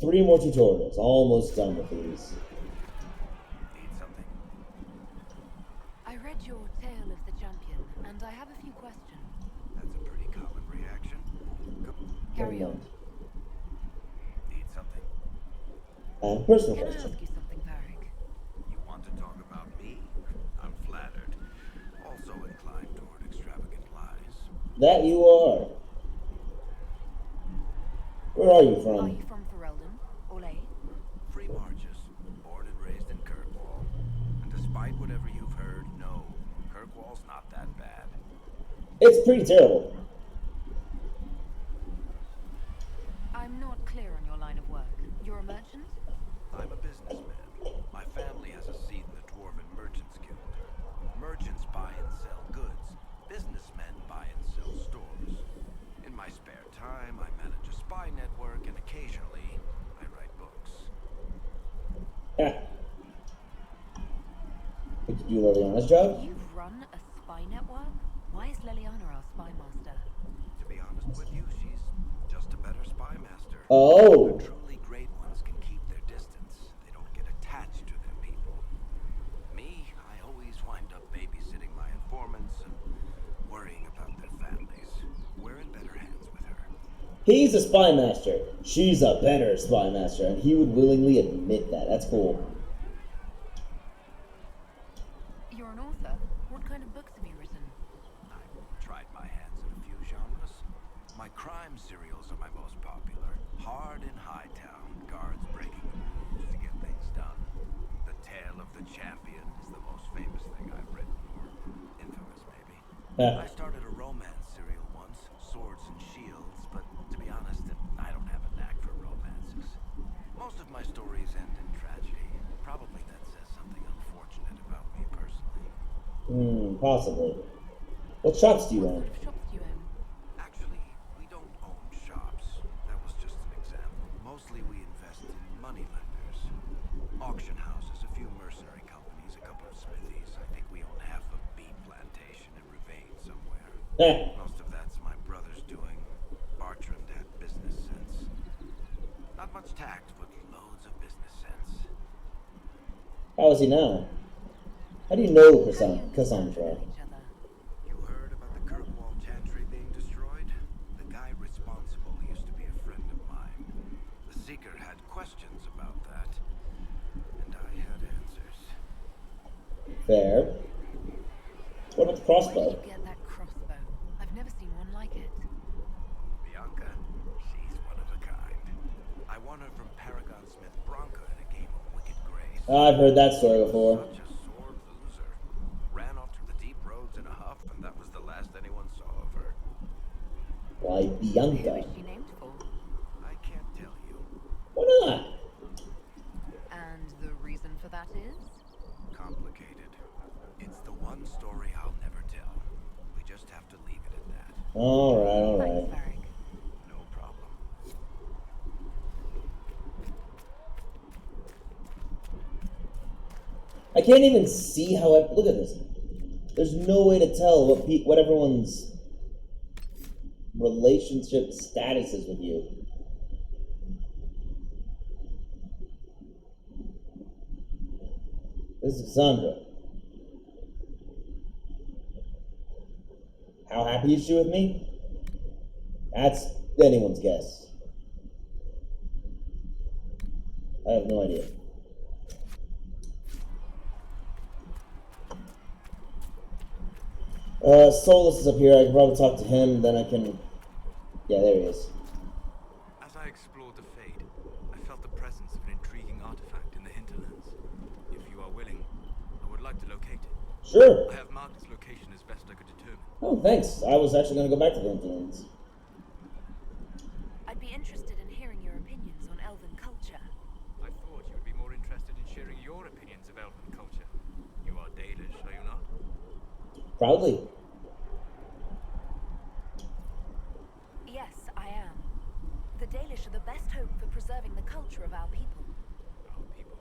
3 more tutorials, almost done with these. Need something? I read your Tale of the Champion, and I have a few questions. That's a pretty common reaction. Go. Carry on. Need something? I have a personal Can I question. ask you something, Varric? You want to talk about me? I'm flattered. Also inclined toward extravagant lies. That you are. Where are you Are from? you from Ferelden? Olay? Free marches. Born and raised in Kirkwall. And despite whatever you've heard, no. Kirkwall's not that bad. It's pretty terrible. I'm not clear on your line of work. You're a merchant? I'm a businessman. My family has a seat in the Dwarven Merchants Guild. Merchants buy and sell goods. Businessmen buy and sell stores. In my spare time, I manage a spy network, and occasionally, I write books. Ah. Did you do Liliana's job? You run a spy network? Why is Liliana our spy master? To be honest with you, she's just a better spy master. Oh. The truly great ones can keep their distance. They don't get attached to their people. Me, I always wind up babysitting my informants and worrying about their families. We're in better hands with her. He's a spy master. She's a better spy master, and he would willingly admit that. That's cool. You're an author. What kind of books have you written? I've tried my hands at a few genres. My crime serials are my most popular. Hard in Hightown, guards breaking the rules to get things done. The Tale of the Champion is the most famous thing I've written, or infamous maybe. I started a romance serial once, Swords and Shields, but to be honest, I don't have a knack for romances. Most of my stories end in tragedy. Probably that says something unfortunate about me personally. Possibly. What shops do you own? What sort of shops do you own? Actually, we don't own shops. That was just an example. Mostly we invest in money lenders. Auction houses, a few mercenary companies, a couple of smithies. I think we own half a bee plantation in Ravane somewhere. Most of that's my brother's doing. Bartrand had business sense. Not much tact, but loads of business sense. How is he now? How do you know Cassandra? You heard about the Kirkwall Chantry being destroyed? The guy responsible used to be a friend of mine. The Seeker had questions about that, and I had answers. Fair. What about the crossbow? Where did you get that crossbow? I've never seen one like it. Bianca, she's one of a kind. I won her from Paragon Smith Bronca in a game of Wicked Grace. I've heard that story before. Such a sore loser. Ran off to the deep roads in a huff, and that was the last anyone saw of her. Why, Bianca? Who is she named for? I can't tell you. Why not? And the reason for that is? Complicated. It's the one story I'll never tell. We just have to leave it at that. Alright. Thanks, Varric. No problem. I can't even see how look at this. There's no way to tell what everyone's relationship status is with you. This is Cassandra. How happy is she with me? That's anyone's guess. I have no idea. Solus is up here. I can probably talk to him, then I can... Yeah, there he is. As I explored the Fade, I felt the presence of an intriguing artifact in the hinterlands. If you are willing, I would like to locate it. Sure. I have marked its location as best I could determine. Oh, thanks. I was actually going to go back to the Hinterlands. I'd be interested in hearing your opinions on elven culture. I thought you would be more interested in sharing your opinions of elven culture. You are Dalish, are you not? Proudly. Yes, I am. The Dalish are the best hope for preserving the culture of our people. Our people.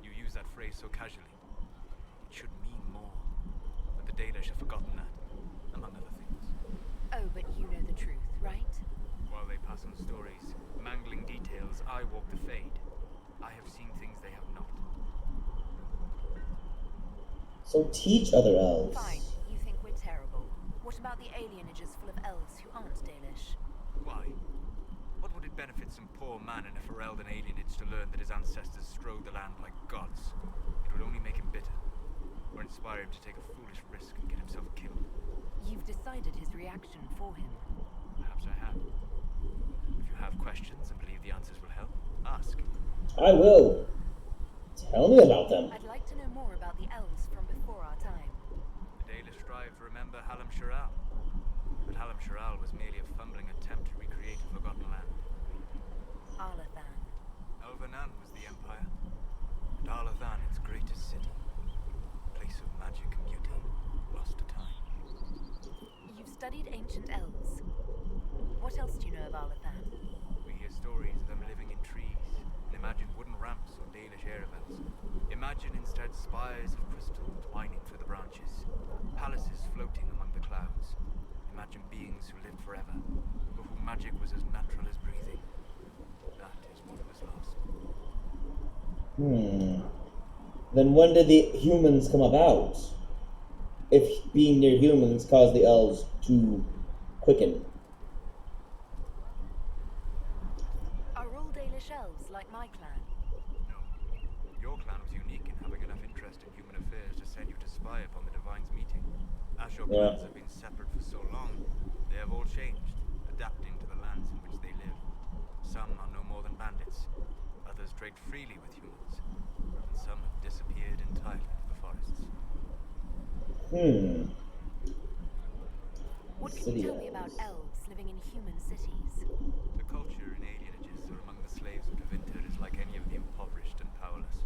You use that phrase so casually. It should mean more. But the Dalish have forgotten that, among other things. Oh, but you know the truth, right? While they pass on stories, mangling details, I walk the fade. I have seen things they have not. So teach other elves. Fine, you think we're terrible. What about the alienages full of elves who aren't Dalish? Why? What would it benefit some poor man in a Ferelden alienage to learn that his ancestors strode the land like gods? It would only make him bitter, or inspire him to take a foolish risk and get himself killed. You've decided his reaction for him. Perhaps I have. If you have questions and believe the answers will help, ask. I will. Tell me about them. I'd like to know more about the elves from before our time. The Dalish strive to remember Hallam Shiral. But Hallam Shiral was merely a fumbling attempt to recreate a forgotten land. Arlathan. Elvanan was the empire, and Arlathan its greatest city. A place of magic and beauty, lost to time. You've studied ancient elves. What else do you know of Arlathan? We hear stories of them living in trees, and imagine wooden ramps or Dalish aeravels. Imagine instead spires of crystal twining through the branches, palaces floating among the clouds. Imagine beings who lived forever, for whom magic was as natural as breathing. That is what was lost. Then when did the humans come about? If being near humans caused the elves to quicken. Are all Dalish elves like my clan? No. Your clan was unique in having enough interest in human affairs to send you to spy upon the Divine's meeting. As your clans have been separate for so long, they have all changed, adapting to the lands in which they live. Some are no more than bandits, others trade freely with humans, and some have disappeared entirely into the forests. What can you tell me about elves living in human cities? The culture in alienages or among the slaves of Devinter is like any of the impoverished and powerless.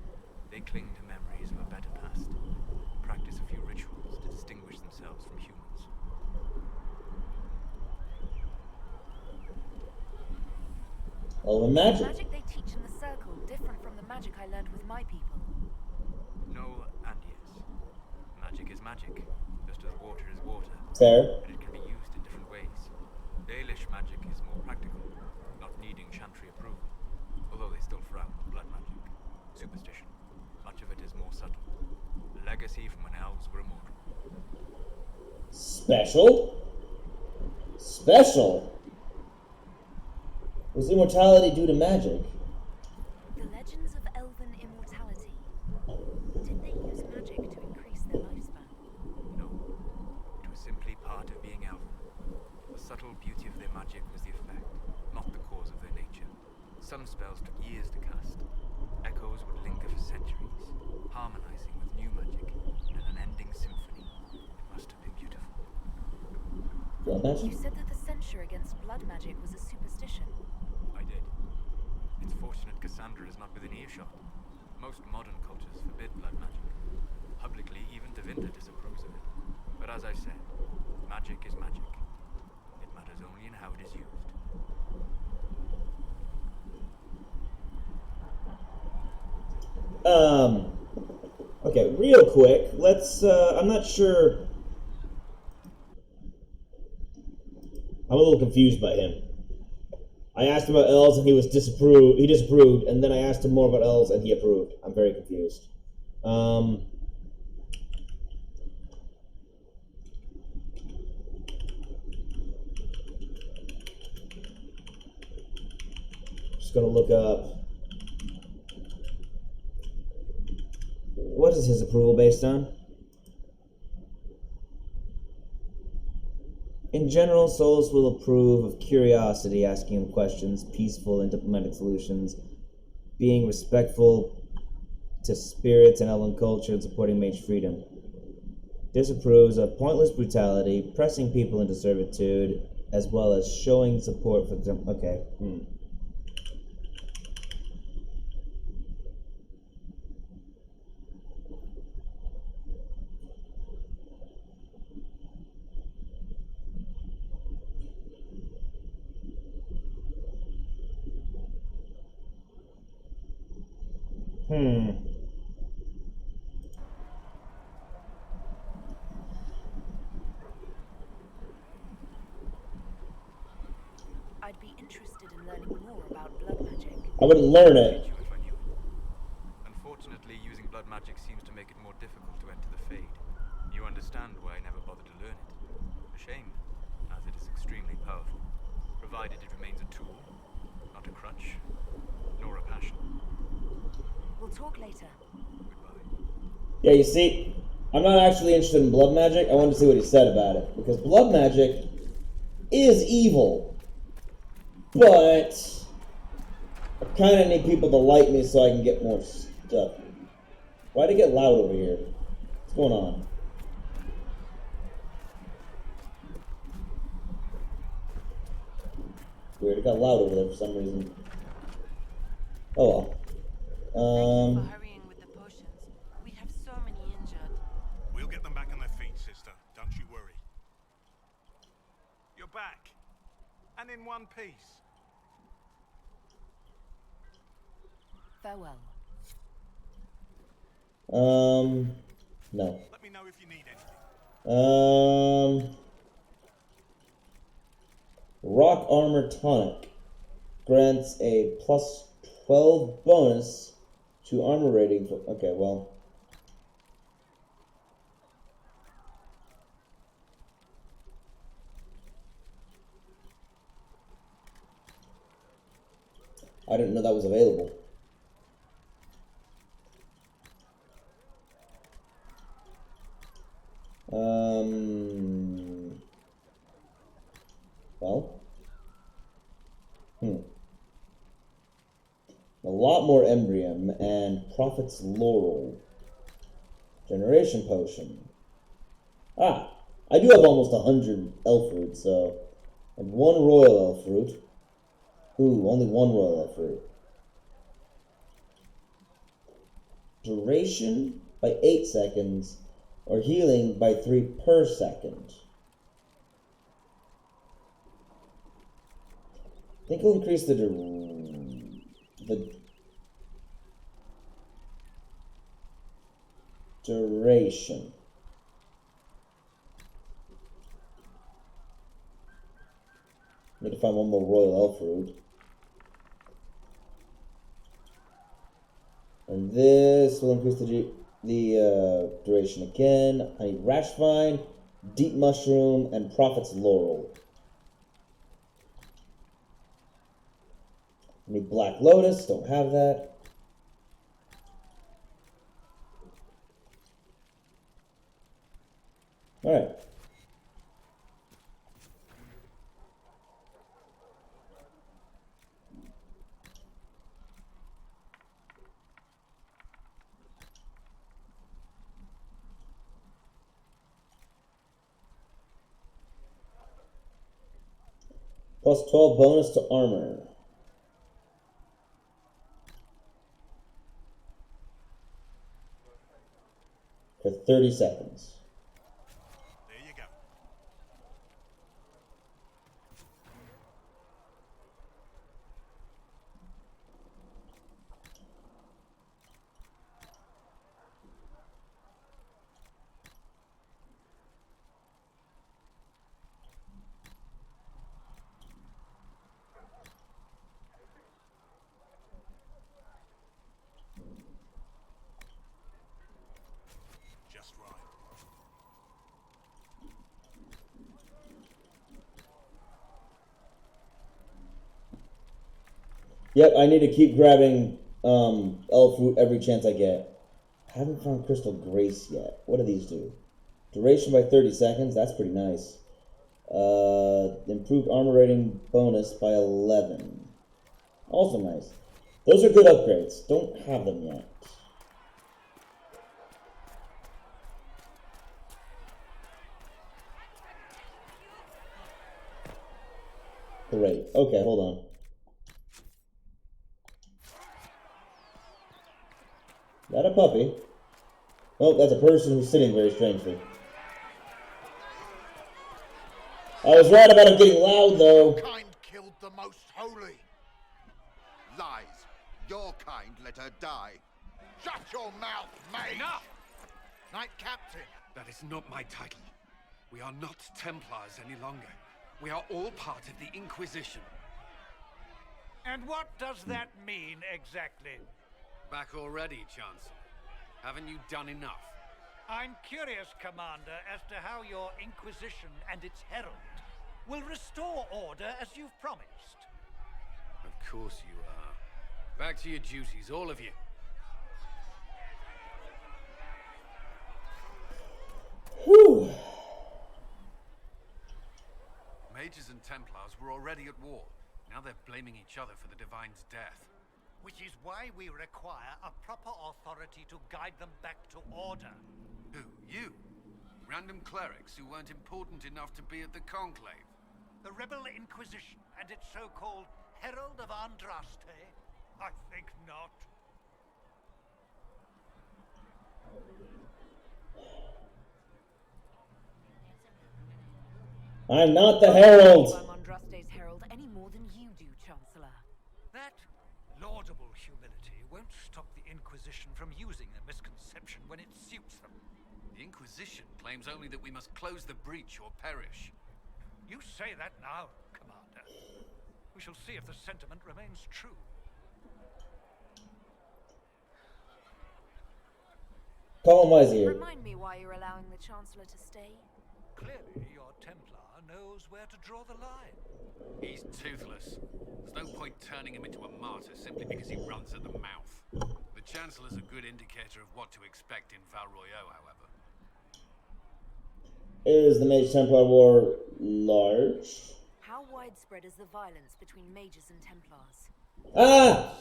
They cling to memories of a better past, practice a few rituals to distinguish themselves from humans. Elven magic. The magic they teach in the circle different from the magic I learned with my people? No and yes. Magic is magic, just as water is water. Fair. And it can be used in different ways. Dalish magic is more practical, not needing chantry approval, although they still frown on blood magic. Superstition. Much of it is more subtle. A legacy from when elves were immortal. Special? Special? Was immortality due to magic? The legends of elven immortality. Did they use magic to increase their lifespan? No. It was simply part of being elven. The subtle beauty of their magic was the effect, not the cause of their nature. Some spells took years to cast. Echoes would linger for centuries, harmonizing with new magic in an unending symphony. It must have been beautiful. Blood magic? You said that the censure against blood magic was a superstition. I did. It's fortunate Cassandra is not within earshot. Most modern cultures forbid blood magic. Publicly, even Devinter disapproves of it. But as I said, magic is magic. It matters only in how it is used. Okay, real quick, let's, I'm not sure. I'm a little confused by him. I asked him about elves and he disapproved, and then I asked him more about elves and he approved. I'm very confused. Just gonna look up. What is his approval based on? In general, Solus will approve of curiosity, asking him questions, peaceful and diplomatic solutions, being respectful to spirits and elven culture, and supporting mage freedom. Disapproves of pointless brutality, pressing people into servitude, as well as showing support for them. Okay. I'd be interested in learning more about blood magic. I wouldn't learn it. Teach you if I knew it. Unfortunately, using blood magic seems to make it more difficult to enter the Fade. You understand why I never bothered to learn it. A shame, as it is extremely powerful, provided it remains a tool, not a crutch, nor a passion. We'll talk later. Yeah, you see, I'm not actually interested in blood magic. I wanted to see what he said about it. Because blood magic is evil. But I kind of need people to like me so I can get more stuff. Why'd it get loud over here? What's going on? Weird, it got loud over there for some reason. Oh well. Thank you for hurrying with the potions. We have so many injured. We'll get them back on their feet, sister. Don't you worry. You're back. And in one piece. Farewell. No. Let me know if you need anything. Rock Armor Tonic grants a plus 12 bonus to armor rating for, okay, well. I didn't know that was available. Well. A lot more Embrium and Prophet's Laurel. Generation Potion. I do have almost 100 elf fruit, so. And 1 royal elf fruit. Ooh, only 1 royal elf fruit. Duration by 8 seconds, or healing by 3 per second. I think it'll increase the duration. Need to find 1 more royal elf fruit. And this will increase the duration again. I need Rash Vine, Deep Mushroom, and Prophet's Laurel. I need Black Lotus, don't have that. Alright. Plus 12 bonus to armor. For 30 seconds. There you go. Just right. Yep, I need to keep grabbing elf fruit every chance I get. I haven't found Crystal Grace yet. What do these do? Duration by 30 seconds. That's pretty nice. Improved armor rating bonus by 11. Also nice. Those are good upgrades. Don't have them yet. Great. Okay, hold on. Not a puppy. Oh, that's a person who's sitting very strangely. I was right about it getting loud, though. Your kind killed the most holy. Lies. Your kind let her die. Shut your mouth, mate! Enough! Knight Captain. That is not my title. We are not Templars any longer. We are all part of the Inquisition. And what does that mean exactly? Back already, Chancellor. Haven't you done enough? I'm curious, Commander, as to how your Inquisition and its herald will restore order as you've promised. Of course you are. Back to your duties, all of you. Whew. Mages and Templars were already at war. Now they're blaming each other for the Divine's death. Which is why we require a proper authority to guide them back to order. Who? You? Random clerics who weren't important enough to be at the Conclave? The Rebel Inquisition and its so-called Herald of Andraste? I think not. I'm not the Herald. I'm Andraste's herald any more than you do, Chancellor. That laudable humility won't stop the Inquisition from using the misconception when it suits them. The Inquisition claims only that we must close the breach or perish. You say that now, Commander. We shall see if the sentiment remains true. Call him wise here. Remind me why you're allowing the Chancellor to stay. Clearly, your Templar knows where to draw the line. He's toothless. There's no point turning him into a martyr simply because he runs at the mouth. The Chancellor's a good indicator of what to expect in Val Royeaux, however. Is the Mage Templar War large? How widespread is the violence between mages and Templars? Ah!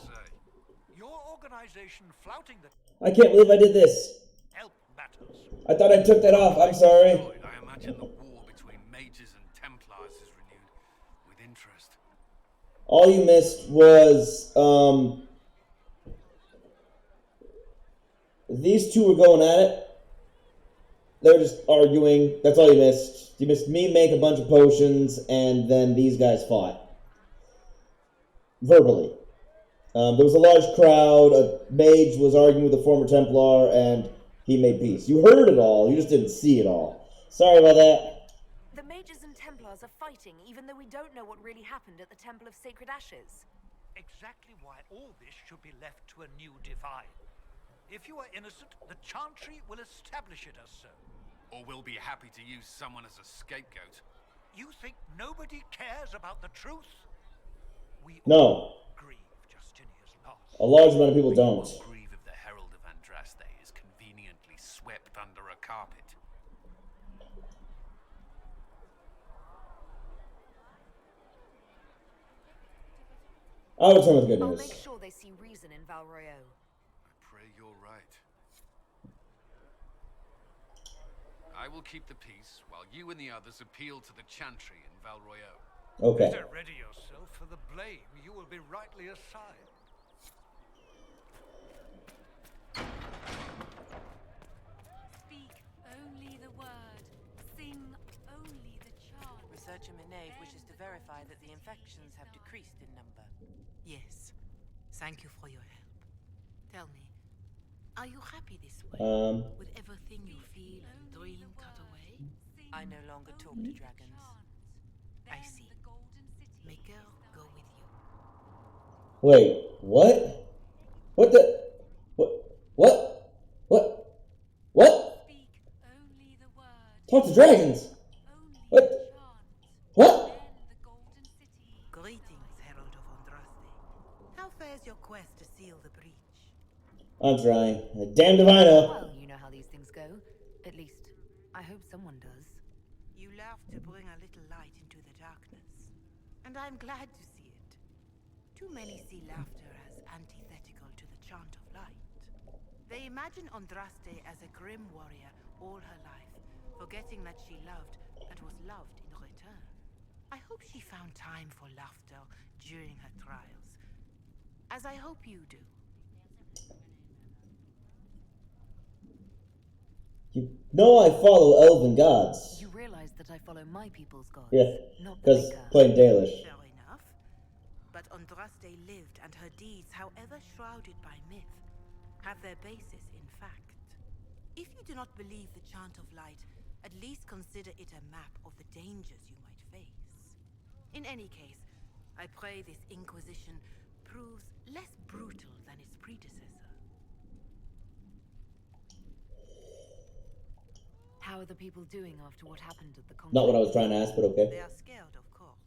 Your organization flouting the I can't believe I did this. help matters. I thought I took that off. I'm sorry. I imagine the war between mages and Templars is renewed with interest. All you missed was, these two were going at it. They were just arguing. That's all you missed. You missed me make a bunch of potions, and then these guys fought. Verbally. There was a large crowd. A mage was arguing with a former Templar, and he made peace. You heard it all. You just didn't see it all. Sorry about that. The mages and Templars are fighting, even though we don't know what really happened at the Temple of Sacred Ashes. Exactly why all this should be left to a new divine. If you are innocent, the Chantry will establish it as so. Or we'll be happy to use someone as a scapegoat. You think nobody cares about the truth? We No. all grieve Justinia's loss. A large amount of people don't. Grieve if the Herald of Andraste is conveniently swept under a carpet. I'll return with good I'll news. make sure they see reason in Val Royeaux. I pray you're right. I will keep the peace while you and the others appeal to the Chantry in Val Royeaux. Okay. Better ready yourself for the blame. You will be rightly assigned. Speak only the word. Sing only the chant. Researcher Minave wishes to verify that the infections have decreased in number. Yes. Thank you for your help. Tell me, are you happy this way? With everything you feel and dream cut away? I no longer talk to dragons. I see. Make her go with you. Wait, what? What the? What? What? Talk to dragons! What? What? Greetings, Herald of Andraste. How fares your quest to seal the breach? I'm trying. Damned if I know. Well, you know how these things go. At least, I hope someone does. You laugh to bring a little light into the darkness, and I'm glad to see it. Too many see laughter as antithetical to the chant of light. They imagine Andraste as a grim warrior all her life, forgetting that she loved and was loved in return. I hope she found time for laughter during her trials, as I hope you do. You know I follow elven gods. You realize that I follow my people's gods, Yeah, not the because Maker. plain Dalish. Fair enough. But Andraste lived, and her deeds, however shrouded by myth, have their basis in fact. If you do not believe the Chant of Light, at least consider it a map of the dangers you might face. In any case, I pray this Inquisition proves less brutal than its predecessor. How are the people doing after what happened at the conclave? Not what I was trying to ask, but okay. They are scared, of course.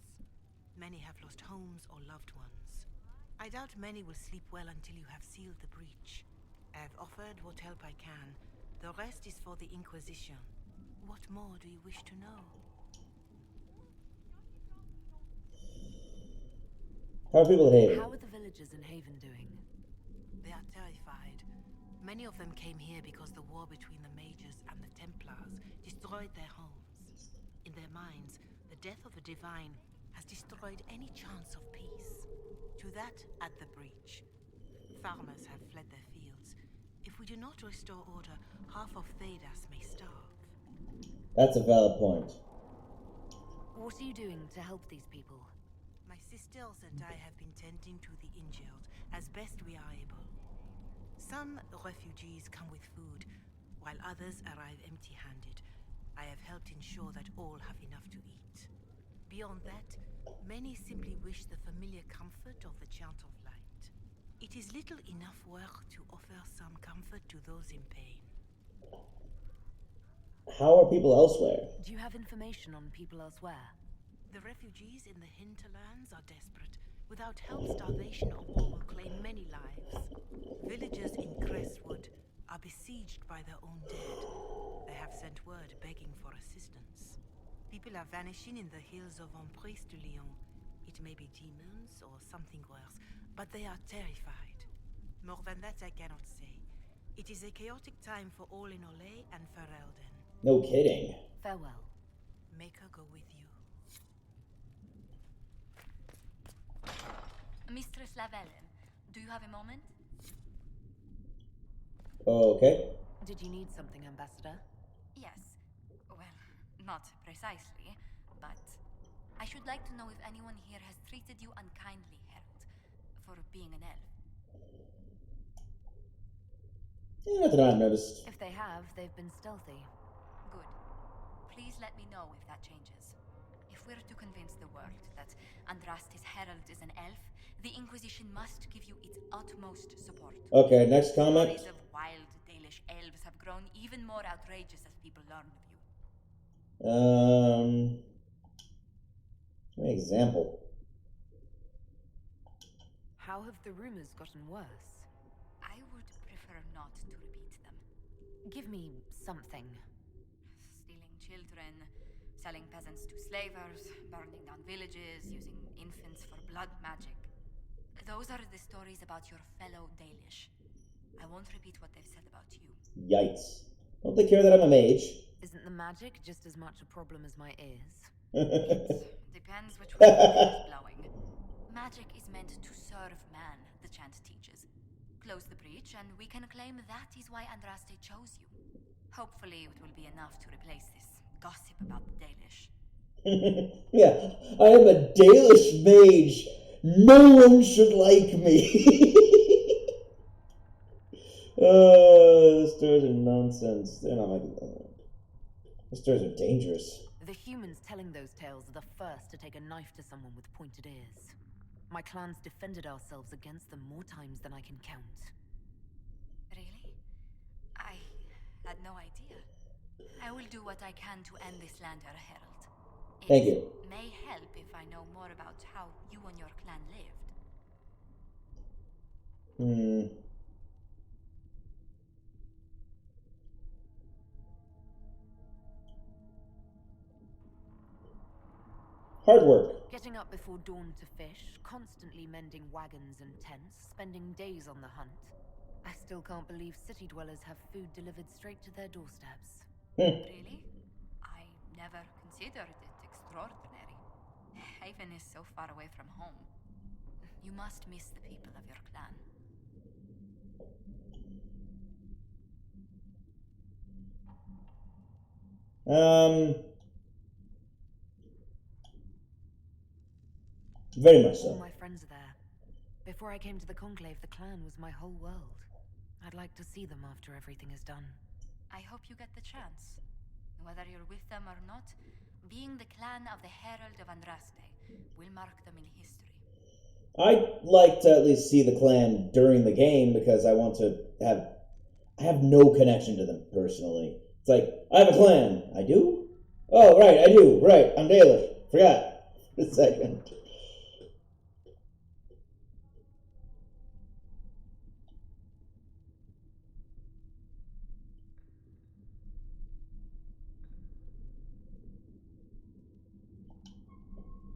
Many have lost homes or loved ones. I doubt many will sleep well until you have sealed the breach. I have offered what help I can. The rest is for the Inquisition. What more do you wish to know? How are people at Haven? How are the villagers in Haven doing? They are terrified. Many of them came here because the war between the Mages and the Templars destroyed their homes. In their minds, the death of a divine has destroyed any chance of peace. To that, add the breach. Farmers have fled their fields. If we do not restore order, half of Thedas may starve. That's a valid point. What are you doing to help these people? My sisters and I have been tending to the injured as best we are able. Some refugees come with food, while others arrive empty-handed. I have helped ensure that all have enough to eat. Beyond that, many simply wish the familiar comfort of the Chant of Light. It is little enough work to offer some comfort to those in pain. How are people elsewhere? Do you have information on people elsewhere? The refugees in the hinterlands are desperate. Without help, starvation or war will claim many lives. Villagers in Crestwood are besieged by their own dead. They have sent word begging for assistance. People are vanishing in the hills of Emprise de Lyon. It may be demons or something worse, but they are terrified. More than that I cannot say. It is a chaotic time for all in Olay and Ferelden. No kidding. Farewell. Make her go with you. Mistress Lavelle, do you have a moment? Okay. Did you need something, Ambassador? Yes. Well, not precisely, but I should like to know if anyone here has treated you unkindly, Herald, for being an elf. Yeah, nothing I've noticed. If they have, they've been stealthy. Good. Please let me know if that changes. If we're to convince the world that Andraste's Herald is an elf, the Inquisition must give you its utmost support. Okay, next comment. Stories of wild Dalish elves have grown even more outrageous as people learn of you. An example. How have the rumors gotten worse? I would prefer not to repeat them. Give me something. Stealing children, selling peasants to slavers, burning down villages, using infants for blood magic. Those are the stories about your fellow Dalish. I won't repeat what they've said about you. Yikes. Don't they care that I'm a mage? Isn't the magic just as much a problem as my ears? It depends which way the wind is blowing. Magic is meant to serve man, the chant teaches. Close the breach, and we can claim that is why Andraste chose you. Hopefully it will be enough to replace this gossip about the Dalish. Yeah, I am a Dalish mage. No one should like me. The stories are nonsense. They're not like that. The stories are dangerous. The humans telling those tales are the first to take a knife to someone with pointed ears. My clans defended ourselves against them more times than I can count. Really? I had no idea. I will do what I can to end this slander, Herald. Thank you. It may help if I know more about how you and your clan lived. Hard work. Getting up before dawn to fish, constantly mending wagons and tents, spending days on the hunt. I still can't believe city dwellers have food delivered straight to their doorsteps. Really? I never considered it extraordinary. Haven is so far away from home. You must miss the people of your clan. Very much so. All my friends are there. Before I came to the Conclave, the clan was my whole world. I'd like to see them after everything is done. I hope you get the chance. Whether you're with them or not, being the clan of the Herald of Andraste will mark them in history. I'd like to at least see the clan during the game because I want to have... I have no connection to them personally. It's like, I have a clan. I do? Oh, right, I do. Right, I'm Dalish. Forgot. A second.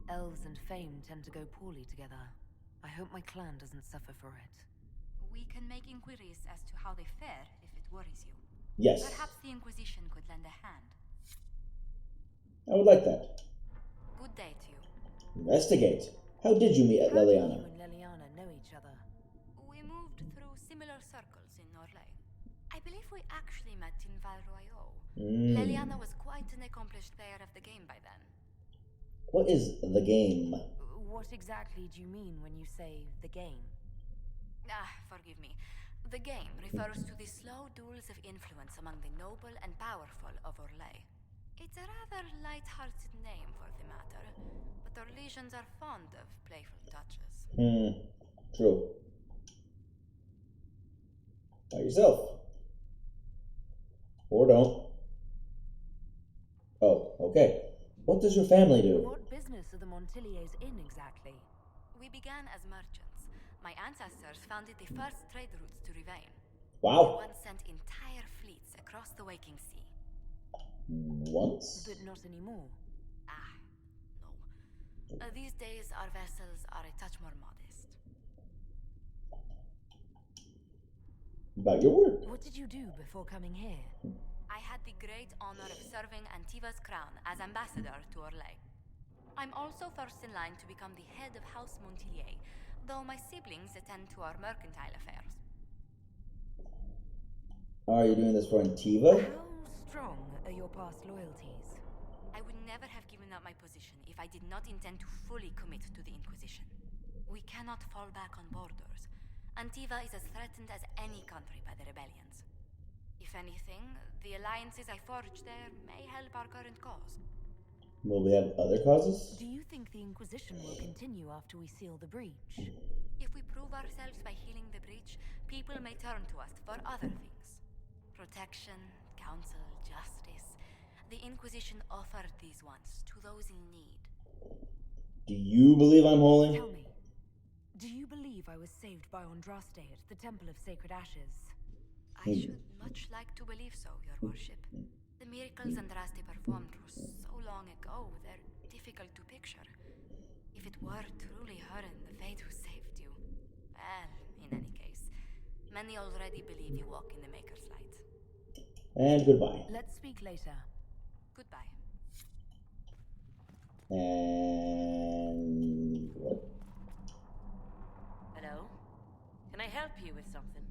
Elves and fame tend to go poorly together. I hope my clan doesn't suffer for it. We can make inquiries as to how they fare if it worries you. Yes. Perhaps the Inquisition could lend a hand. I would like that. Good day to you. Investigate. How did you meet How do you Leliana? and Leliana know each other? We moved through similar circles in Orlais. I believe we actually met in Val Royaux. Leliana was quite an accomplished player of the game by then. What is the game? What exactly do you mean when you say the game? Forgive me. The game refers to the slow duels of influence among the noble and powerful of Orlais. It's a rather light-hearted name for the matter, but Orlesians are fond of playful touches. True. By yourself. Or don't. Oh, okay. What does your family do? What business are the Montiliers in exactly? We began as merchants. My ancestors founded the first trade routes to Rivain. Wow. We once sent entire fleets across the waking sea. Once? But not anymore. No. These days, our vessels are a touch more modest. About your work. What did you do before coming here? I had the great honor of serving Antiva's crown as ambassador to Orlais. I'm also first in line to become the head of House Montilier, though my siblings attend to our mercantile affairs. Are you doing this for Antiva? How strong are your past loyalties? I would never have given up my position if I did not intend to fully commit to the Inquisition. We cannot fall back on borders. Antiva is as threatened as any country by the rebellions. If anything, the alliances I forged there may help our current cause. Will we have other causes? Do you think the Inquisition will continue after we seal the breach? If we prove ourselves by healing the breach, people may turn to us for other things. Protection, counsel, justice. The Inquisition offered these once to those in need. Do you believe I'm holy? Tell me, do you believe I was saved by Andraste at the Temple of Sacred Ashes? I should much like to believe so, Your Worship. The miracles Andraste performed were so long ago, they're difficult to picture. If it were truly her and the Fate who saved you, well, in any case, many already believe you walk in the Maker's light. And goodbye. Let's speak later. Goodbye. And what? Hello? Can I help you with something?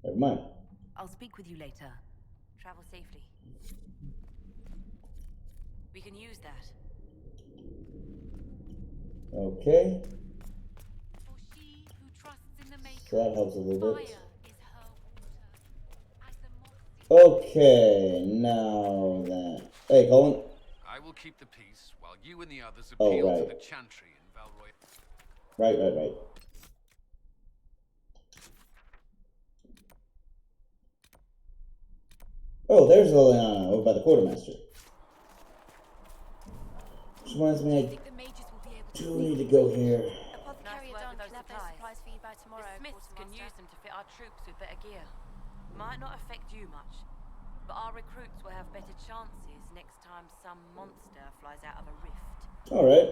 Never mind. I'll speak with you later. Travel safely. We can use that. Okay. For she who trusts in the Maker, So that helps a little bit. fire is her water. As the Okay, now then. Hey, Colin. I will keep the peace while you and the others Oh, appeal right. to the Chantry in Valroy. Right. Oh, there's Liliana over by the quartermaster. Which reminds me, I do need to go here. Apothecary at Duncan have no supplies for you by tomorrow. The Smiths can use them to fit our troops with better gear. Might not affect you much, but our recruits will have better chances next time some monster flies out of a rift. Alright.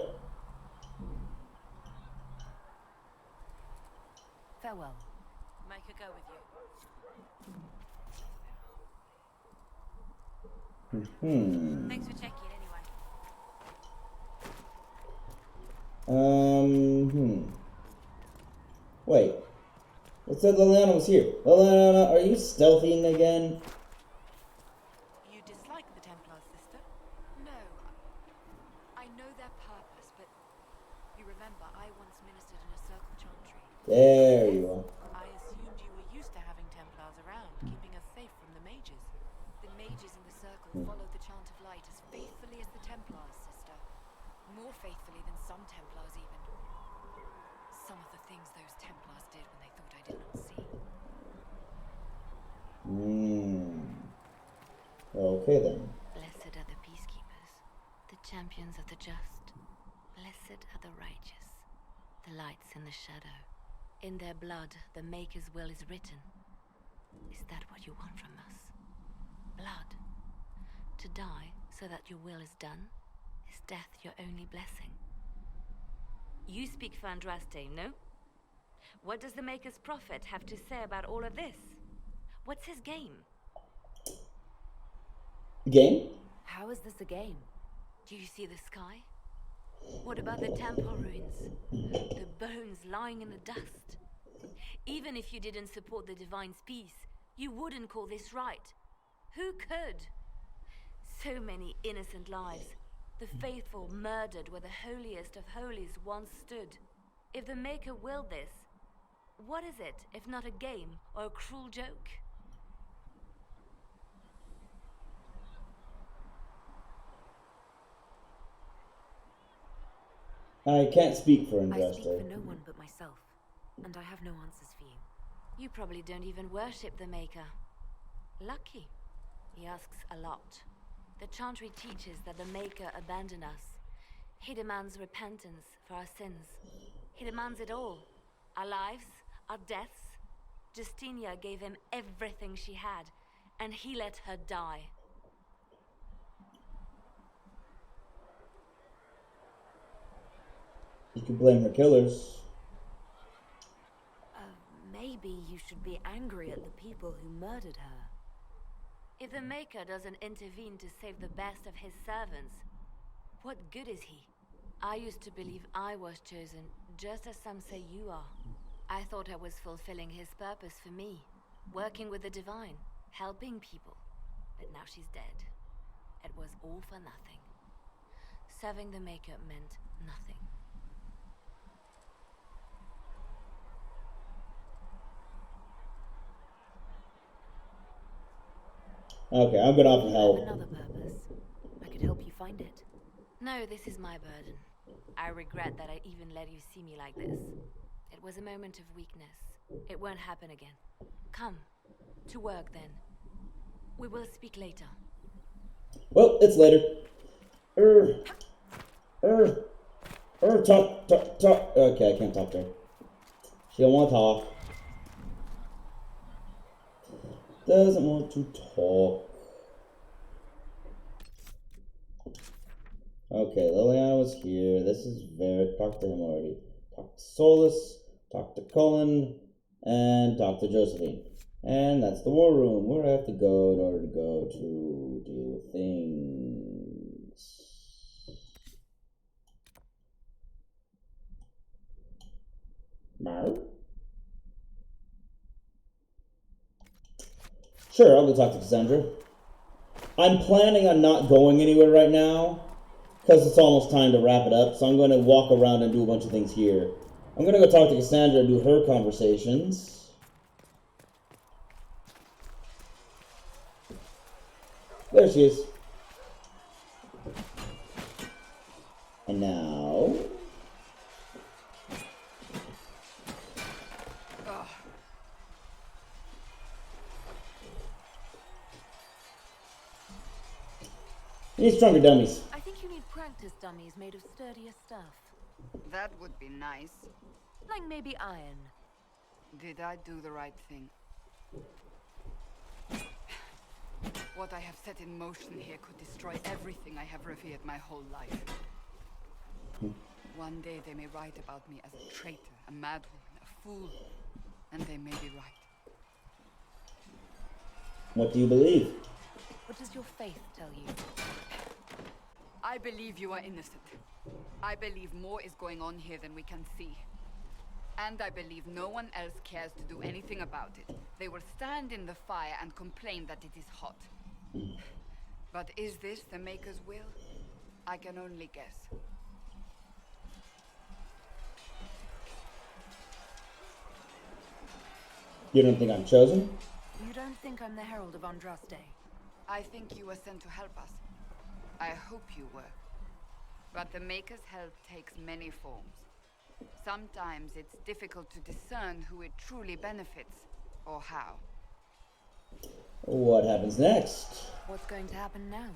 Farewell. Make a go with you. Thanks for checking anyway. Wait. It said Liliana was here. Liliana, are you stealthing again? You dislike the Templars, sister? No. I know their purpose, but You remember, I once ministered in a circle chantry. There you are. I assumed you were used to having Templars around, keeping us safe from the mages. The mages in the circle followed the chant of light as faithfully as the Templars, sister. More faithfully than some Templars, even. Some of the things those Templars did when they thought I did not see. Okay then. Blessed are the peacekeepers, the champions of the just. Blessed are the righteous, the lights in the shadow. In their blood, the Maker's will is written. Is that what you want from us? Blood? To die so that your will is done? Is death your only blessing? You speak for Andraste, no? What does the Maker's prophet have to say about all of this? What's his game? Game? How is this a game? Do you see the sky? What about the temple ruins? The bones lying in the dust? Even if you didn't support the Divine's peace, you wouldn't call this right. Who could? So many innocent lives. The faithful murdered where the holiest of holies once stood. If the Maker willed this, what is it if not a game or a cruel joke? I can't speak for I Andraste. speak for no one but myself, and I have no answers for you. You probably don't even worship the Maker. Lucky. He asks a lot. The Chantry teaches that the Maker abandoned us. He demands repentance for our sins. He demands it all. Our lives, our deaths. Justinia gave him everything she had, and he let her die. You could blame her killers. Maybe you should be angry at the people who murdered her. If the Maker doesn't intervene to save the best of his servants, what good is he? I used to believe I was chosen, just as some say you are. I thought I was fulfilling his purpose for me, working with the Divine, helping people. But now she's dead. It was all for nothing. Serving the Maker meant nothing. Okay, I'm gonna offer help. Another purpose. I could help you find it. No, this is my burden. I regret that I even let you see me like this. It was a moment of weakness. It won't happen again. Come. To work, then. We will speak later. Well, it's later. Talk. Okay, I can't talk to her. She don't want to talk. Doesn't want to talk. Okay, Liliana was here. This is Varric. Talked to him already. Talked to Solus. Talked to Cullen. And talked to Josephine. And that's the war room where I have to go in order to go to deal with things. Mar? Sure, I'll go talk to Cassandra. I'm planning on not going anywhere right now because it's almost time to wrap it up, so I'm going to walk around and do a bunch of things here. I'm going to go talk to Cassandra and do her conversations. There she is. And now... You need stronger dummies. I think you need practice dummies made of sturdier stuff. That would be nice. Like maybe iron. Did I do the right thing? What I have set in motion here could destroy everything I have revered my whole life. One day they may write about me as a traitor, a madwoman, a fool, and they may be right. What do you believe? What does your faith tell you? I believe you are innocent. I believe more is going on here than we can see. And I believe no one else cares to do anything about it. They will stand in the fire and complain that it is hot. But is this the Maker's will? I can only guess. You don't think I'm chosen? You don't think I'm the Herald of Andraste? I think you were sent to help us. I hope you were. But the Maker's help takes many forms. Sometimes it's difficult to discern who it truly benefits, or how. What happens next? What's going to happen now?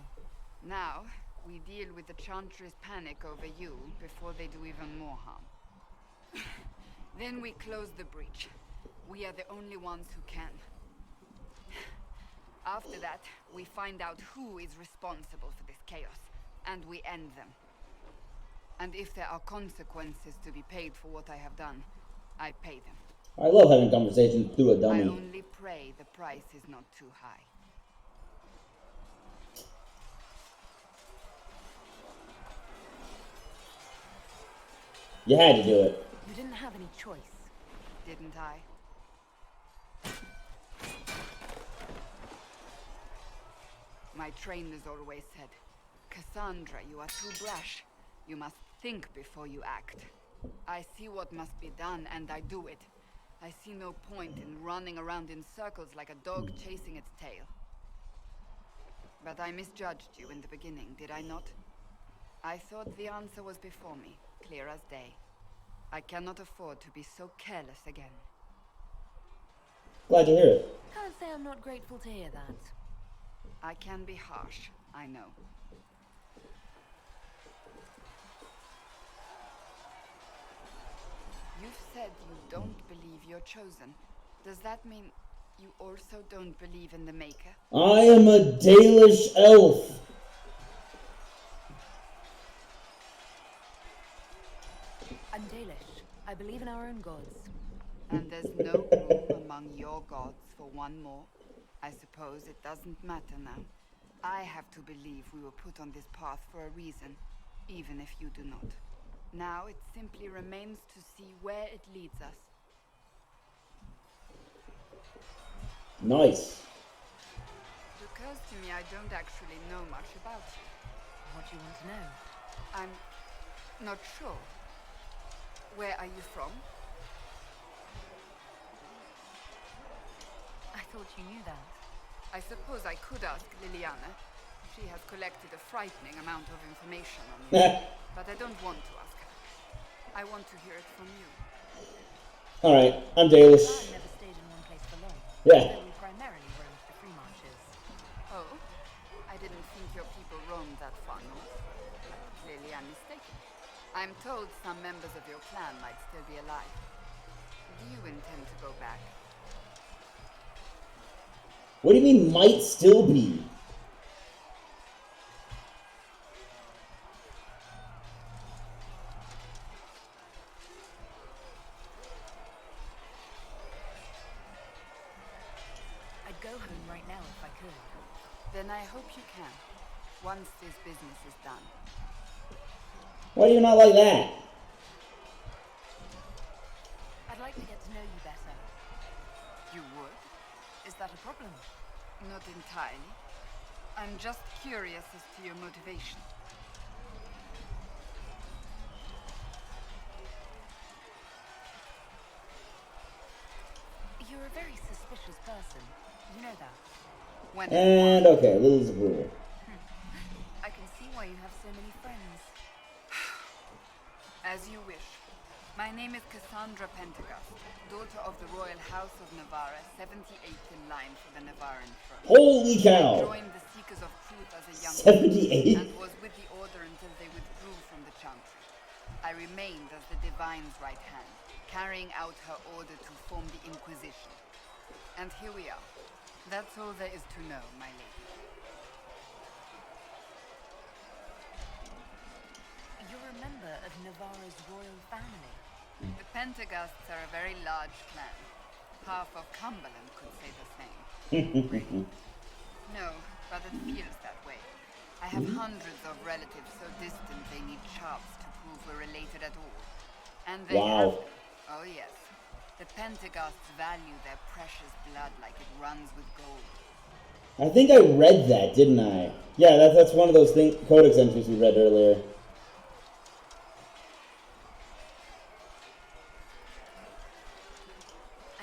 Now, we deal with the Chantry's panic over you before they do even more harm. Then we close the breach. We are the only ones who can. After that, we find out who is responsible for this chaos, and we end them. And if there are consequences to be paid for what I have done, I pay them. I love having conversations through a dummy. I only pray the price is not too high. You had to do it. You didn't have any choice. Didn't I? My trainers always said, Cassandra, you are too brash. You must think before you act. I see what must be done, and I do it. I see no point in running around in circles like a dog chasing its tail. But I misjudged you in the beginning, did I not? I thought the answer was before me, clear as day. I cannot afford to be so careless again. Glad to hear it. Can't say I'm not grateful to hear that. I can be harsh, I know. You've said you don't believe you're chosen. Does that mean you also don't believe in the Maker? I am a Dalish elf. I'm Dalish. I believe in our own gods. And there's no room among your gods for one more? I suppose it doesn't matter now. I have to believe we were put on this path for a reason, even if you do not. Now it simply remains to see where it leads us. Nice. It occurs to me I don't actually know much about you. What do you want to know? I'm not sure. Where are you from? I thought you knew that. I suppose I could ask Liliana. She has collected a frightening amount of information on you. But I don't want to ask her. I want to hear it from you. Alright, I'm Dalish. I never stayed in one place for long. Yeah. We primarily roamed the free marches. Oh? I didn't think your people roamed that far north. Clearly I'm mistaken. I'm told some members of your clan might still be alive. Do you intend to go back? What do you mean, might still be? I'd go home right now if I could. Then I hope you can, once this business is done. Why do you not like that? I'd like to get to know you better. You would? Is that a problem? Not entirely. I'm just curious as to your motivation. You're a very suspicious person. You know that. And okay, a little disapproval. I can see why you have so many friends. As you wish. My name is Cassandra Pentagast, daughter of the Royal House of Navarra, 78th in line for the Navarran throne. Holy cow! I joined the Seekers of Truth as a young 78? and was with the Order until they withdrew from the Chantry. I remained as the Divine's right hand, carrying out her order to form the Inquisition. And here we are. That's all there is to know, my lady. You're a member of Navarra's royal family. The Pentagasts are a very large clan. Half of Cumberland could say the same. No, but it feels that way. I have hundreds of relatives so distant they need charts to prove we're related at all. And they have... Oh yes. The Pentagasts value their precious blood like it runs with gold. I think I read that, didn't I? Yeah, that's one of those codex entries we read earlier.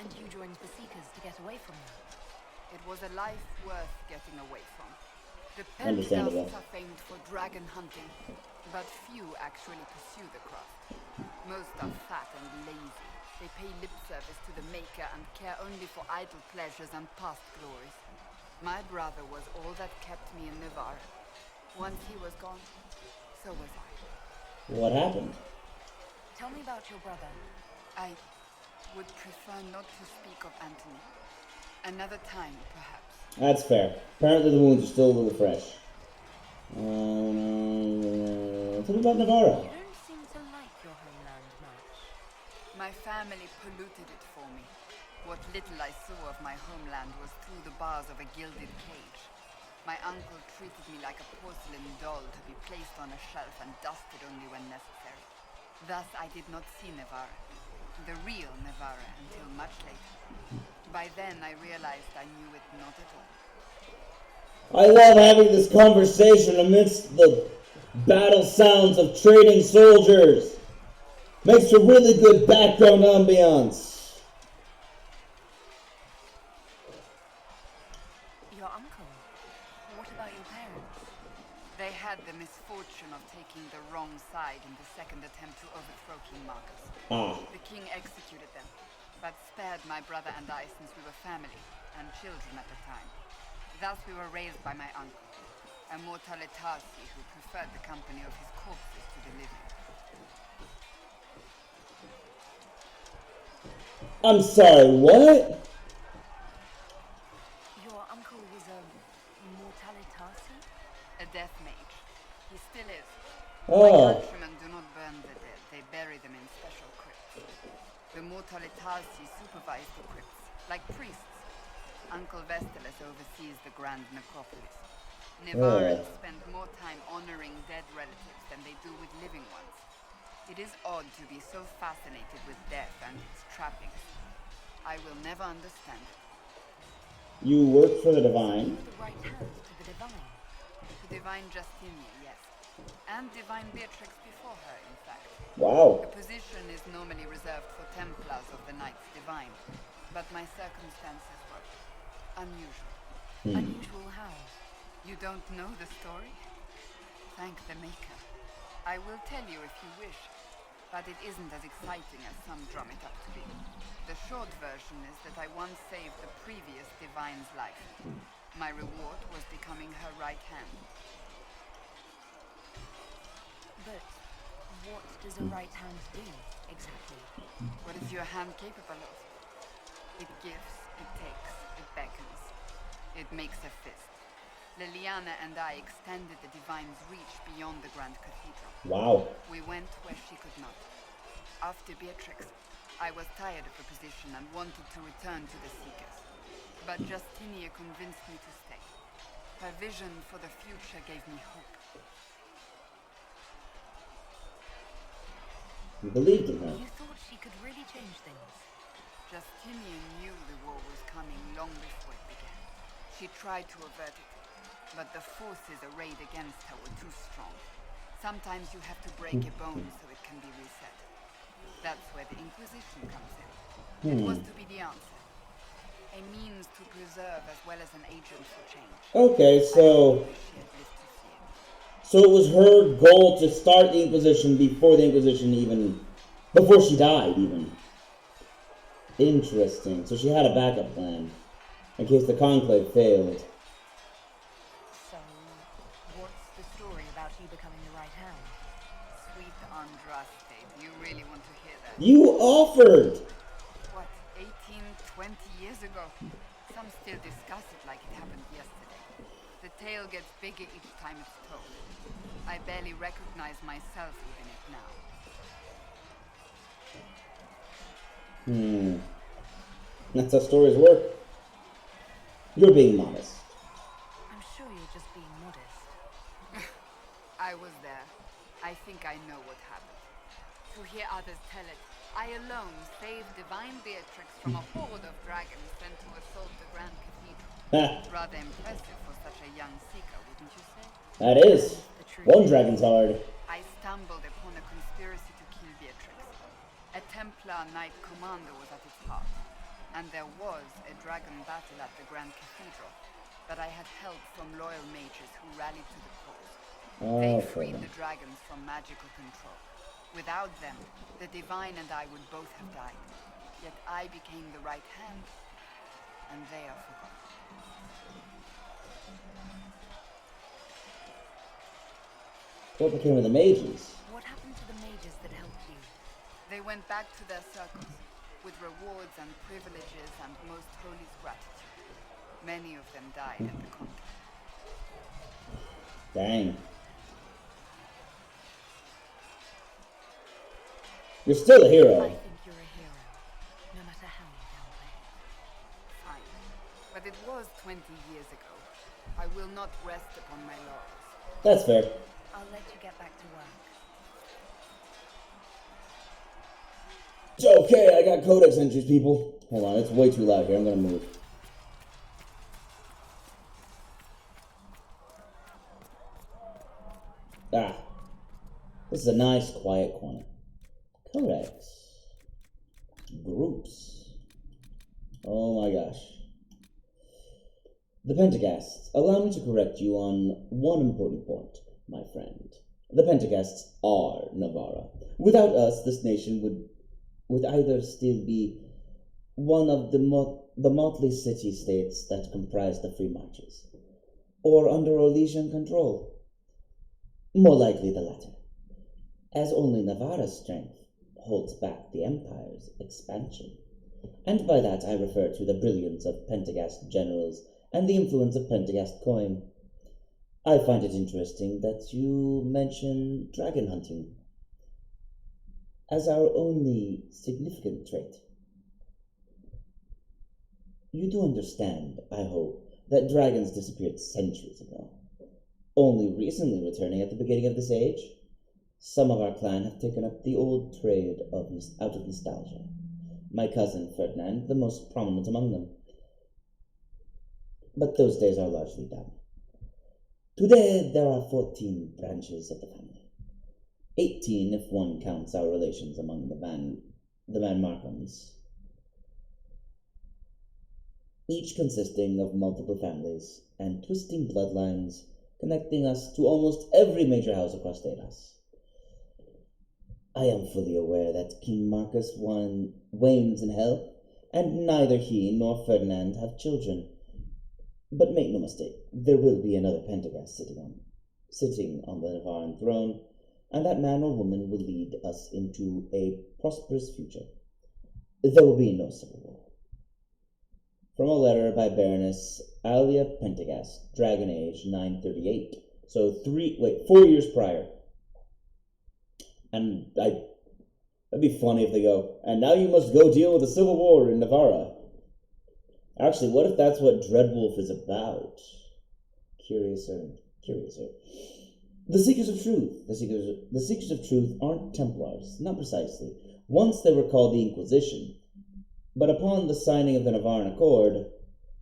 And you joined the Seekers to get away from them? It was a life worth getting away from. The Understandable. Penthouse are famed for dragon hunting, but few actually pursue the craft. Most are fat and lazy. They pay lip service to the Maker and care only for idle pleasures and past glories. My brother was all that kept me in Navarre. Once he was gone, so was I. What happened? Tell me about your brother. I would prefer not to speak of Anthony. Another time, perhaps. That's fair. Apparently the wounds are still a little fresh. Tell me about Navarra. You don't seem to like your homeland much. My family polluted it for me. What little I saw of my homeland was through the bars of a gilded cage. My uncle treated me like a porcelain doll to be placed on a shelf and dusted only when necessary. Thus I did not see Navarra, the real Navarra, until much later. By then I realized I knew it not at all. I love having this conversation amidst the battle sounds of trading soldiers. Makes a really good background ambiance. Your uncle? What about your parents? They had the misfortune of taking the wrong side in the second attempt to overthrow King Marcus. The king executed them, but spared my brother and I since we were family and children at the time. Thus we were raised by my uncle, a mortale Tarsi who preferred the company of his corpses to the living. I'm sorry, what? Your uncle was a mortale Tarsi? A death mage. He still is. Oh. My countrymen do not burn the dead, they bury them in special crypts. The mortale Tarsi supervise the crypts, like priests. Uncle Vestalis oversees the grand necropolis. Navarrans spend more time honoring dead relatives than they do with living ones. It is odd to be so fascinated with death and its trappings. I will never understand it. You work for the Divine? The right hand to the Divine. To Divine Justinia, yes. And Divine Beatrix before her, in fact. Wow. The position is normally reserved for Templars of the Knights Divine, but my circumstances were unusual. Unusual how? You don't know the story? Thank the Maker. I will tell you if you wish, but it isn't as exciting as some drum it up to be. The short version is that I once saved the previous Divine's life. My reward was becoming her right hand. But what does a right hand do, exactly? What is your hand capable of? It gives, it takes, it beckons. It makes a fist. Liliana and I extended the Divine's reach beyond the Grand Cathedral. Wow. We went where she could not. After Beatrix, I was tired of the position and wanted to return to the Seekers. But Justinia convinced me to stay. Her vision for the future gave me hope. You believed in her. You thought she could really change things? Justinian knew the war was coming long before it began. She tried to avert it, but the forces arrayed against her were too strong. Sometimes you have to break a bone so it can be reset. That's where the Inquisition comes in. It was to be the answer. A means to preserve as well as an agent for change. Okay, so it was her goal to start the Inquisition before the Inquisition before she died even. Interesting. So she had a backup plan in case the Conclave failed. So, what's the story about you becoming the right hand? Sweet Andraste, do you really want to hear that? You offered! What, 18, 20 years ago? Some still discuss it like it happened yesterday. The tale gets bigger each time it's told. I barely recognize myself within it now. That's how stories work. You're being modest. I'm sure you're just being modest. I was there. I think I know what happened. To hear others tell it, I alone saved Divine Beatrix from a horde of dragons sent to assault the Grand Cathedral. Rather impressive for such a young seeker, wouldn't you say? That is. One dragon's hard. I stumbled upon a conspiracy to kill Beatrix. A Templar Knight Commander was at its heart. And there was a dragon battle at the Grand Cathedral, but I had help from loyal mages who rallied to the cause. They freed the dragons from magical control. Without them, the Divine and I would both have died. Yet I became the right hand, and they are forgotten. What became of the mages? What happened to the mages that helped you? They went back to their circles, with rewards and privileges and most holy gratitude. Many of them died at the conflict. Dang. You're still a hero. I think you're a hero, no matter how you downplay it. Fine. But it was 20 years ago. I will not rest upon my laurels. That's fair. I'll let you get back to work. It's okay, I got codex entries, people. Hold on, it's way too loud here. I'm gonna move. Ah. This is a nice, quiet corner. Codex. Groups. Oh my gosh. The Pentaghasts. Allow me to correct you on one important point, my friend. The Pentaghasts are Navarra. Without us, this nation would either still be one of the motley city-states that comprise the Free Marches, or under Orlesian control. More likely the latter, as only Navarra's strength holds back the Empire's expansion. And by that I refer to the brilliance of Pentaghast generals and the influence of Pentaghast coin. I find it interesting that you mention dragon hunting as our only significant trait. You do understand, I hope, that dragons disappeared centuries ago, only recently returning at the beginning of this age. Some of our clan have taken up the old trade out of nostalgia. My cousin Ferdinand, the most prominent among them. But those days are largely done. Today there are 14 branches of the family. 18 if one counts our relations among the Van Markhams. Each consisting of multiple families and twisting bloodlines connecting us to almost every major house across Daedalus. I am fully aware that King Marcus wanes in health, and neither he nor Ferdinand have children. But make no mistake, there will be another Pentaghast sitting on the Navarran throne, and that man or woman will lead us into a prosperous future. There will be no civil war. From a letter by Baroness Alia Pentaghast, Dragon Age 938. So 4 years prior. And that'd be funny if they go, and now you must go deal with the civil war in Navarra. Actually, what if that's what Dreadwolf is about? Curiouser and curiouser. The Seekers of Truth. The Seekers of Truth aren't Templars, not precisely. Once they were called the Inquisition, but upon the signing of the Navarran Accord,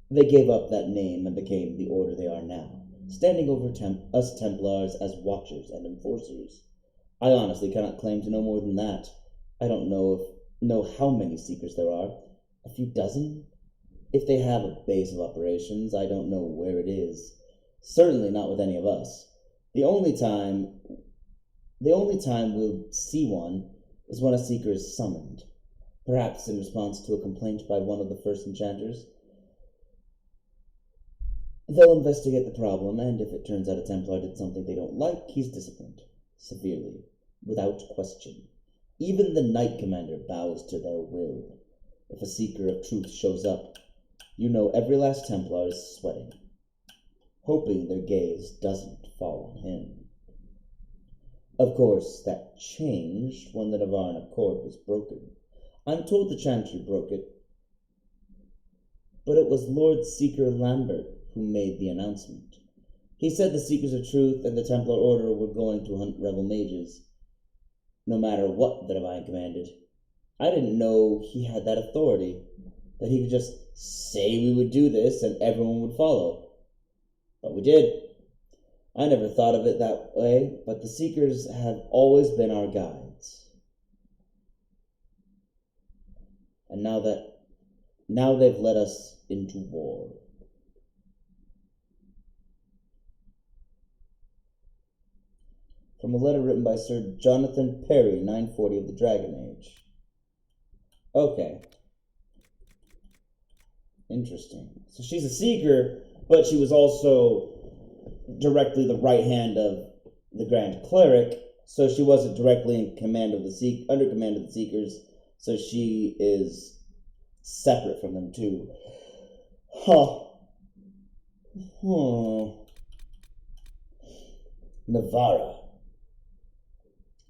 they gave up that name and became the order they are now, standing over us Templars as watchers and enforcers. I honestly cannot claim to know more than that. I don't know how many Seekers there are. A few dozen? If they have a base of operations, I don't know where it is. Certainly not with any of us. The only time we'll see one is when a Seeker is summoned, perhaps in response to a complaint by one of the first enchanters. They'll investigate the problem, and if it turns out a Templar did something they don't like, he's disciplined, severely, without question. Even the Knight Commander bows to their will. If a Seeker of Truth shows up, you know every last Templar is sweating, hoping their gaze doesn't fall on him. Of course, that changed when the Navarran Accord was broken. I'm told the Chantry broke it, but it was Lord Seeker Lambert who made the announcement. He said the Seekers of Truth and the Templar Order were going to hunt rebel mages, no matter what the Divine commanded. I didn't know he had that authority, that he could just say we would do this and everyone would follow. But we did. I never thought of it that way, but the Seekers have always been our guides. And now that Now they've led us into war. From a letter written by Sir Jonathan Perry, 940 of the Dragon Age. Okay. Interesting. So she's a seeker, but she was also directly the right hand of the Grand Cleric, so she wasn't directly in command of the under command of the Seekers, so she is separate from them too. Navarra.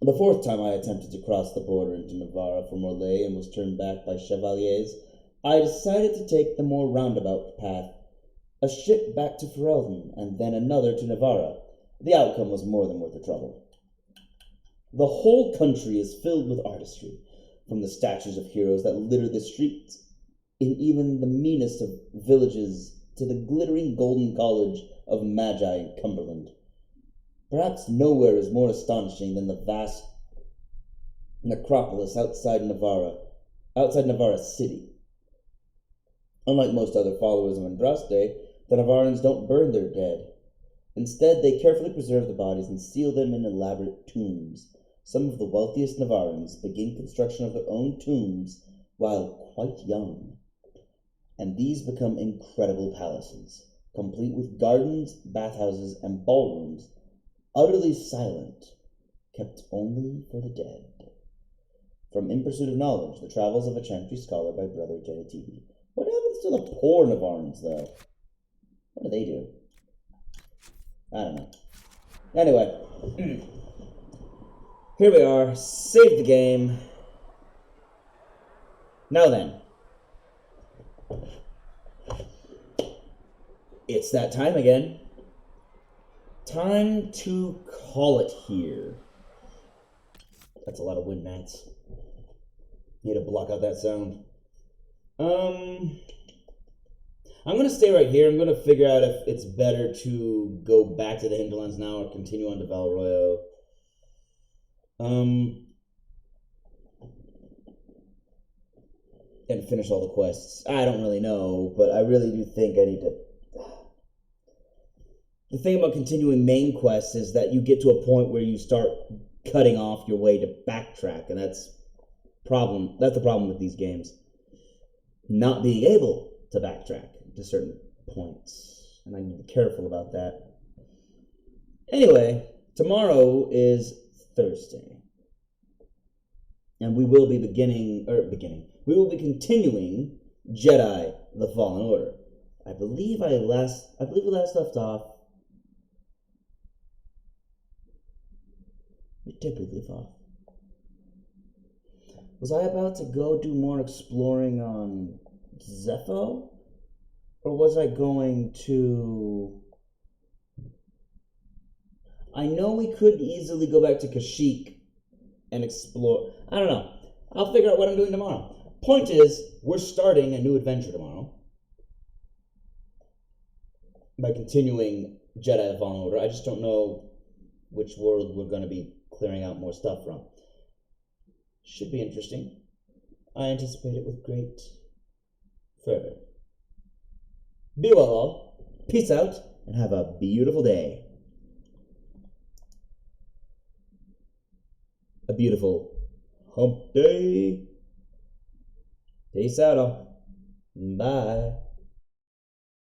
The fourth time I attempted to cross the border into Navarra from Orlais and was turned back by chevaliers, I decided to take the more roundabout path, a ship back to Ferelden, and then another to Navarra. The outcome was more than worth the trouble. The whole country is filled with artistry, from the statues of heroes that litter the streets, in even the meanest of villages, to the glittering golden college of Magi in Cumberland. Perhaps nowhere is more astonishing than the vast necropolis outside Navarra city. Unlike most other followers of Andraste, the Navarrans don't burn their dead. Instead, they carefully preserve the bodies and seal them in elaborate tombs. Some of the wealthiest Navarrans begin construction of their own tombs while quite young, and these become incredible palaces, complete with gardens, bathhouses, and ballrooms, utterly silent, kept only for the dead. From In Pursuit of Knowledge, The Travels of a Chantry Scholar by Brother Genetivi. What happens to the poor Navarrans, though? What do they do? I don't know. Anyway, here we are. Save the game. Now then. It's that time again. Time to call it here. That's a lot of wind gnats. Need to block out that sound. I'm going to stay right here. I'm going to figure out if it's better to go back to the Hinterlands now or continue on to Valroyo. And finish all the quests. I don't really know, but I really do think I need to... The thing about continuing main quests is that you get to a point where you start cutting off your way to backtrack, and that's the problem with these games. Not being able to backtrack to certain points, and I need to be careful about that. Anyway, tomorrow is Thursday, and we will be we will be continuing Jedi: The Fallen Order. I believe we last left off. We typically leave off. Was I about to go do more exploring on Zepho? Or was I going to... I know we could easily go back to Kashyyyk and explore... I don't know. I'll figure out what I'm doing tomorrow. Point is, we're starting a new adventure tomorrow by continuing Jedi: The Fallen Order. I just don't know which world we're going to be clearing out more stuff from. Should be interesting. I anticipate it with great fervor. Be well all. Peace out, and have a beautiful day. A beautiful hump day. Peace out all. Bye.